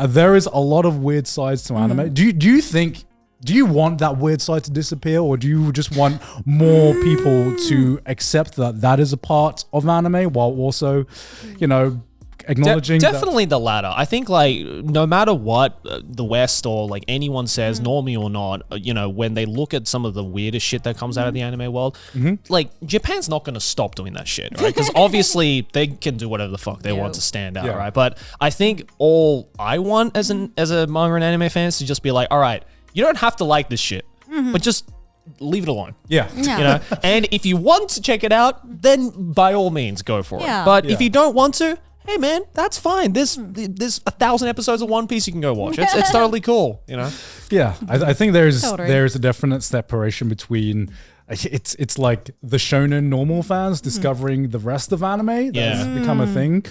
There is a lot of weird sides to anime. Do you want that weird side to disappear, or do you just want more people to accept that is a part of anime while also, you know, acknowledging definitely the latter. I think like no matter what the West or like anyone says, normie or not, you know, when they look at some of the weirdest shit that comes out of the anime world, like Japan's not going to stop doing that shit, right? Because obviously they can do whatever the fuck they want to stand out, right? But I think all I want as a manga and anime fan is to just be like, all right, you don't have to like this shit, but just leave it alone. Yeah. You know, and if you want to check it out, then by all means go for it. But if you don't want to, hey man, that's fine. There's 1,000 episodes of One Piece you can go watch. It's totally cool, you know. Yeah, I think there's a definite separation between it's like the shonen normal fans discovering the rest of anime that's become a thing.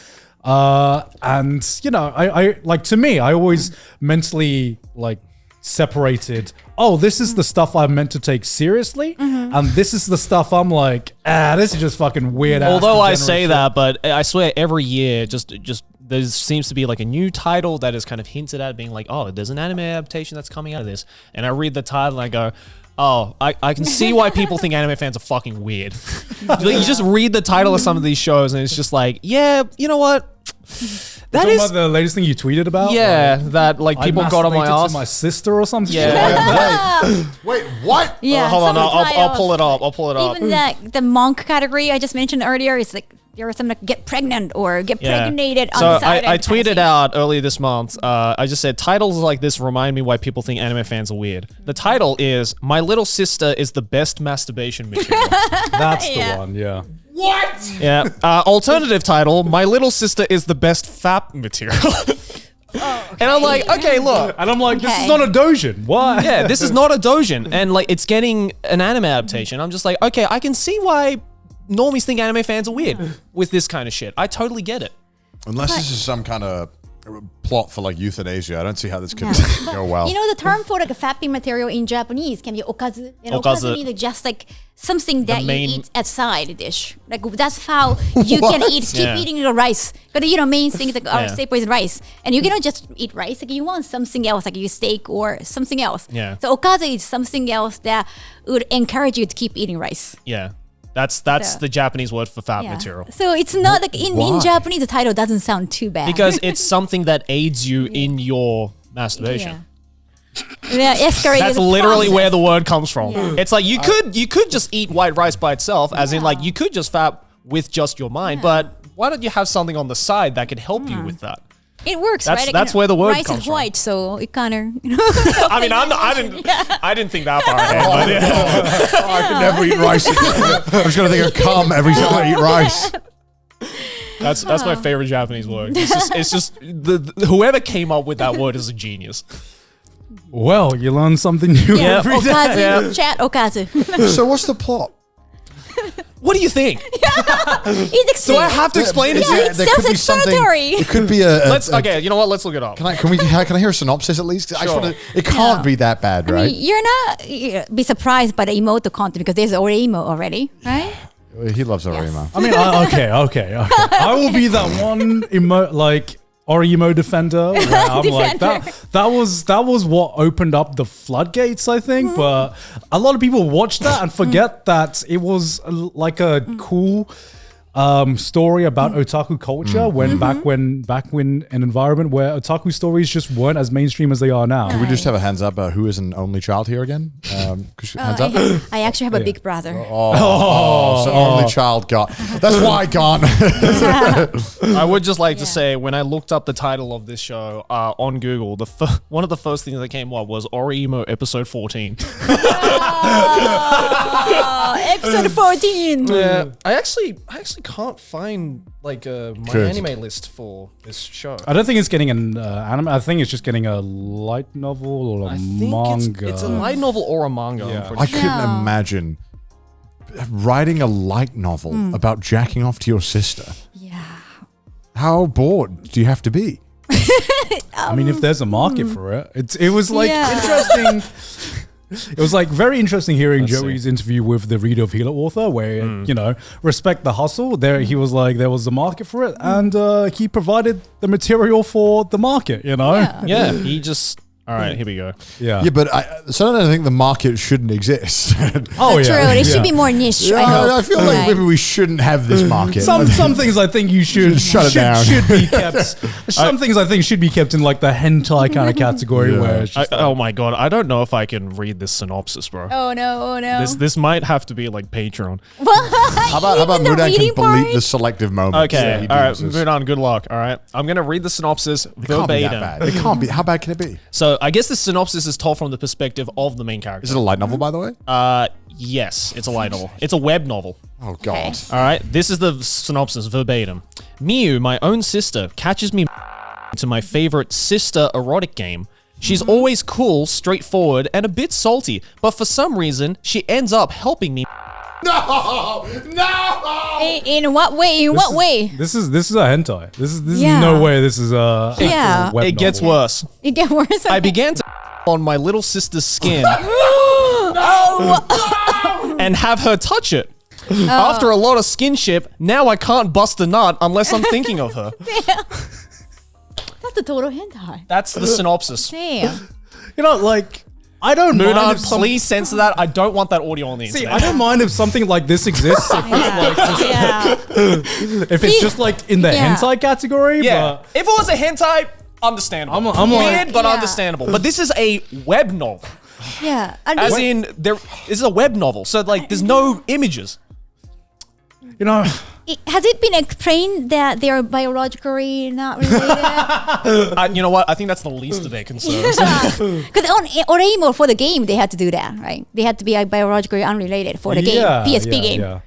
And you know, I like, to me, I always mentally like separated, oh, this is the stuff I'm meant to take seriously, and this is the stuff I'm like, this is just fucking weird. Although I say that, but I swear every year just there seems to be like a new title that is kind of hinted at, being like, oh, there's an anime adaptation that's coming out of this, and I read the title and I go, oh, I can see why people think anime fans are fucking weird. Like, you just read the title of some of these shows and it's just like, yeah, you know what? That is about the latest thing you tweeted about. Yeah, that like people got on my masturbated ass. to my sister or something. Yeah. Wait, what? Yeah. Hold on, some of the I'll pull it titles, up. I'll pull it up. Even the monk category I just mentioned earlier is like there are some like get pregnant or get pregnated on so the side. I tweeted out earlier this month, I just said, titles like this remind me why people think anime fans are weird. The title is My Little Sister is the Best Masturbation Material. That's the one, yeah. What? Yeah. Alternative title, My Little Sister is the Best Fap Material. And I'm like, okay, look. And I'm like, this is not a doujin. Why? Yeah, this is not a doujin. And like, it's getting an anime adaptation. I'm just like, okay, I can see why normies think anime fans are weird with this kind of shit. I totally get it. Unless this is some kind of plot for like euthanasia. I don't see how this could Yeah. go well. You know, the term for like a fapping material in Japanese can be okazu. And Okazu. okazu means just like something that main- you eat as side dish. Like that's how you can keep Yeah. eating the rice. Because main things like our Yeah. staple is rice, and you cannot just eat rice. Like you want something else, like you steak or something else. Yeah. So okazu is something else that would encourage you to keep eating rice. Yeah. That's the Japanese word for fat material. So it's not like in Japanese the title doesn't sound too bad. Because it's something that aids you in your masturbation. Yeah, escalated That's the literally process. where the word comes from. Yeah. It's like you could just eat white rice by itself, as in like you could just fap with just your mind, but why don't you have something on the side that could help you with that? It works, That's- right? that's where the word rice comes is from. white, so it kind of. I mean, I didn't think that far ahead. But yeah. I could never eat rice again. I'm just gonna think of cum every time I eat rice. That's my favorite Japanese word. It's just whoever came up with that word is a genius. Well, you learn something new every day. Okazu, chat okazu. So what's the plot? What do you think? It's Do I have to explain it to you? it's self-explanatory. It could be a. Okay, you know what? Let's look it up. Can I hear a synopsis at least? I just Sure. wanna, it can't be that bad, I right? mean, you're not be surprised by the emote content because there's already emote already, right? He loves Orima. I mean, okay. I will be that one Orimo defender where I'm like that was what opened up the floodgates, I think. But a lot of people watch that and forget that it was like a cool story about otaku culture back when an environment where otaku stories just weren't as mainstream as they are now. Can we just have a hands up? Who is an only child here again? Hands up. I actually have a big brother. So only child got. That's why Garnt. I would just like to say, when I looked up the title of this show on Google, one of the first things that came up was Orimo episode 14. Episode 14. Yeah, I actually can't find like my anime list for this show. I don't think it's getting an anime. I think it's just getting a light novel or a manga. It's a light novel or a manga. I'm pretty I sure. couldn't imagine writing a light novel about jacking off to your sister. Yeah. How bored do you have to be? I mean, if there's a market for it, it was like interesting. It was like very interesting hearing Joey's interview with the Reader of Healer author, where respect the hustle. There, he was like, there was a market for it, and he provided the material for the market. Yeah, he just. All right, here we go. Yeah, but I think the market shouldn't exist. Oh True. It should be more niche. I feel like maybe we shouldn't have this market. Some things I think you should Shut it down. Should be kept. Some things I think should be kept in like the hentai kind of category where it's just Oh my god, I don't know if I can read this synopsis, bro. Oh no. This might have to be like Patreon. How about Mudan can delete the selective moments? Okay, all right, Mudan, good luck. All right, I'm gonna read the synopsis verbatim. It can't be. How bad can it be? So I guess the synopsis is told from the perspective of the main character. Is it a light novel, by the way? Yes, it's a light novel. It's a web novel. Oh God! All right, this is the synopsis verbatim. Miyu, my own sister, catches me into my favorite sister erotic game. She's always cool, straightforward, and a bit salty, but for some reason, she ends up helping me. No! In what way? In what way? This is a hentai. This is no way. This is a Yeah. web It gets novel. worse. It get worse. I began to on my little sister's skin and have her touch it. After a lot of skinship, now I can't bust a nut unless I'm thinking of her. That's a total hentai. That's the synopsis. Damn. I don't mind Mudan, if some- please censor that. I don't want that audio on the See, internet. I don't mind if something like this exists. If it's just like in the hentai category. Yeah, But if it was a hentai, understandable. I'm like- weird, but Yeah. understandable. But this is a web novel, Yeah. And as this- in this is a web novel. So like, there's no images. has it been explained that they are biologically not related? You know what? I think that's the least of their concerns. Because on Oremo for the game, they had to do that, right? They had to be biologically unrelated for the game, PSP game. Yeah.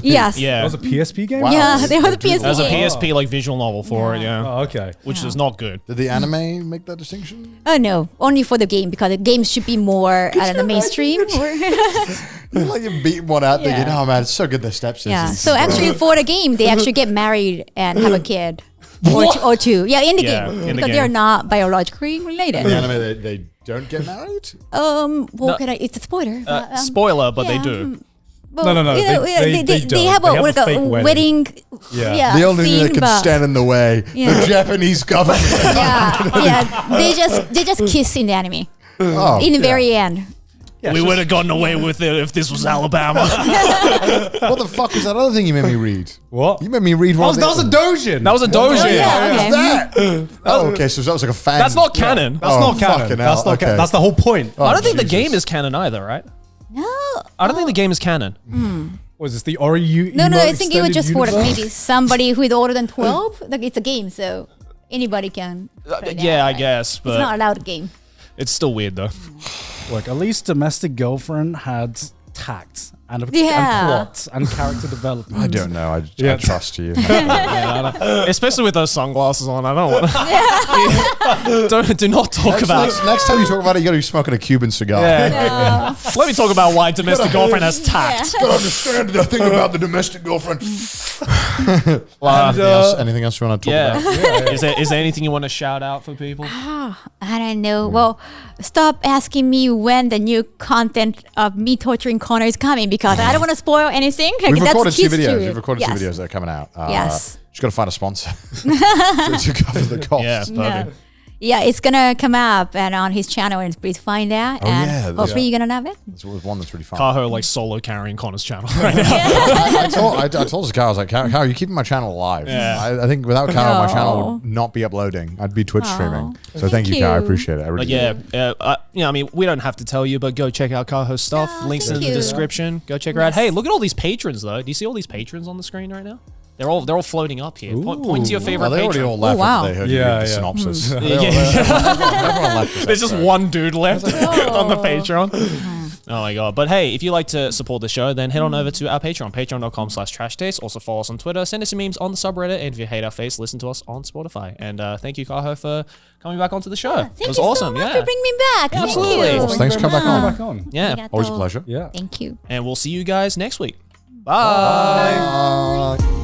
Yes. Yeah, That was a PSP game? Wow. Yeah, there was a PSP there's a game. PSP like visual novel for it. Yeah, Oh, okay. which is not good. Did the anime make that distinction? Oh no, only for the game because the game should be more mainstream. Like you beat one out, thinking, Yeah. "Oh man, it's so good." Their stepsisters. Yeah. So actually, for the game, they actually get married and have a kid. or two. Yeah, in the Yeah, game. in the Because game. they're not biologically related. In the anime, they don't get married? Well, it's a spoiler. Spoiler, but they do. Well, No. you know, They they have a, like fake a wedding. wedding. Yeah. The only thing that scene, can but- stand in the way, Yeah. the Japanese government. yeah. They just kiss in the anime. Oh, In the very end. We would have gotten away with it if this was Alabama. what the fuck was that other thing you made me read? What? You made me read That one. was a dojin. That was a dojo. Oh, yeah, okay. that? Oh, okay. So that was like a fan. That's not canon. That's Oh, not canon. fucking That's hell, not canon. okay. That's the whole point. I don't think the Jesus. game is canon either, right? No. I don't think the game is canon. Was this the Ori? No, I think it was just for like universe? maybe somebody who is older than 12. Like it's a game, so anybody can. play that, Yeah, I right? guess, It's but not allowed game. it's still weird though. Look, at least Domestic Girlfriend had tact and Yeah. plot and character development. I don't know. I Yeah. trust you. Especially with those sunglasses on, I don't want to. Do not talk about. Next time you talk about it, you got to be smoking a Cuban cigar. Yeah. Let me talk about why domestic girlfriend has tact. Gotta understand the thing about the domestic girlfriend. Anything else you want to talk Yeah. about? Is there anything you want to shout out for people? I don't know. Well, stop asking me when the new content of me torturing Connor is coming because I don't want to spoil anything. Like, We've that's recorded two his videos. truth. We've recorded Yes. two videos that are coming out. Yes. Just got to find a sponsor to cover the costs. Yeah, perfect. Yeah, it's gonna come up and on his channel, and please find that. Oh, and yeah, hopefully you're gonna love it. It's one that's really fun. Kaho like solo carrying Connor's channel right now. I told Kyle, I was like, Kyle, you're keeping my channel alive. Yeah. I think without Kyle, my channel No. would not be uploading. I'd be Twitch Oh. streaming. So Thank thank you, Kyle. I you. appreciate it. I really But do. yeah, I mean, we don't have to tell you, but go check out Kaho's stuff. Oh, Links in thank the you. description. Go check her out. Hey, look at all these patrons though. Do you see all these patrons on the screen right now? They're all floating up here. Point to your favorite Well, they already patron. all left Oh, wow. after they heard Yeah, you read the yeah. synopsis. Yeah. Everyone left this There's just episode. one dude left on the Patreon. Oh my god. But hey, if you like to support the show, then head on over to our Patreon, patreon.com/trashtaste. Also follow us on Twitter, send us some memes on the subreddit, and if you hate our face, listen to us on Spotify. And thank you, Kaho, for coming back onto the show. Thank it was you awesome. so much Yeah. for bringing me back. Absolutely. Thank you. Thanks for coming back on. Back on. Yeah. Always a pleasure. Yeah. Thank you. And we'll see you guys next week. Bye. Bye.